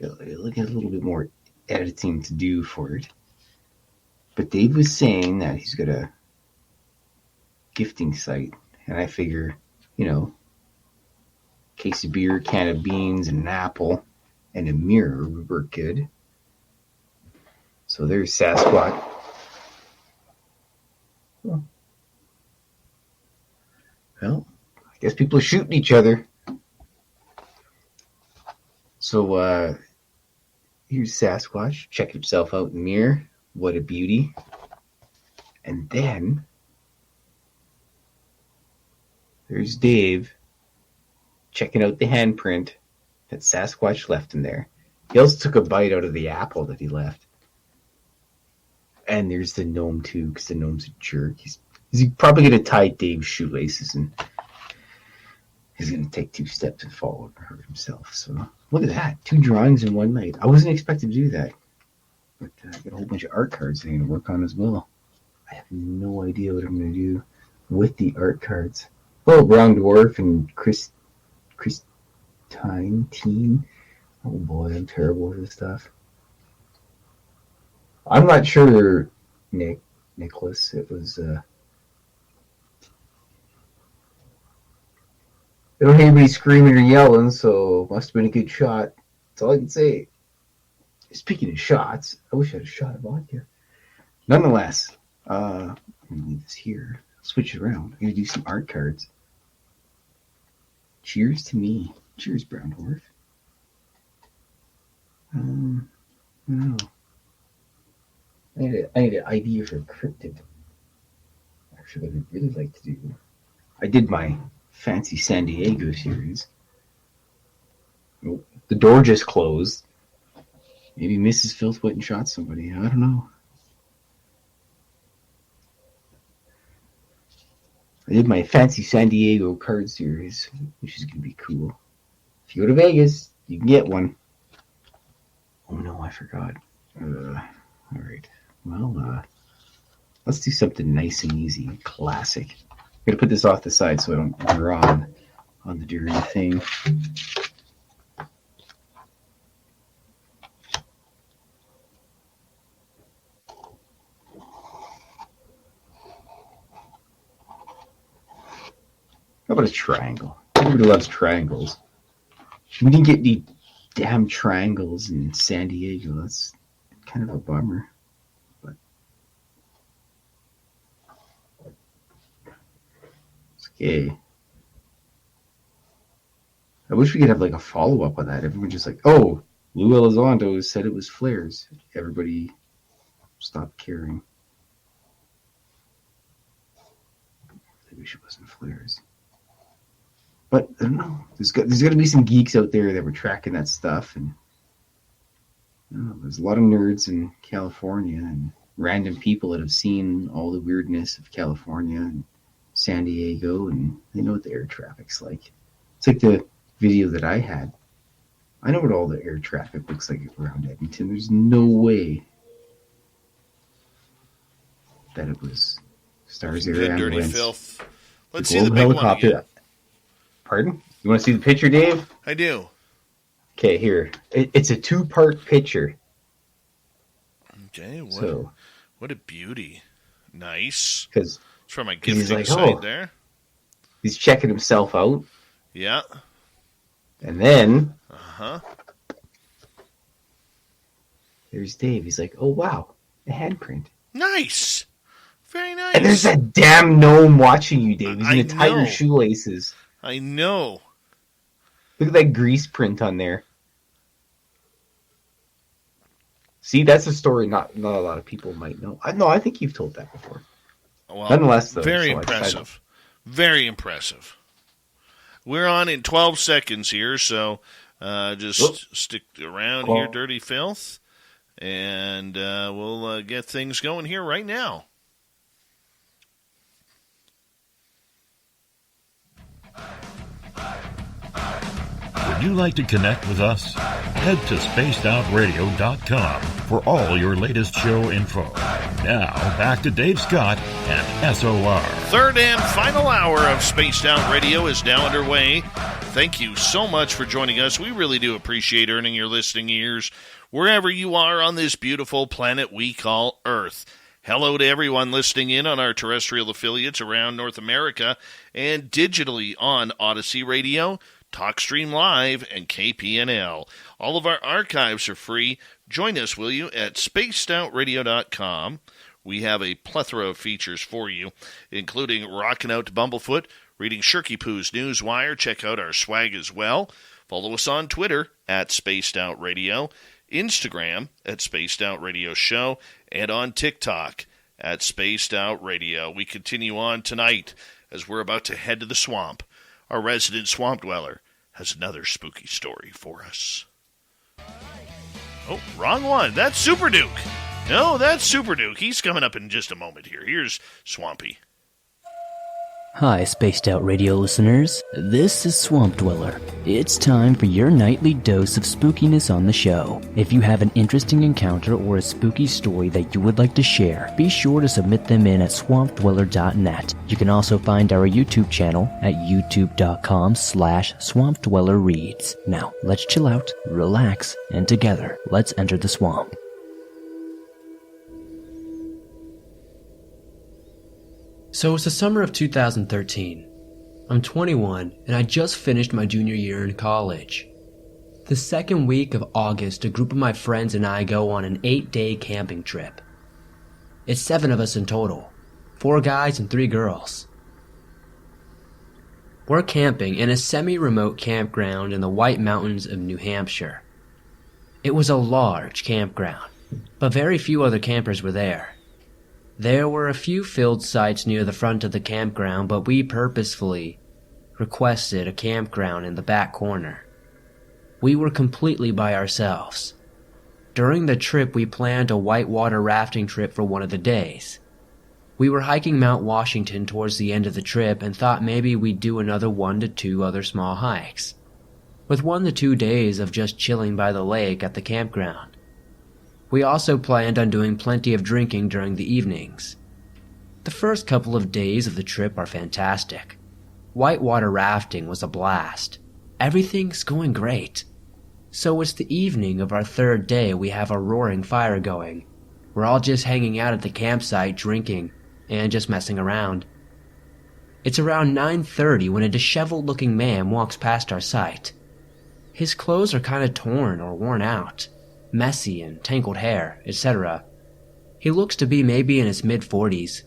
Look at a little bit more editing to do for it. But Dave was saying that he's got a gifting site. And I figure, case of beer, can of beans, and an apple, and a mirror would work good. So there's Sasquatch. Well, I guess people are shooting each other. So here's Sasquatch. Check himself out in the mirror. What a beauty. And then there's Dave checking out the handprint that Sasquatch left in there. He also took a bite out of the apple that he left. And there's the gnome too, because the gnome's a jerk. He's probably going to tie Dave's shoelaces, and he's going to take 2 steps and fall over and hurt himself. So look at that. 2 drawings in one night. I wasn't expecting to do that. But I got a whole bunch of art cards I'm going to work on as well. I have no idea what I'm going to do with the art cards. Well, Brown Dwarf and Christine Teen. Oh boy, I'm terrible with this stuff. I'm not sure, Nicholas. It was. I don't hear anybody screaming or yelling, so it must have been a good shot. That's all I can say. Speaking of shots, I wish I had a shot of vodka. Nonetheless, I'm going to leave this here. Switch it around. I'm going to do some art cards. Cheers to me. Cheers, Brown Dwarf. No. I need an idea for Cryptid. Actually, what I'd really like to do. I did my fancy San Diego series. The door just closed. Maybe Mrs. Filth went and shot somebody. I don't know. I did my fancy San Diego card series, which is going to be cool. If you go to Vegas, you can get one. Oh no, I forgot. All right. Well, let's do something nice and easy, classic. I'm going to put this off the side so I don't draw on the dirty thing. How about a triangle? Everybody loves triangles. We didn't get any damn triangles in San Diego. That's kind of a bummer. But it's okay. I wish we could have like a follow-up on that. Everyone just like, oh, Lou Elizondo said it was flares. Everybody stopped caring. I wish it wasn't flares. But I don't know. There's got to be some geeks out there that were tracking that stuff, and there's a lot of nerds in California and random people that have seen all the weirdness of California and San Diego, and they know what the air traffic's like. It's like the video that I had. I know what all the air traffic looks like around Edmonton. There's no way that it was Stars Air Ambulance. Dirty Filth. Let's see the big one again. Pardon? You want to see the picture, Dave? I do. Okay, here. It's a 2-part picture. Okay, what a beauty. Nice. Because it's from my gifting site there. He's checking himself out. Yeah. And then there's Dave. He's like, oh, wow, a handprint. Nice. Very nice. And there's that damn gnome watching you, Dave. He's I going to tie your know. shoelaces. I know. Look at that grease print on there. See, that's a story not a lot of people might know. I think you've told that before. Well, nonetheless, though, very so impressive. Very impressive. We're on in 12 seconds here, so just stick around here, Dirty Filth, and we'll get things going here right now. Would you like to connect with us? Head to spacedoutradio.com for all your latest show info. Now, back to Dave Scott and SOR. Third and final hour of Spaced Out Radio is now underway. Thank you so much for joining us. We really do appreciate earning your listening ears wherever you are on this beautiful planet we call Earth. Hello to everyone listening in on our terrestrial affiliates around North America and digitally on Odyssey Radio, TalkStream Live, and KPNL. All of our archives are free. Join us, will you, at spacedoutradio.com. We have a plethora of features for you, including rocking out to Bumblefoot, reading Shirky Poo's Newswire. Check out our swag as well. Follow us on Twitter at spacedoutradio, Instagram at Spaced Out Radio Show, and on TikTok at Spaced Out Radio. We continue on tonight as we're about to head to the swamp. Our resident swamp dweller has another spooky story for us. Oh, wrong one. That's Super Duke. No, that's Super Duke. He's coming up in just a moment here. Here's Swampy. Hi, Spaced Out Radio listeners. This is Swamp Dweller. It's time for your nightly dose of spookiness on the show. If you have an interesting encounter or a spooky story that you would like to share, be sure to submit them in at swampdweller.net. You can also find our YouTube channel at youtube.com/swampdwellerreads. Now, let's chill out, relax, and together, let's enter the swamp. So it's the summer of 2013. I'm 21, and I just finished my junior year in college. The second week of August, a group of my friends and I go on an 8-day camping trip. It's 7 of us in total, 4 guys and 3 girls. We're camping in a semi-remote campground in the White Mountains of New Hampshire. It was a large campground, but very few other campers were there. There were a few filled sites near the front of the campground, but we purposefully requested a campground in the back corner. We were completely by ourselves. During the trip, we planned a whitewater rafting trip for one of the days. We were hiking Mount Washington towards the end of the trip and thought maybe we'd do another 1 to 2 other small hikes, with 1 to 2 days of just chilling by the lake at the campground. We also planned on doing plenty of drinking during the evenings. The first couple of days of the trip are fantastic. Whitewater rafting was a blast. Everything's going great. So it's the evening of our 3rd day. We have a roaring fire going. We're all just hanging out at the campsite drinking and just messing around. It's around 9:30 when a disheveled-looking man walks past our site. His clothes are kind of torn or worn out, messy and tangled hair, etc. He looks to be maybe in his mid-40s.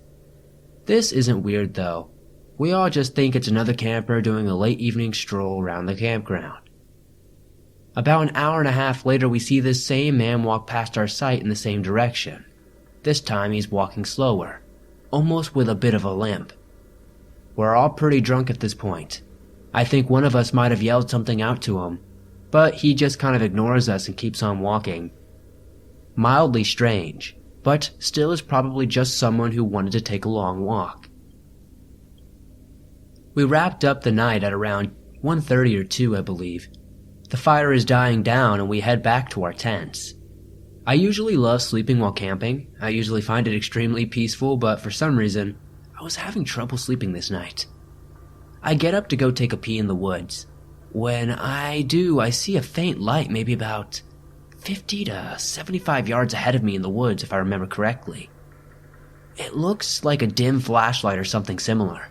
This isn't weird though. We all just think it's another camper doing a late evening stroll around the campground. About an hour and a half later, we see this same man walk past our site in the same direction. This time he's walking slower, almost with a bit of a limp. We're all pretty drunk at this point. I think one of us might have yelled something out to him, but he just kind of ignores us and keeps on walking. Mildly strange, but still is probably just someone who wanted to take a long walk. We wrapped up the night at around 1:30 or 2, I believe. The fire is dying down and we head back to our tents. I usually love sleeping while camping. I usually find it extremely peaceful, but for some reason, I was having trouble sleeping this night. I get up to go take a pee in the woods. When I do, I see a faint light maybe about 50 to 75 yards ahead of me in the woods, if I remember correctly. It looks like a dim flashlight or something similar.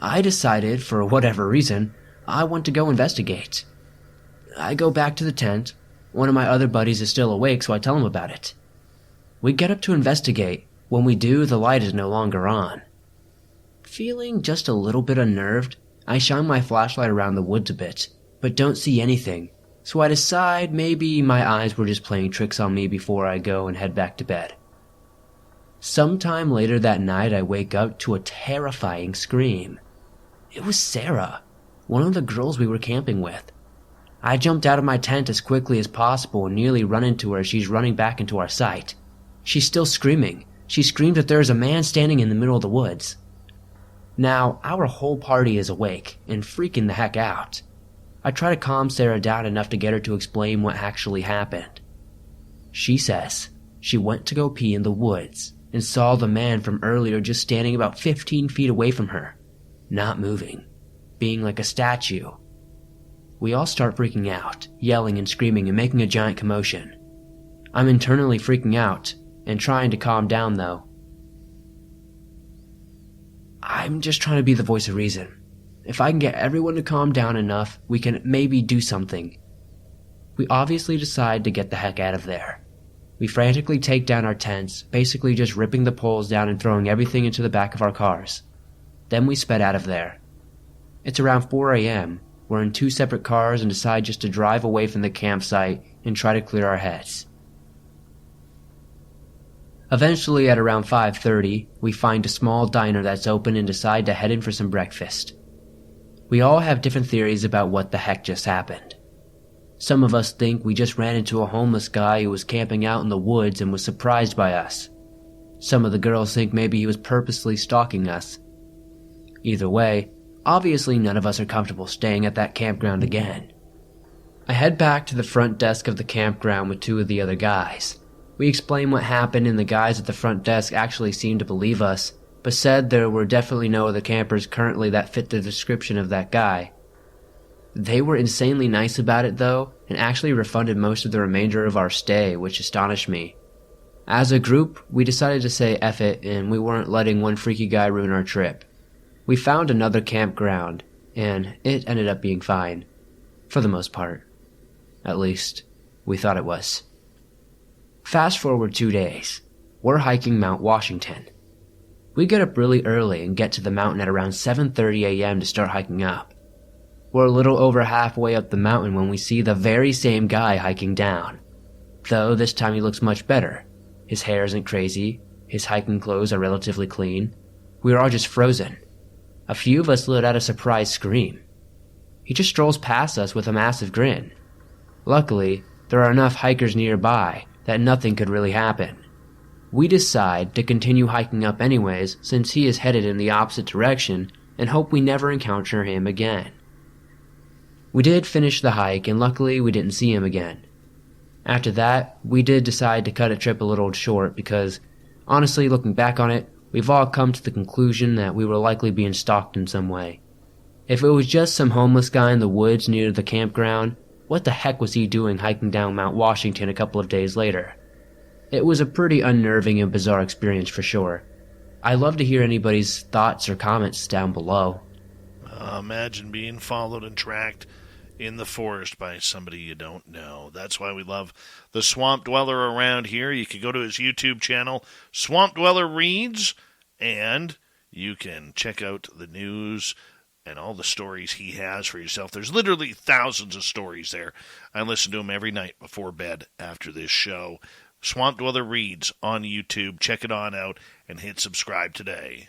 I decided, for whatever reason, I want to go investigate. I go back to the tent. One of my other buddies is still awake, so I tell him about it. We get up to investigate When we do, the light is no longer on. Feeling just a little bit unnerved, I shine my flashlight around the woods a bit, but don't see anything, so I decide maybe my eyes were just playing tricks on me before I go and head back to bed. Sometime later that night, I wake up to a terrifying scream. It was Sarah, one of the girls we were camping with. I jumped out of my tent as quickly as possible and nearly run into her as she's running back into our sight. She's still screaming. She screamed that there is a man standing in the middle of the woods. Now, our whole party is awake and freaking the heck out. I try to calm Sarah down enough to get her to explain what actually happened. She says she went to go pee in the woods and saw the man from earlier just standing about 15 feet away from her, not moving, being like a statue. We all start freaking out, yelling and screaming and making a giant commotion. I'm internally freaking out and trying to calm down though. I'm just trying to be the voice of reason. If I can get everyone to calm down enough, we can maybe do something. We obviously decide to get the heck out of there. We frantically take down our tents, basically just ripping the poles down and throwing everything into the back of our cars. Then we sped out of there. It's around 4 a.m. We're in 2 separate cars and decide just to drive away from the campsite and try to clear our heads. Eventually, at around 5:30, we find a small diner that's open and decide to head in for some breakfast. We all have different theories about what the heck just happened. Some of us think we just ran into a homeless guy who was camping out in the woods and was surprised by us. Some of the girls think maybe he was purposely stalking us. Either way, obviously none of us are comfortable staying at that campground again. I head back to the front desk of the campground with 2 of the other guys. We explain what happened and the guys at the front desk actually seemed to believe us, but said there were definitely no other campers currently that fit the description of that guy. They were insanely nice about it though, and actually refunded most of the remainder of our stay, which astonished me. As a group, we decided to say F it, and we weren't letting one freaky guy ruin our trip. We found another campground, and it ended up being fine. For the most part. At least, we thought it was. Fast forward 2 days. We're hiking Mount Washington. We get up really early and get to the mountain at around 7:30 a.m. to start hiking up. We're a little over halfway up the mountain when we see the very same guy hiking down. Though this time he looks much better. His hair isn't crazy, his hiking clothes are relatively clean. We were all just frozen. A few of us let out a surprised scream. He just strolls past us with a massive grin. Luckily, there are enough hikers nearby that nothing could really happen. We decide to continue hiking up anyways since he is headed in the opposite direction and hope we never encounter him again. We did finish the hike and luckily we didn't see him again. After that, we did decide to cut a trip a little short because, honestly, looking back on it, we've all come to the conclusion that we were likely being stalked in some way. If it was just some homeless guy in the woods near the campground, what the heck was he doing hiking down Mount Washington a couple of days later? It was a pretty unnerving and bizarre experience for sure. I'd love to hear anybody's thoughts or comments down below. Imagine being followed and tracked in the forest by somebody you don't know. That's why we love the Swamp Dweller around here. You can go to his YouTube channel, Swamp Dweller Reads, and you can check out the news and all the stories he has for yourself. There's literally thousands of stories there. I listen to him every night before bed after this show. Swamp Dweller Reads on YouTube. Check it on out and hit subscribe today.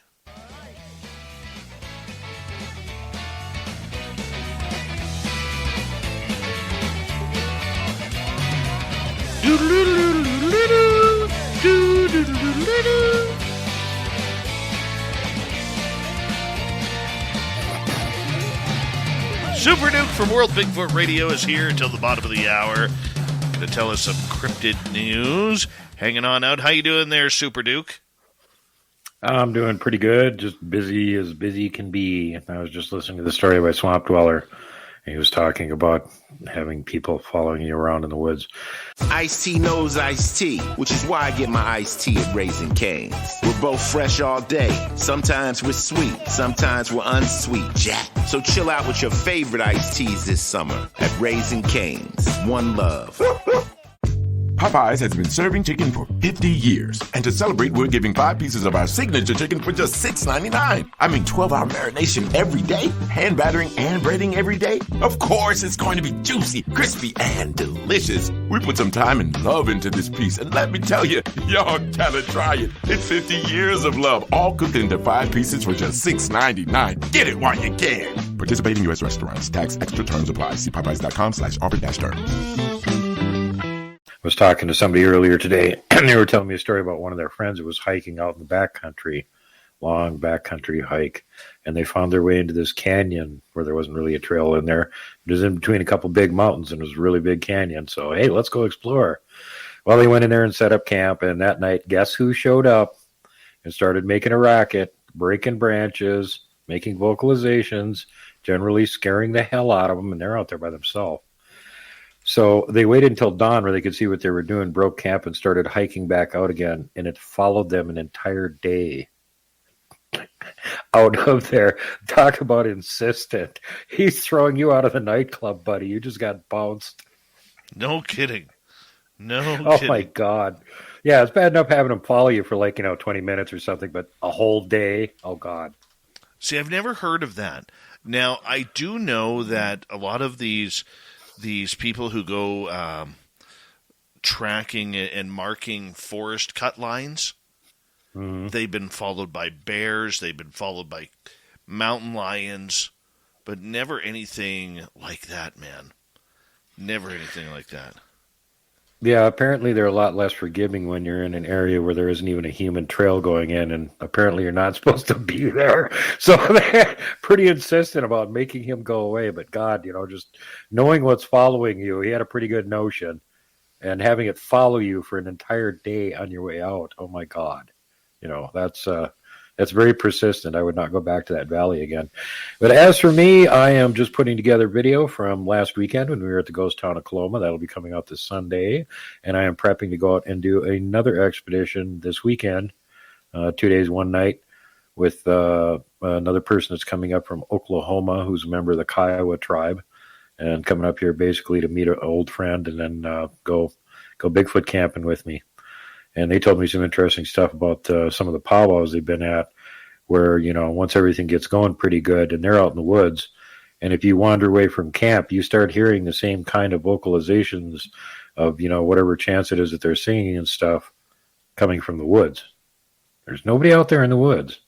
Super Duke from World Bigfoot Radio is here until the bottom of the hour to tell us some cryptid news. Hanging on out. How you doing there, Super Duke? I'm doing pretty good. Just busy as busy can be. I was just listening to the story by Swamp Dweller. He was talking about having people following you around in the woods. Ice-T knows Ice-T, which is why I get my iced tea at Raising Cane's. We're both fresh all day. Sometimes we're sweet, sometimes we're unsweet, Jack. So chill out with your favorite iced teas this summer at Raising Cane's. One love. Popeyes has been serving chicken for 50 years. And to celebrate, we're giving 5 pieces of our signature chicken for just $6.99. I mean, 12-hour marination every day, hand battering and breading every day. Of course, it's going to be juicy, crispy, and delicious. We put some time and love into this piece, and let me tell you, y'all gotta try it. It's 50 years of love, all cooked into 5 pieces for just $6.99. Get it while you can. Participating U.S. restaurants. Tax extra terms apply. See Popeyes.com/offer-terms. I was talking to somebody earlier today, and they were telling me a story about one of their friends who was hiking out in the backcountry, long backcountry hike, and they found their way into this canyon where there wasn't really a trail in there. It was in between a couple big mountains, and it was a really big canyon. So, hey, let's go explore. Well, they went in there and set up camp, and that night, guess who showed up and started making a racket, breaking branches, making vocalizations, generally scaring the hell out of them, and they're out there by themselves. So they waited until dawn where they could see what they were doing, broke camp, and started hiking back out again, and it followed them an entire day out of there. Talk about insistent. He's throwing you out of the nightclub, buddy. You just got bounced. No kidding. Oh, my God. Yeah, it's bad enough having him follow you for 20 minutes or something, but a whole day? Oh, God. See, I've never heard of that. Now, I do know that a lot of these people who go tracking and marking forest cut lines, they've been followed by bears, they've been followed by mountain lions, but never anything like that, man. Never anything like that. Yeah, apparently they're a lot less forgiving when you're in an area where there isn't even a human trail going in, and apparently you're not supposed to be there. So they're pretty insistent about making him go away. But God, just knowing what's following you, he had a pretty good notion. And having it follow you for an entire day on your way out, oh my God. That's very persistent. I would not go back to that valley again. But as for me, I am just putting together video from last weekend when we were at the ghost town of Coloma. That'll be coming out this Sunday. And I am prepping to go out and do another expedition this weekend, 2 days, 1 night, with another person that's coming up from Oklahoma who's a member of the Kiowa tribe and coming up here basically to meet an old friend and then go Bigfoot camping with me. And they told me some interesting stuff about some of the powwows they've been at where, once everything gets going pretty good and they're out in the woods, and if you wander away from camp, you start hearing the same kind of vocalizations of, whatever chance it is that they're singing and stuff coming from the woods. There's nobody out there in the woods.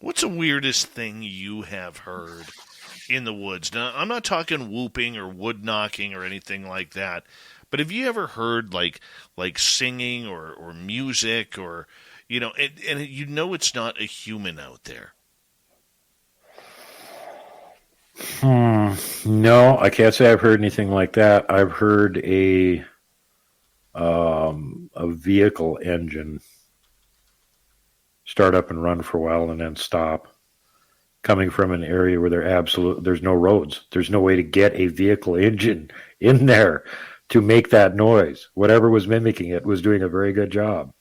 What's the weirdest thing you have heard in the woods? Now, I'm not talking whooping or wood knocking or anything like that. But have you ever heard like singing or music or, and it's not a human out there? No, I can't say I've heard anything like that. I've heard a vehicle engine start up and run for a while and then stop, coming from an area where there's no roads. There's no way to get a vehicle engine in there to make that noise. Whatever was mimicking it was doing a very good job.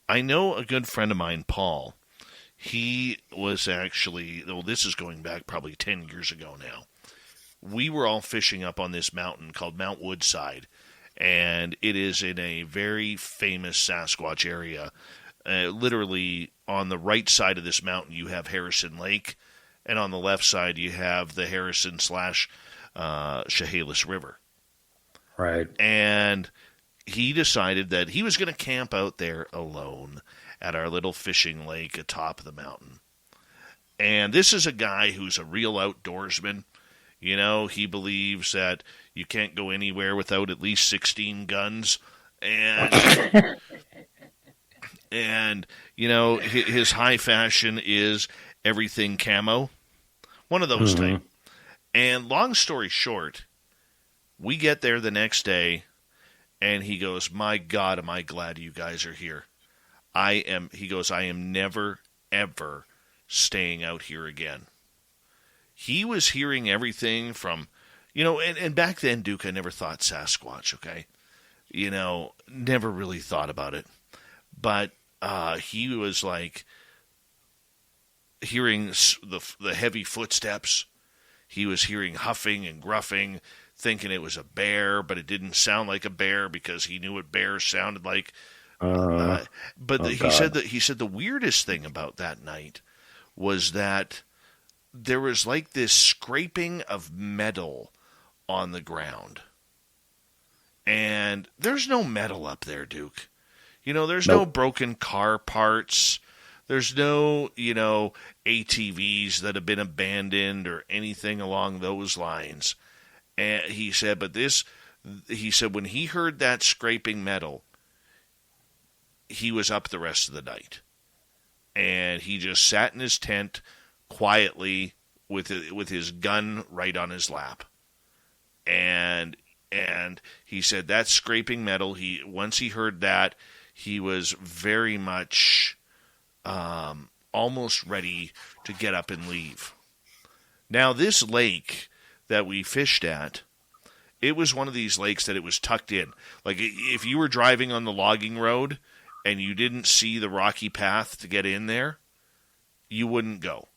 I know a good friend of mine, Paul. He was actually, this is going back probably 10 years ago now. We were all fishing up on this mountain called Mount Woodside, and it is in a very famous Sasquatch area. Literally, on the right side of this mountain, you have Harrison Lake, and on the left side, you have the Harrison / Chehalis River. Right. And he decided that he was going to camp out there alone at our little fishing lake atop the mountain. And this is a guy who's a real outdoorsman. He believes that you can't go anywhere without at least 16 guns. And, his high fashion is everything camo. One of those type. And long story short, we get there the next day, and he goes, "My God, am I glad you guys are here. He goes, I am never, ever staying out here again." He was hearing everything from, and back then, Duke, I never thought Sasquatch, okay? Never really thought about it. But he was like hearing the heavy footsteps. He was hearing huffing and gruffing, thinking it was a bear, but it didn't sound like a bear because he knew what bears sounded like. He said the weirdest thing about that night was that there was like this scraping of metal on the ground. And there's no metal up there, Duke. There's no broken car parts. There's no, ATVs that have been abandoned or anything along those lines. And he said, when he heard that scraping metal, he was up the rest of the night. And he just sat in his tent quietly with his gun right on his lap. And he said that scraping metal, once he heard that, he was very much almost ready to get up and leave. Now, this lake that we fished at, it was one of these lakes that it was tucked in. Like, if you were driving on the logging road and you didn't see the rocky path to get in there, you wouldn't go.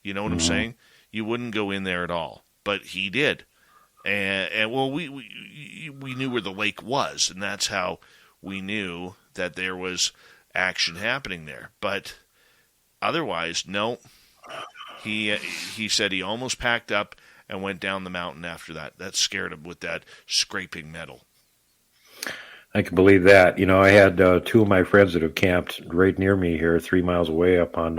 You know what I'm saying? You wouldn't go in there at all. But he did. And we knew where the lake was, and that's how we knew that there was action happening there. But otherwise, no. He said he almost packed up and went down the mountain after that. That scared him with that scraping metal. I can believe that. I had two of my friends that have camped right near me here, 3 miles away up on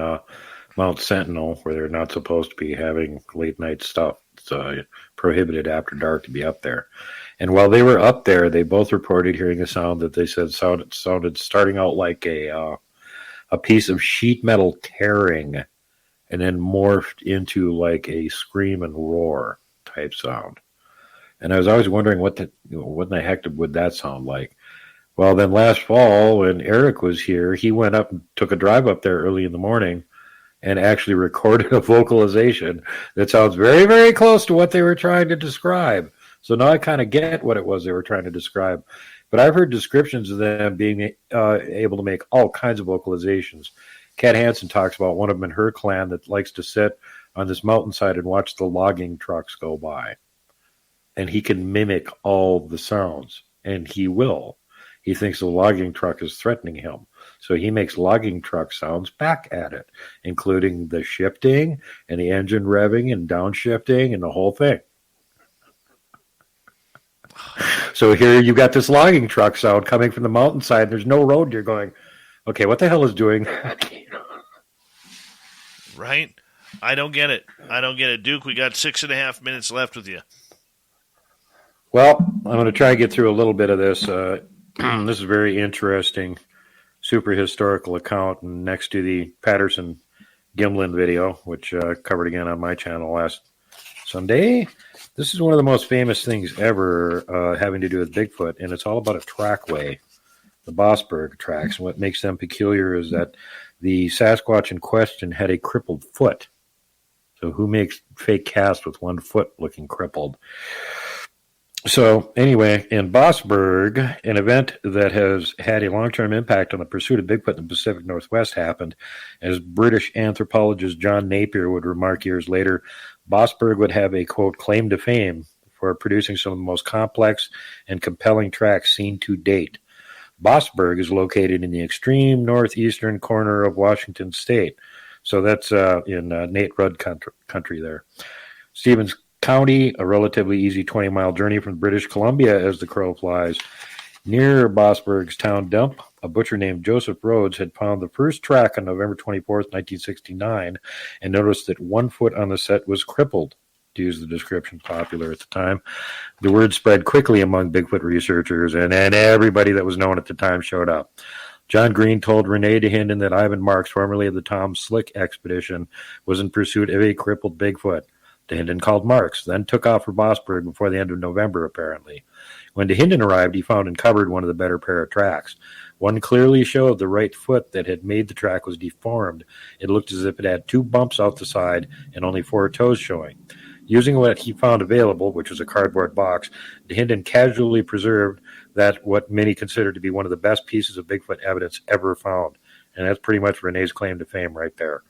Mount Sentinel, where they're not supposed to be having late night stuff. It's prohibited after dark to be up there. And while they were up there, they both reported hearing a sound that they said sounded starting out like a piece of sheet metal tearing, and then morphed into like a scream and roar type sound. And I was always wondering what in the heck would that sound like? Well, then last fall when Eric was here, he went up and took a drive up there early in the morning and actually recorded a vocalization that sounds very, very close to what they were trying to describe. So now I kind of get what it was they were trying to describe. But I've heard descriptions of them being able to make all kinds of vocalizations. Kat Hansen talks about one of them in her clan that likes to sit on this mountainside and watch the logging trucks go by. And he can mimic all the sounds, and he will. He thinks the logging truck is threatening him. So he makes logging truck sounds back at it, including the shifting and the engine revving and downshifting and the whole thing. So here you got this logging truck sound coming from the mountainside. There's no road. You're going, okay, what the hell is doing that? Right? I don't get it. Duke, we got 6.5 minutes left with you. Well, I'm going to try to get through a little bit of this. This is very interesting, super historical account, and next to the Patterson Gimlin video, which covered again on my channel last Sunday. This is one of the most famous things ever having to do with Bigfoot, and it's all about a trackway, the Bossberg tracks. And what makes them peculiar is that the Sasquatch in question had a crippled foot. So who makes fake casts with one foot looking crippled? So anyway, in Bossberg, an event that has had a long-term impact on the pursuit of Bigfoot in the Pacific Northwest happened. As British anthropologist John Napier would remark years later, Bossberg would have a, quote, claim to fame for producing some of the most complex and compelling tracks seen to date. Bossberg is located in the extreme northeastern corner of Washington state. So that's in Nate Rudd country there. Stevens County, a relatively easy 20-mile journey from British Columbia as the crow flies. Near Bossberg's town dump, a butcher named Joseph Rhodes had found the first track on November 24th, 1969, and noticed that one foot on the set was crippled, to use the description popular at the time. The word spread quickly among Bigfoot researchers, and everybody that was known at the time showed up. John Green told Renee DeHinden that Ivan Marks, formerly of the Tom Slick expedition, was in pursuit of a crippled Bigfoot. DeHinden called Marks, then took off for Bossberg before the end of November, apparently. When DeHinden arrived, he found and covered one of the better pair of tracks. One clearly showed the right foot that had made the track was deformed. It looked as if it had 2 bumps out the side and only 4 toes showing. Using what he found available, which was a cardboard box, DeHinden casually preserved that what many consider to be one of the best pieces of Bigfoot evidence ever found. And that's pretty much Renee's claim to fame right there.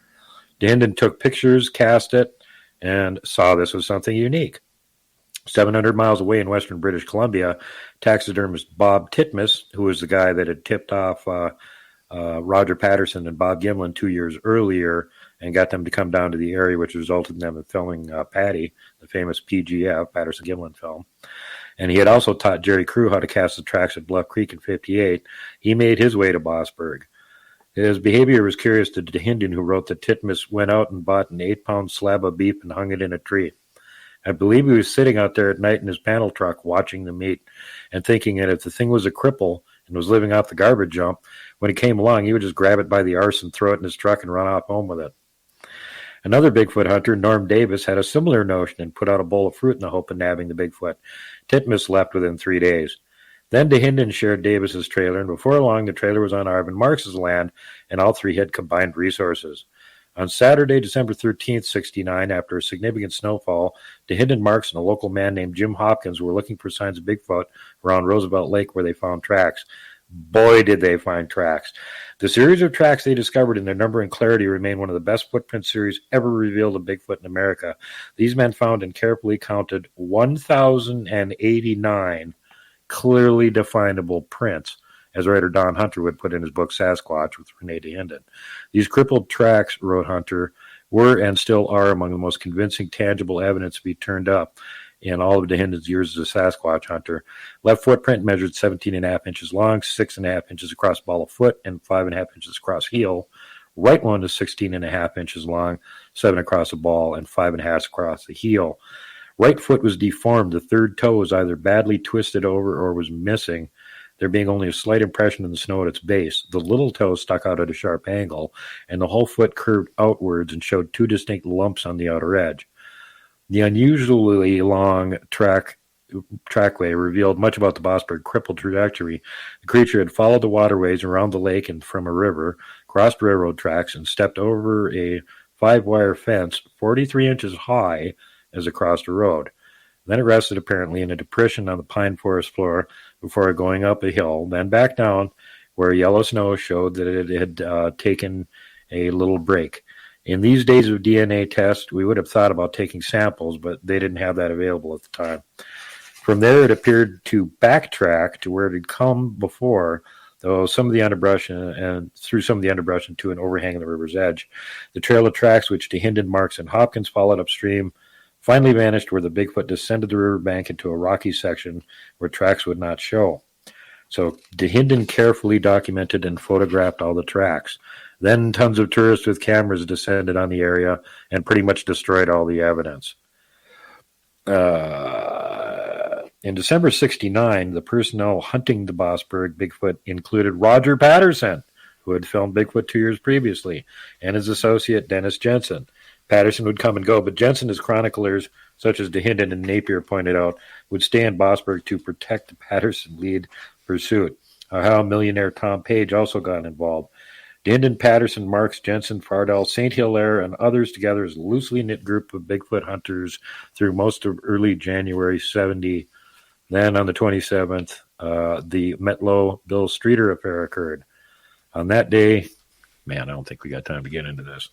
DeHinden took pictures, cast it, and saw this was something unique. 700 miles away in western British Columbia, taxidermist Bob Titmus, who was the guy that had tipped off Roger Patterson and Bob Gimlin 2 years earlier and got them to come down to the area, which resulted in them in filming Patty, the famous PGF, Patterson-Gimlin film. And he had also taught Jerry Crew how to cast the tracks at Bluff Creek in 1958. He made his way to Bossburg. His behavior was curious to DeHinden, who wrote that Titmus went out and bought an 8-pound slab of beef and hung it in a tree. I believe he was sitting out there at night in his panel truck watching the meat and thinking that if the thing was a cripple and was living off the garbage dump, when he came along, he would just grab it by the arse and throw it in his truck and run off home with it. Another Bigfoot hunter, Norm Davis, had a similar notion and put out a bowl of fruit in the hope of nabbing the Bigfoot. Titmus left within 3 days. Then DeHinden shared Davis's trailer, and before long, the trailer was on Arvin Marks' land, and all three had combined resources. On Saturday, December 13th, 1969, after a significant snowfall, DeHinden, Marks, and a local man named Jim Hopkins were looking for signs of Bigfoot around Roosevelt Lake, where they found tracks. Boy, did they find tracks. The series of tracks they discovered in their number and clarity remain one of the best footprint series ever revealed of Bigfoot in America. These men found and carefully counted 1,089 clearly definable prints, as writer Don Hunter would put in his book Sasquatch with Renee DeHinden. These crippled tracks, wrote Hunter, were and still are among the most convincing tangible evidence to be turned up in all of DeHinden's years as a Sasquatch hunter. Left footprint measured 17.5 inches long, 6.5 inches across ball of foot, and 5.5 inches across heel. Right one is 16.5 inches long, 7 across the ball, and 5.5 across the heel. Right foot was deformed. The third toe was either badly twisted over or was missing, there being only a slight impression in the snow at its base. The little toe stuck out at a sharp angle, and the whole foot curved outwards and showed 2 distinct lumps on the outer edge. The unusually long trackway revealed much about the Bossburg crippled trajectory. The creature had followed the waterways around the lake and from a river, crossed railroad tracks, and stepped over a 5-wire fence 43 inches high as it crossed a road. Then it rested apparently in a depression on the pine forest floor before going up a hill, then back down where yellow snow showed that it had taken a little break. In these days of DNA tests, we would have thought about taking samples, but they didn't have that available at the time. From there, it appeared to backtrack to where it had come before, though some of the underbrush and through some of the underbrush into an overhang of the river's edge. The trail of tracks which DeHinden, Marks, and Hopkins followed upstream finally vanished where the Bigfoot descended the riverbank into a rocky section where tracks would not show. So DeHinden carefully documented and photographed all the tracks. Then tons of tourists with cameras descended on the area and pretty much destroyed all the evidence. In December 1969, the personnel hunting the Bossburg Bigfoot included Roger Patterson, who had filmed Bigfoot 2 years previously, and his associate Dennis Jensen. Patterson would come and go, but Jensen, as chroniclers such as DeHinden and Napier pointed out, would stay in Bossburg to protect the Patterson lead pursuit. How millionaire Tom Page also got involved. DeHinden, Patterson, Marks, Jensen, Fardell, St. Hilaire, and others together as a loosely knit group of Bigfoot hunters through most of early January 1970. Then on the 27th, the Metlow Bill Streeter affair occurred. On that day, man, I don't think we got time to get into this.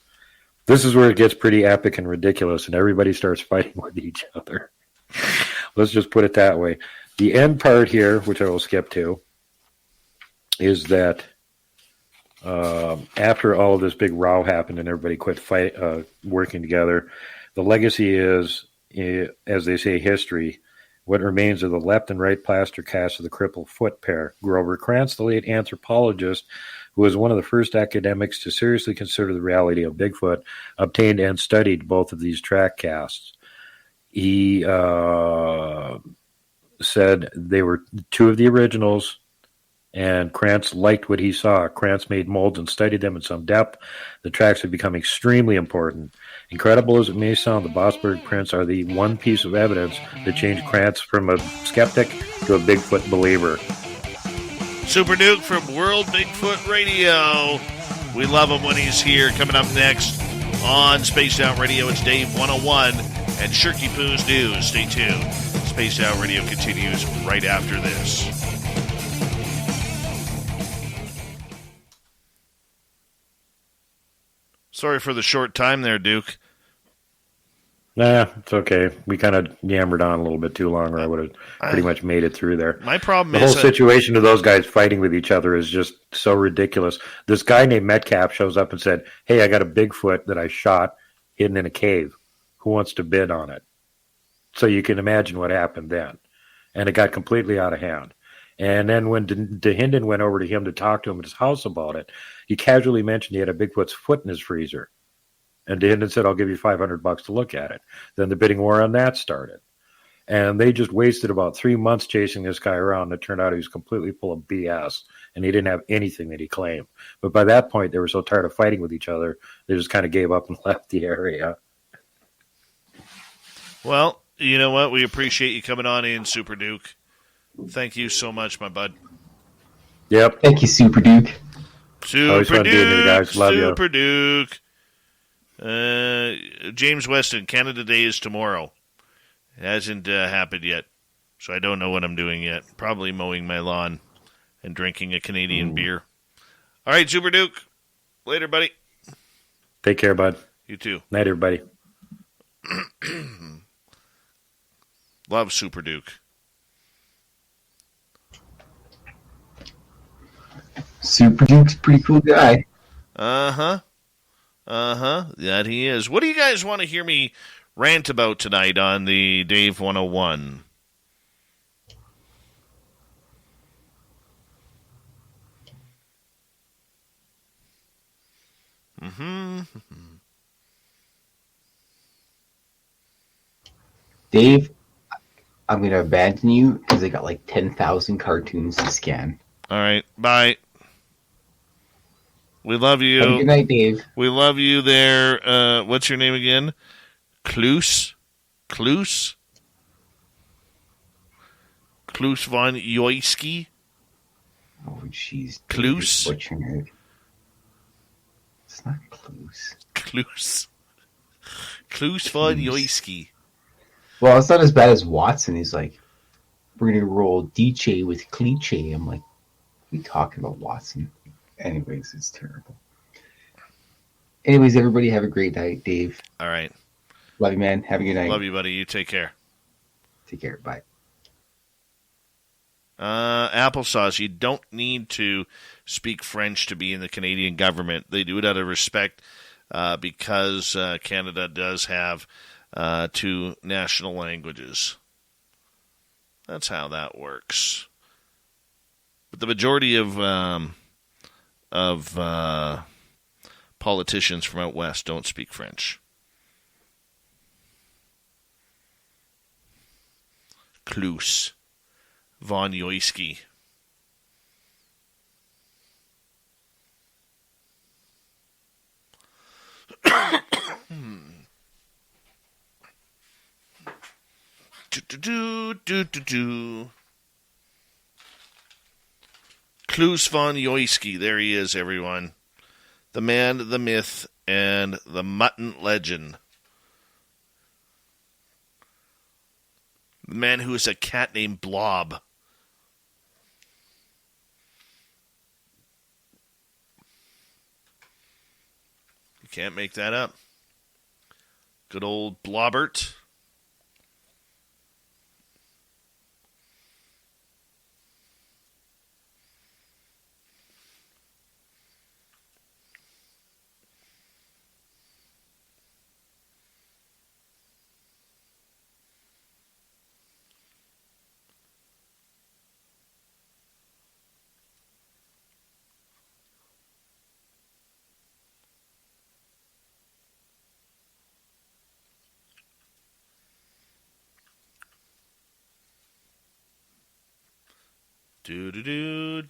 This is where it gets pretty epic and ridiculous, and everybody starts fighting with each other. Let's just put it that way. The end part here, which I will skip to, is that after all of this big row happened and everybody quit working together, the legacy is, as they say, history. What remains of the left and right plaster cast of the crippled foot pair. Grover Krantz, the late anthropologist, who was one of the first academics to seriously consider the reality of Bigfoot, obtained and studied both of these track casts. He said they were 2 of the originals, and Krantz liked what he saw. Krantz made molds and studied them in some depth. The tracks have become extremely important. Incredible as it may sound, the Bossburg prints are the one piece of evidence that changed Krantz from a skeptic to a Bigfoot believer. Super Duke from World Bigfoot Radio. We love him when he's here. Coming up next on Spaced Out Radio, it's Dave 101 and Shirky Poo's News. Stay tuned. Spaced Out Radio continues right after this. Sorry for the short time there, Duke. Nah, it's okay. We kind of yammered on a little bit too long, or I would have pretty much made it through there. My problem the is whole situation of those guys fighting with each other is just so ridiculous. This guy named Metcalf shows up and said, "Hey, I got a Bigfoot that I shot hidden in a cave. Who wants to bid on it?" So you can imagine what happened then. And it got completely out of hand. And then when DeHinden went over to him to talk to him at his house about it, he casually mentioned he had a Bigfoot's foot in his freezer. And DeHinden said, "I'll give you $500 to look at it." Then the bidding war on that started. And they just wasted about 3 months chasing this guy around. It turned out he was completely full of BS, and he didn't have anything that he claimed. But by that point, they were so tired of fighting with each other, they just kind of gave up and left the area. Well, you know what? We appreciate you coming on in, Super Duke. Thank you so much, my bud. Yep. Thank you, Super Duke. Super Duke, guys. Love Super you. Duke. James Weston, Canada Day is tomorrow. It hasn't happened yet, so I don't know what I'm doing yet. Probably mowing my lawn and drinking a Canadian beer. All right, Super Duke. Later, buddy. Take care, bud. You too. Night, everybody. Love Super Duke. Super Duke's a pretty cool guy. Uh-huh. That he is. What do you guys want to hear me rant about tonight on the Dave 101? Dave, I'm going to abandon you because I got like 10,000 cartoons to scan. All right. Bye. We love you. Have a good night, Dave. We love you there. What's your name again? Kloos von Joyski? Oh, jeez. Kloos? Butchering it. It's not Kloos. Kloos von Joyski. Well, it's not as bad as Watson. He's like, we're going to roll DJ with Cliche. I'm like, what are you talking about, Watson? Anyways, it's terrible. Anyways, everybody have a great night, Dave. All right. Love you, man. Have a good night. Love you, buddy. You take care. Take care. Bye. Applesauce, you don't need to speak French to be in the Canadian government. They do it out of respect because Canada does have 2 national languages. That's how that works. But the majority of politicians from out west don't speak French. Kloos von Joyski. Kloos von Joyski. There he is, everyone. The man, the myth, and the mutton legend. The man who is a cat named Blob. You can't make that up. Good old Blobbert. Do-do-do.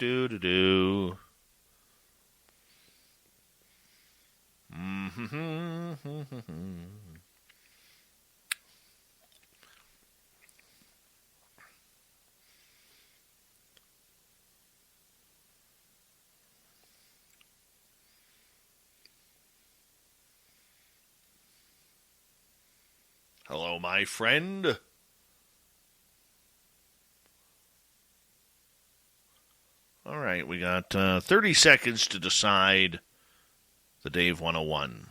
Hello, my friend. All right, we got 30 seconds to decide the Dave 101.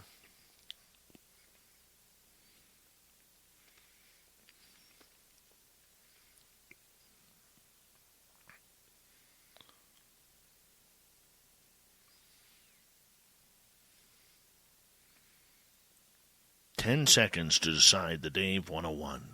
10 seconds to decide the Dave 101.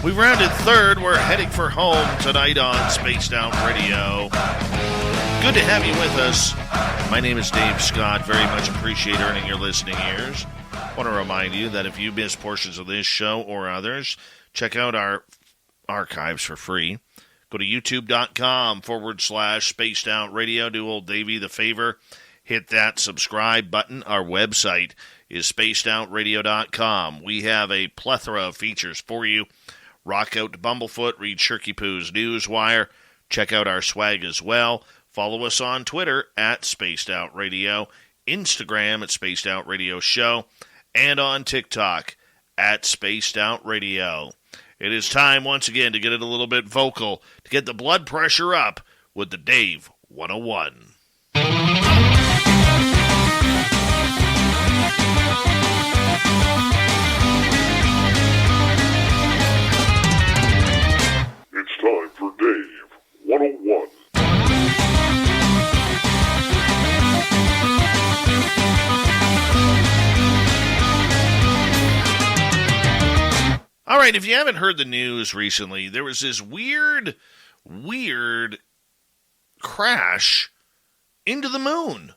We rounded third. We're heading for home tonight on Spaced Out Radio. Good to have you with us. My name is Dave Scott. Very much appreciate earning your listening ears. I want to remind you that if you miss portions of this show or others, check out our archives for free. Go to youtube.com/Spaced Out Radio. Do old Davey the favor. Hit that subscribe button. Our website is spacedoutradio.com. We have a plethora of features for you. Rock out to Bumblefoot, read Shirky Poo's Newswire, check out our swag as well. Follow us on Twitter at Spaced Out Radio, Instagram at Spaced Out Radio Show, and on TikTok at Spaced Out Radio. It is time once again to get it a little bit vocal, to get the blood pressure up with the Dave 101. It's time for Dave 101. All right, if you haven't heard the news recently, there was this weird crash into the moon.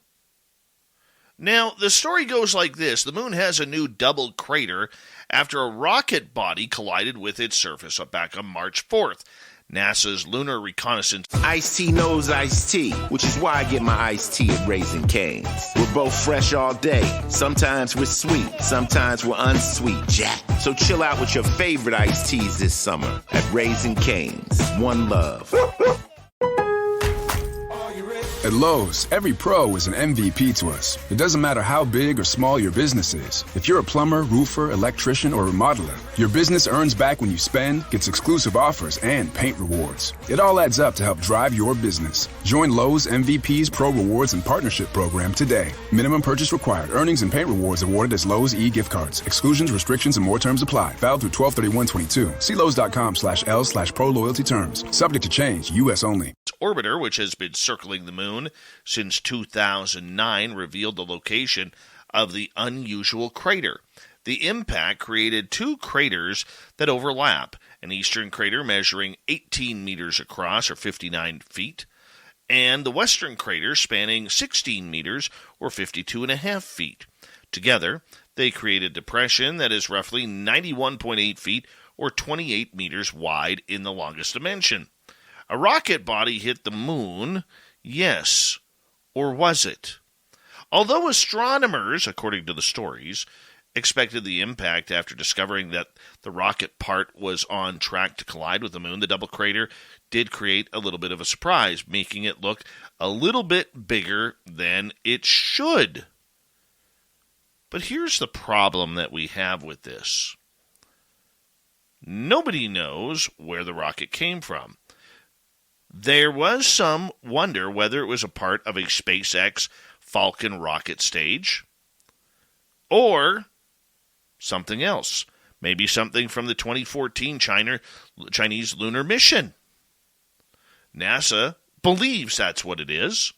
Now, the story goes like this. The moon has a new double crater after a rocket body collided with its surface back on March 4th. NASA's Lunar Reconnaissance. Ice-T knows Ice-T, which is why I get my iced tea at Raising Cane's. We're both fresh all day. Sometimes we're sweet, sometimes we're unsweet, Jack. So chill out with your favorite iced teas this summer at Raising Cane's. One love. At Lowe's, every pro is an MVP to us. It doesn't matter how big or small your business is. If you're a plumber, roofer, electrician, or remodeler, your business earns back when you spend, gets exclusive offers, and paint rewards. It all adds up to help drive your business. Join Lowe's MVP's Pro Rewards and Partnership Program today. Minimum purchase required. Earnings and paint rewards awarded as Lowe's e-gift cards. Exclusions, restrictions, and more terms apply. Valid through 12/31/22. See Lowe's.com/L/Pro Loyalty Terms. Subject to change. U.S. only. Orbiter, which has been circling the moon since 2009, revealed the location of the unusual crater. The impact created two craters that overlap, an eastern crater measuring 18 meters across, or 59 feet, and the western crater spanning 16 meters, or 52.5 feet. Together, they create a depression that is roughly 91.8 feet, or 28 meters wide in the longest dimension. A rocket body hit the moon, yes, or was it? Although astronomers, according to the stories, expected the impact after discovering that the rocket part was on track to collide with the moon, the double crater did create a little bit of a surprise, making it look a little bit bigger than it should. But here's the problem that we have with this. Nobody knows where the rocket came from. There was some wonder whether it was a part of a SpaceX Falcon rocket stage or something else. Maybe something from the 2014 Chinese lunar mission. NASA believes that's what it is,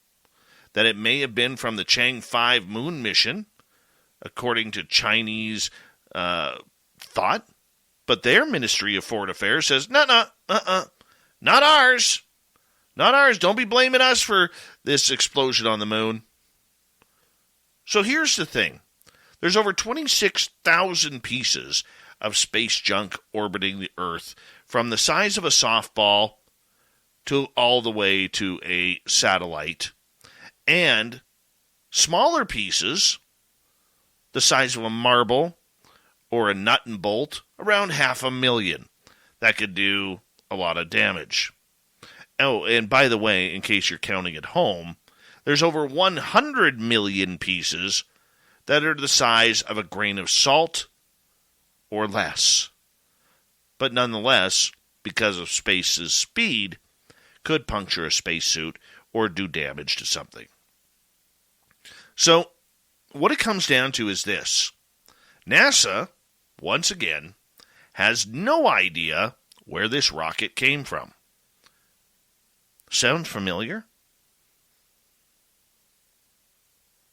that it may have been from the Chang'e 5 moon mission, according to Chinese thought. But their Ministry of Foreign Affairs says, not ours. Not ours. Don't be blaming us for this explosion on the moon. So here's the thing. There's over 26,000 pieces of space junk orbiting the Earth, from the size of a softball to all the way to a satellite. And smaller pieces, the size of a marble or a nut and bolt, around 500,000. That could do a lot of damage. Oh, and by the way, in case you're counting at home, there's over 100 million pieces that are the size of a grain of salt or less. but nonetheless, because of space's speed, could puncture a spacesuit or do damage to something. So, what it comes down to is this. NASA, once again, has no idea where this rocket came from. Sound familiar?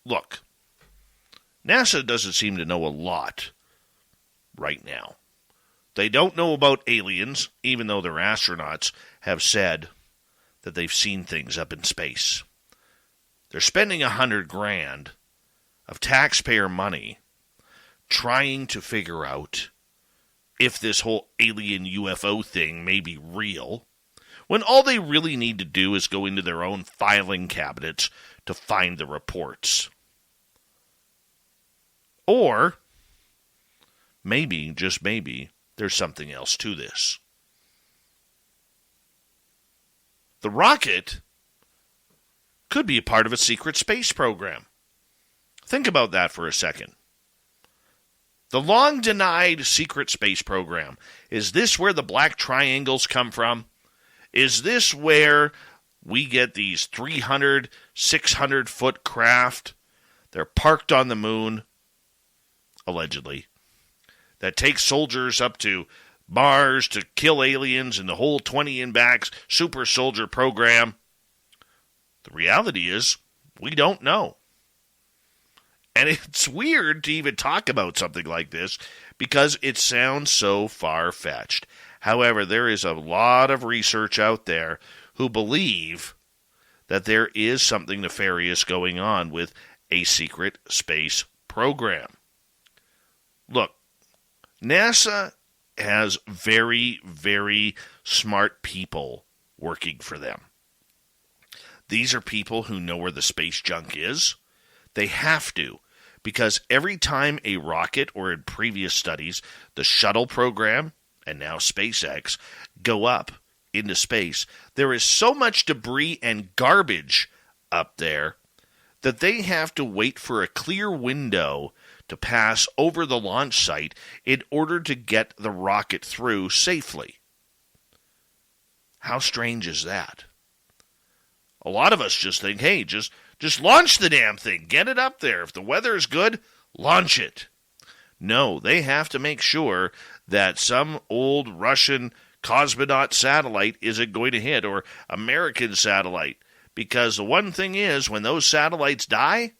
Look, NASA doesn't seem to know a lot right now. They don't know about aliens, even though their astronauts have said that they've seen things up in space. They're spending $100,000 of taxpayer money trying to figure out if this whole alien UFO thing may be real, when all they really need to do is go into their own filing cabinets to find the reports. Or, maybe, just maybe, there's something else to this. The rocket could be a part of a secret space program. Think about that for a second. The long-denied secret space program. Is this where the black triangles come from? Is this where we get these 300, 600-foot craft? They're parked on the moon, allegedly, that take soldiers up to Mars to kill aliens and the whole 20 in backs super soldier program. The reality is, we don't know. And it's weird to even talk about something like this because it sounds so far-fetched. However, there is a lot of research out there who believe that there is something nefarious going on with a secret space program. Look, NASA has very, very smart people working for them. These are people who know where the space junk is. They have to, because every time a rocket, or in previous studies, the shuttle program, and now SpaceX, go up into space, there is so much debris and garbage up there that they have to wait for a clear window to pass over the launch site in order to get the rocket through safely. How strange is that? A lot of us just think, hey, just launch the damn thing. Get it up there. If the weather is good, launch it. No, they have to make sure that some old Russian cosmonaut satellite isn't going to hit, or American satellite. Because the one thing is, when those satellites die,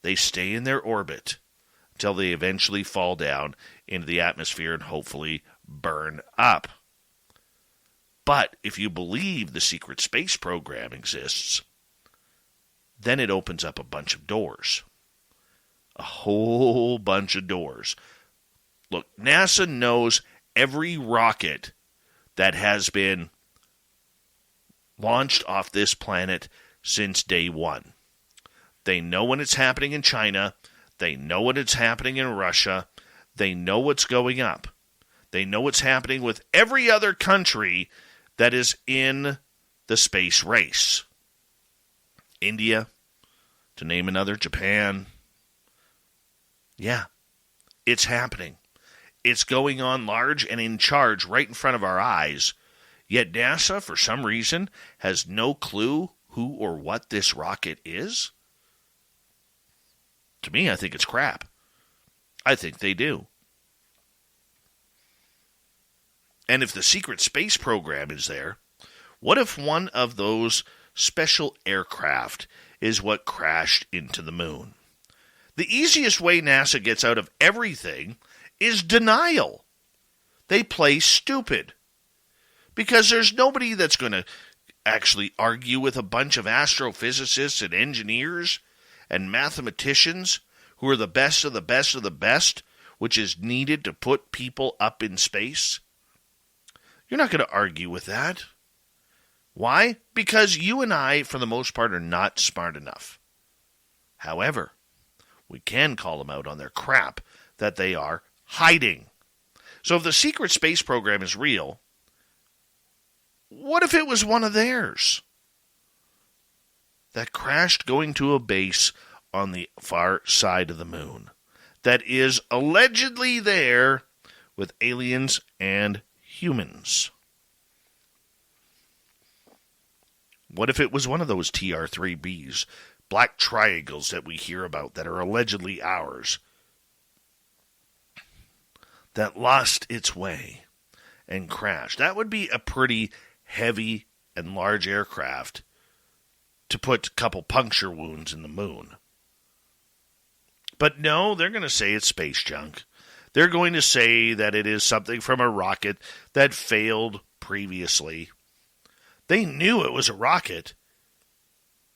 they stay in their orbit until they eventually fall down into the atmosphere and hopefully burn up. But if you believe the secret space program exists, then it opens up a bunch of doors. A whole bunch of doors. Look, NASA knows every rocket that has been launched off this planet since day one. They know when it's happening in China. They know when it's happening in Russia. They know what's going up. They know what's happening with every other country that is in the space race. India, to name another, Japan. Yeah, it's happening. It's going on large and in charge right in front of our eyes. Yet NASA, for some reason, has no clue who or what this rocket is. To me, I think it's crap. I think they do. And if the secret space program is there, what if one of those special aircraft is what crashed into the moon? The easiest way NASA gets out of everything is denial. They play stupid. Because there's nobody that's going to actually argue with a bunch of astrophysicists and engineers and mathematicians who are the best of the best of the best, which is needed to put people up in space. You're not going to argue with that. Why? Because you and I, for the most part, are not smart enough. However, we can call them out on their crap that they are hiding. So if the secret space program is real, what if it was one of theirs that crashed going to a base on the far side of the moon that is allegedly there with aliens and humans. What if it was one of those TR-3Bs, black triangles that we hear about that are allegedly ours, that lost its way and crashed? That would be a pretty heavy and large aircraft to put a couple puncture wounds in the moon. But no, they're going to say it's space junk. They're going to say that it is something from a rocket that failed previously. They knew it was a rocket.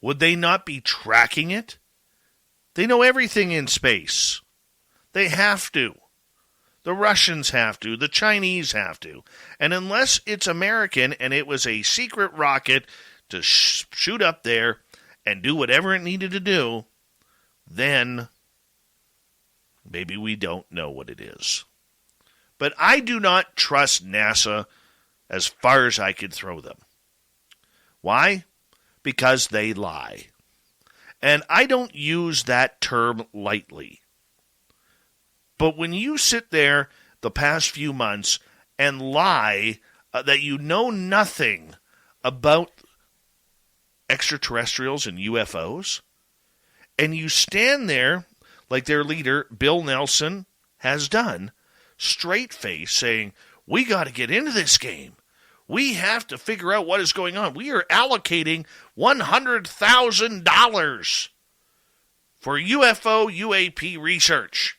Would they not be tracking it? They know everything in space. They have to. The Russians have to. The Chinese have to. And unless it's American and it was a secret rocket to shoot up there and do whatever it needed to do, then maybe we don't know what it is. But I do not trust NASA as far as I could throw them. Why? Because they lie. And I don't use that term lightly. But when you sit there the past few months and lie that you know nothing about extraterrestrials and UFOs, and you stand there like their leader, Bill Nelson, has done, straight-faced, saying, we got to get into this game. We have to figure out what is going on. We are allocating $100,000 for UFO UAP research.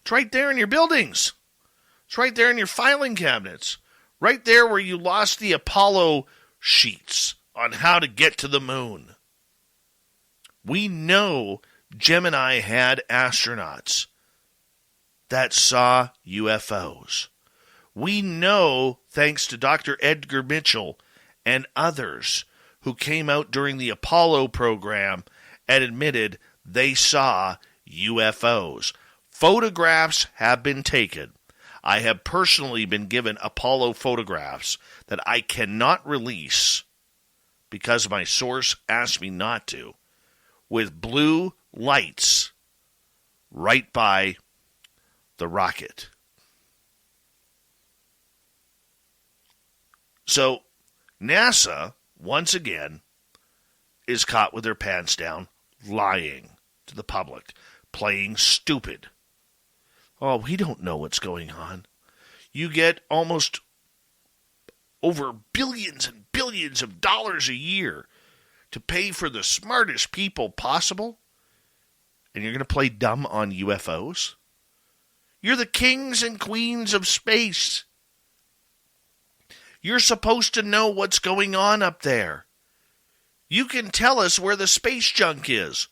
It's right there in your buildings. It's right there in your filing cabinets. Right there where you lost the Apollo sheets on how to get to the moon. We know Gemini had astronauts that saw UFOs. We know, thanks to Dr. Edgar Mitchell and others who came out during the Apollo program and admitted they saw UFOs. Photographs have been taken. I have personally been given Apollo photographs that I cannot release because my source asked me not to, with blue lights right by the rocket. So NASA, once again, is caught with their pants down, lying to the public, playing stupid. Oh, we don't know what's going on. You get almost over billions and billions of dollars a year to pay for the smartest people possible, and you're going to play dumb on UFOs? You're the kings and queens of space. You're supposed to know what's going on up there. You can tell us where the space junk is.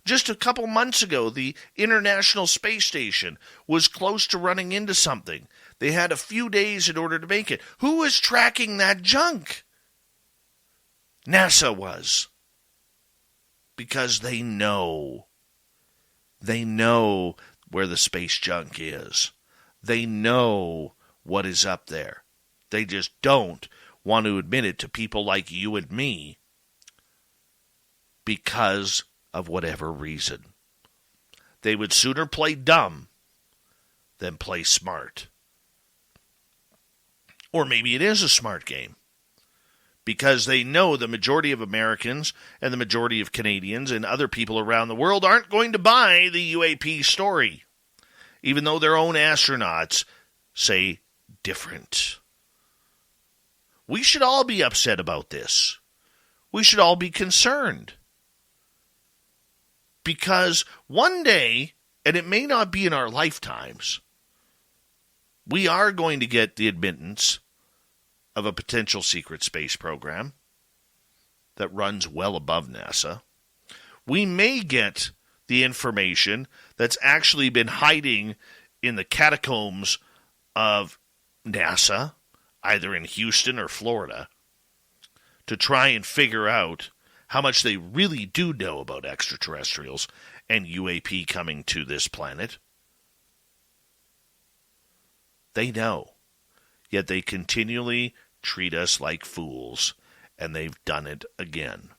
Just a couple months ago, the International Space Station was close to running into something. They had a few days in order to make it. Who was tracking that junk? NASA was. Because they know. They know where the space junk is. They know what is up there. They just don't want to admit it to people like you and me because of whatever reason. They would sooner play dumb than play smart. Or maybe it is a smart game, because they know the majority of Americans and the majority of Canadians and other people around the world aren't going to buy the UAP story, even though their own astronauts say different. We should all be upset about this. We should all be concerned. Because one day, and it may not be in our lifetimes, we are going to get the admittance of a potential secret space program that runs well above NASA. We may get the information that's actually been hiding in the catacombs of NASA, either in Houston or Florida, to try and figure out how much they really do know about extraterrestrials and UAP coming to this planet. They know, yet they continually treat us like fools, and they've done it again.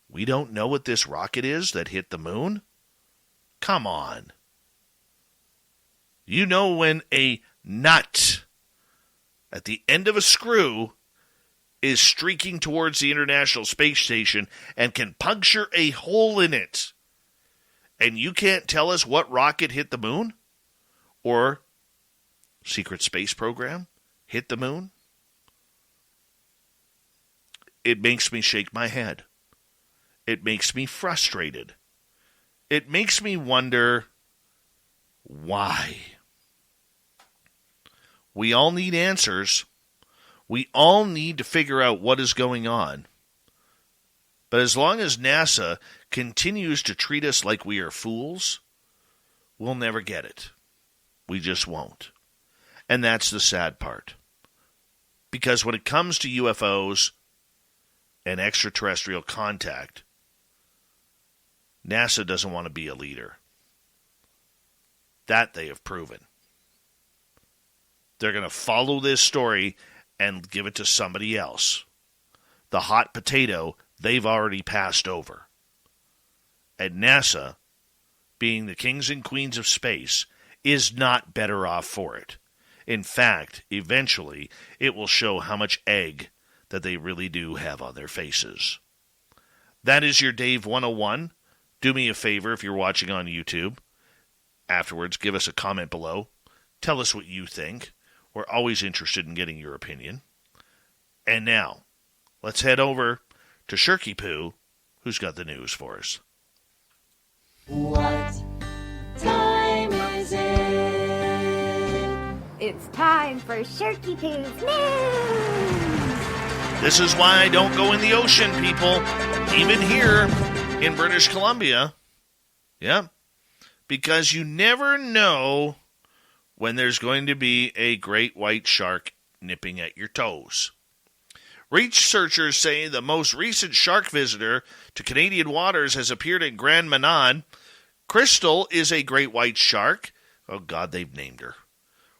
We don't know what this rocket is that hit the moon? Come on. You know when a nut at the end of a screw is streaking towards the International Space Station and can puncture a hole in it. And you can't tell us what rocket hit the moon? Or secret space program hit the moon? It makes me shake my head. It makes me frustrated. It makes me wonder why. We all need answers. We all need to figure out what is going on. But as long as NASA continues to treat us like we are fools, we'll never get it. We just won't. And that's the sad part. Because when it comes to UFOs and extraterrestrial contact, NASA doesn't want to be a leader. That they have proven. They're going to follow this story and give it to somebody else. The hot potato they've already passed over. And NASA, being the kings and queens of space, is not better off for it. In fact, eventually, it will show how much egg that they really do have on their faces. That is your Dave 101. Do me a favor if you're watching on YouTube. Afterwards, give us a comment below. Tell us what you think. We're always interested in getting your opinion. And now, let's head over to Shirky Poo, who's got the news for us. What time is it? It's time for Shirky Poo's news! This is why I don't go in the ocean, people. Even here in British Columbia. Yeah. Because you never know when there's going to be a great white shark nipping at your toes. Researchers say the most recent shark visitor to Canadian waters has appeared in Grand Manan. Crystal is a great white shark. Oh, God, they've named her.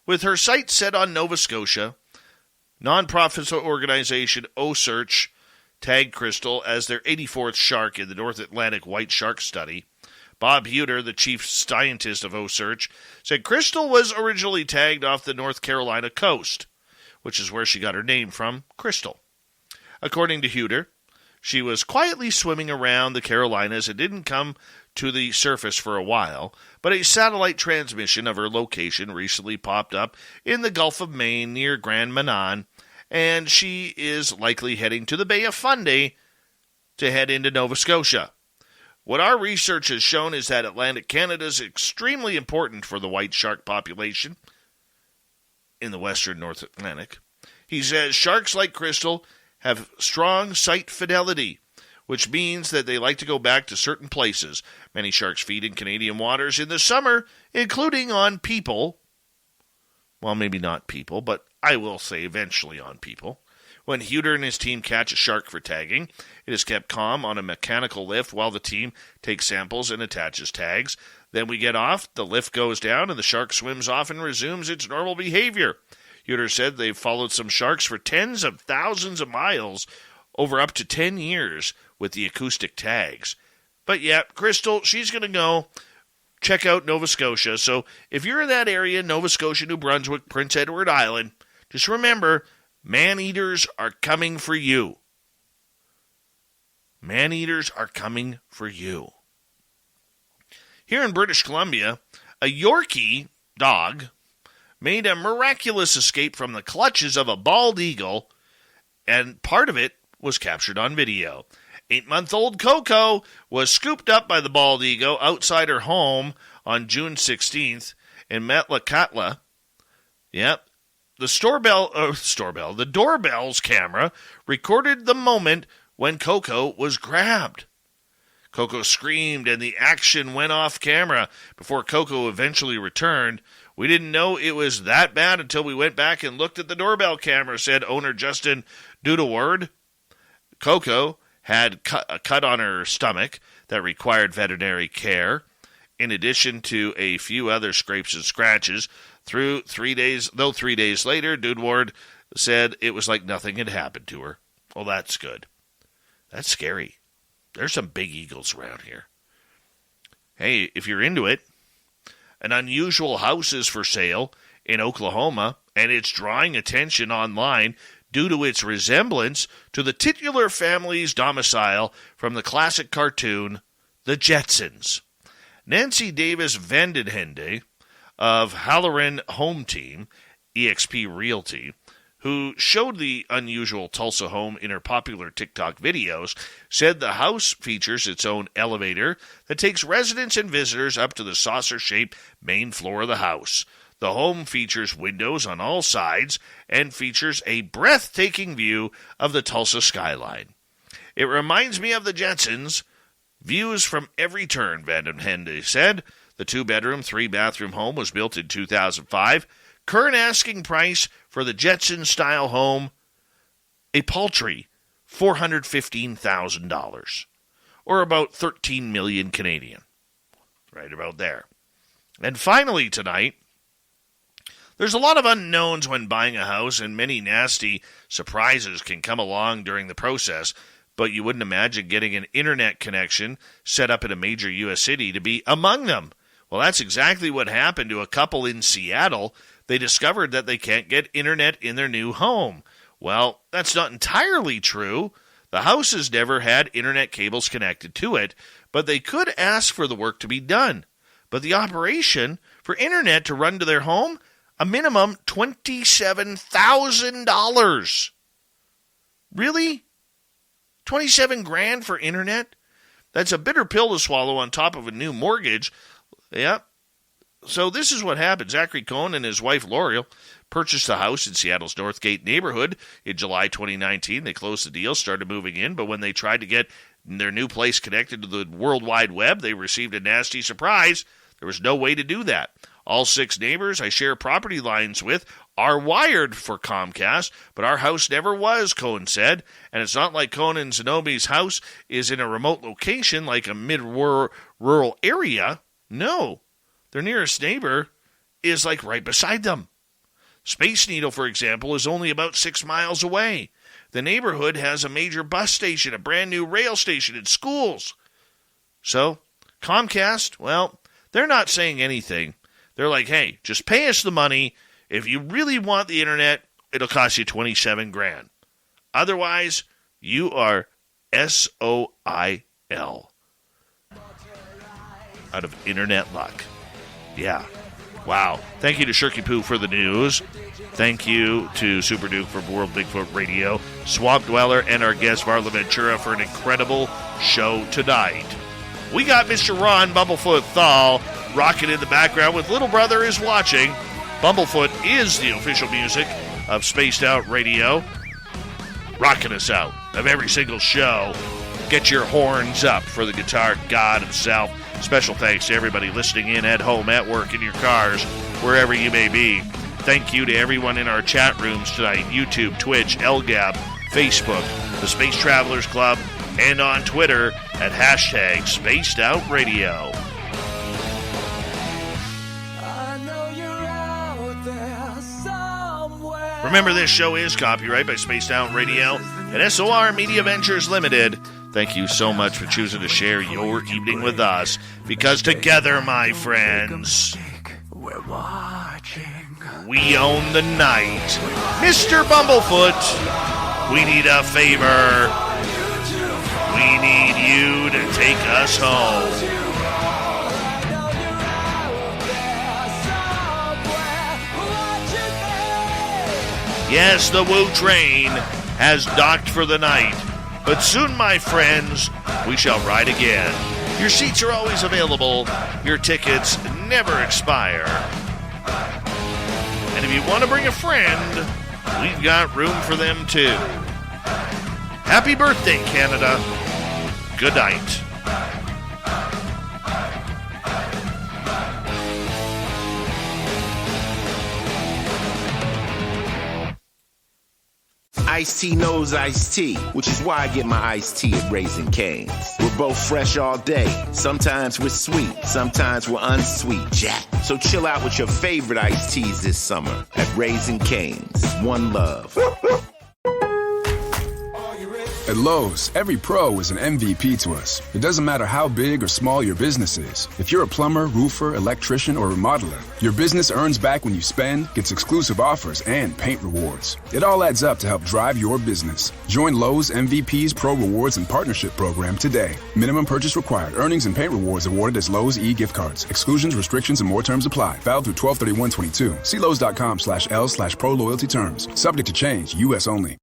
With her sights set on Nova Scotia, nonprofit organization OSearch tagged Crystal as their 84th shark in the North Atlantic White Shark Study. Bob Huter, the chief scientist of OSearch, said Crystal was originally tagged off the North Carolina coast, which is where she got her name from, Crystal. According to Huter, she was quietly swimming around the Carolinas and didn't come to the surface for a while, but a satellite transmission of her location recently popped up in the Gulf of Maine near Grand Manan, and she is likely heading to the Bay of Fundy to head into Nova Scotia. What our research has shown is that Atlantic Canada is extremely important for the white shark population in the western North Atlantic. He says sharks like Crystal have strong sight fidelity, which means that they like to go back to certain places. Many sharks feed in Canadian waters in the summer, including on people. Well, maybe not people, but I will say eventually on people. When Huter and his team catch a shark for tagging, it is kept calm on a mechanical lift while the team takes samples and attaches tags. Then we get off, the lift goes down, and the shark swims off and resumes its normal behavior. Huter said they've followed some sharks for tens of thousands of miles over up to 10 years with the acoustic tags. But yeah, Crystal, she's going to go check out Nova Scotia. So if you're in that area, Nova Scotia, New Brunswick, Prince Edward Island, just remember, man-eaters are coming for you. Man-eaters are coming for you. Here in British Columbia, a Yorkie dog made a miraculous escape from the clutches of a bald eagle, and part of it was captured on video. 8-month-old Coco was scooped up by the bald eagle outside her home on June 16th in Metlakatla. Yep. The doorbell's camera recorded the moment when Coco was grabbed. Coco screamed and the action went off camera before Coco eventually returned. We didn't know it was that bad until we went back and looked at the doorbell camera, said owner Justin Dudaward. Coco had a cut on her stomach that required veterinary care, in addition to a few other scrapes and scratches. Though 3 days later, Dudaward said it was like nothing had happened to her. Well, that's good. That's scary. There's some big eagles around here. Hey, if you're into it, An unusual house is for sale in Oklahoma, and it's drawing attention online due to its resemblance to the titular family's domicile from the classic cartoon, The Jetsons. Nancy Davis Vandenhende of Halloran Home Team, eXp Realty, who showed the unusual Tulsa home in her popular TikTok videos, said the house features its own elevator that takes residents and visitors up to the saucer-shaped main floor of the house. The home features windows on all sides and features a breathtaking view of the Tulsa skyline. It reminds me of the Jetsons. Views from every turn, Vandenhende said. The 2-bedroom, 3-bathroom home was built in 2005. Current asking price for the Jetson-style home, a paltry $415,000, or about 13 million Canadian. Right about there. And finally tonight, there's a lot of unknowns when buying a house, and many nasty surprises can come along during the process, but you wouldn't imagine getting an internet connection set up in a major U.S. city to be among them. Well, that's exactly what happened to a couple in Seattle. They discovered that they can't get internet in their new home. Well, that's not entirely true. The house has never had internet cables connected to it, but they could ask for the work to be done. But the operation for internet to run to their home, a minimum $27,000. Really? 27 grand for internet? That's a bitter pill to swallow on top of a new mortgage. Yep. So this is what happened. Zachary Cohn and his wife L'Oreal purchased a house in Seattle's Northgate neighborhood in July 2019. They closed the deal, started moving in, but when they tried to get their new place connected to the World Wide Web, they received a nasty surprise. There was no way to do that. All 6 neighbors I share property lines with are wired for Comcast, but our house never was, Cohen said. And it's not like Cohen and Zenomi's house is in a remote location like a mid-rural area. No, their nearest neighbor is like right beside them. Space Needle, for example, is only about 6 miles away. The neighborhood has a major bus station, a brand new rail station, and schools. So, Comcast, well, they're not saying anything. They're like, hey, just pay us the money. If you really want the internet, it'll cost you 27 grand. Otherwise, you are SOIL. Out of internet luck. Yeah. Wow. Thank you to Shirky Poo for the news. Thank you to Super Duke for World Bigfoot Radio, Swamp Dweller, and our guest Varla Ventura for an incredible show tonight. We got Mr. Ron Bumblefoot Thal rocking in the background with Little Brother is Watching. Bumblefoot is the official music of Spaced Out Radio. Rocking us out of every single show. Get your horns up for the guitar god himself. Special thanks to everybody listening in at home, at work, in your cars, wherever you may be. Thank you to everyone in our chat rooms tonight. YouTube, Twitch, LGAB, Facebook, the Space Travelers Club, and on Twitter at hashtag Spaced Out Radio. Remember, this show is copyright by Spaced Out Radio and SOR Media Ventures Limited. Thank you so much for choosing to share your evening with us, because together, my friends, we're watching. We own the night. Mr. Bumblefoot, we need a favor. We need you to take us home. Yes, the Woo train has docked for the night, but soon, my friends, we shall ride again. Your seats are always available. Your tickets never expire. And if you want to bring a friend, we've got room for them too. Happy birthday, Canada. Good night. Ice-T knows Ice-T, which is why I get my iced tea at Raising Cane's. We're both fresh all day. Sometimes we're sweet, sometimes we're unsweet, Jack. So chill out with your favorite iced teas this summer at Raising Cane's. One love. At Lowe's, every pro is an MVP to us. It doesn't matter how big or small your business is. If you're a plumber, roofer, electrician, or remodeler, your business earns back when you spend, gets exclusive offers, and paint rewards. It all adds up to help drive your business. Join Lowe's MVP's Pro Rewards and Partnership Program today. Minimum purchase required. Earnings and paint rewards awarded as Lowe's e-gift cards. Exclusions, restrictions, and more terms apply. Valid through 12/31/22. See Lowe's.com/L/Pro Loyalty terms. Subject to change. U.S. only.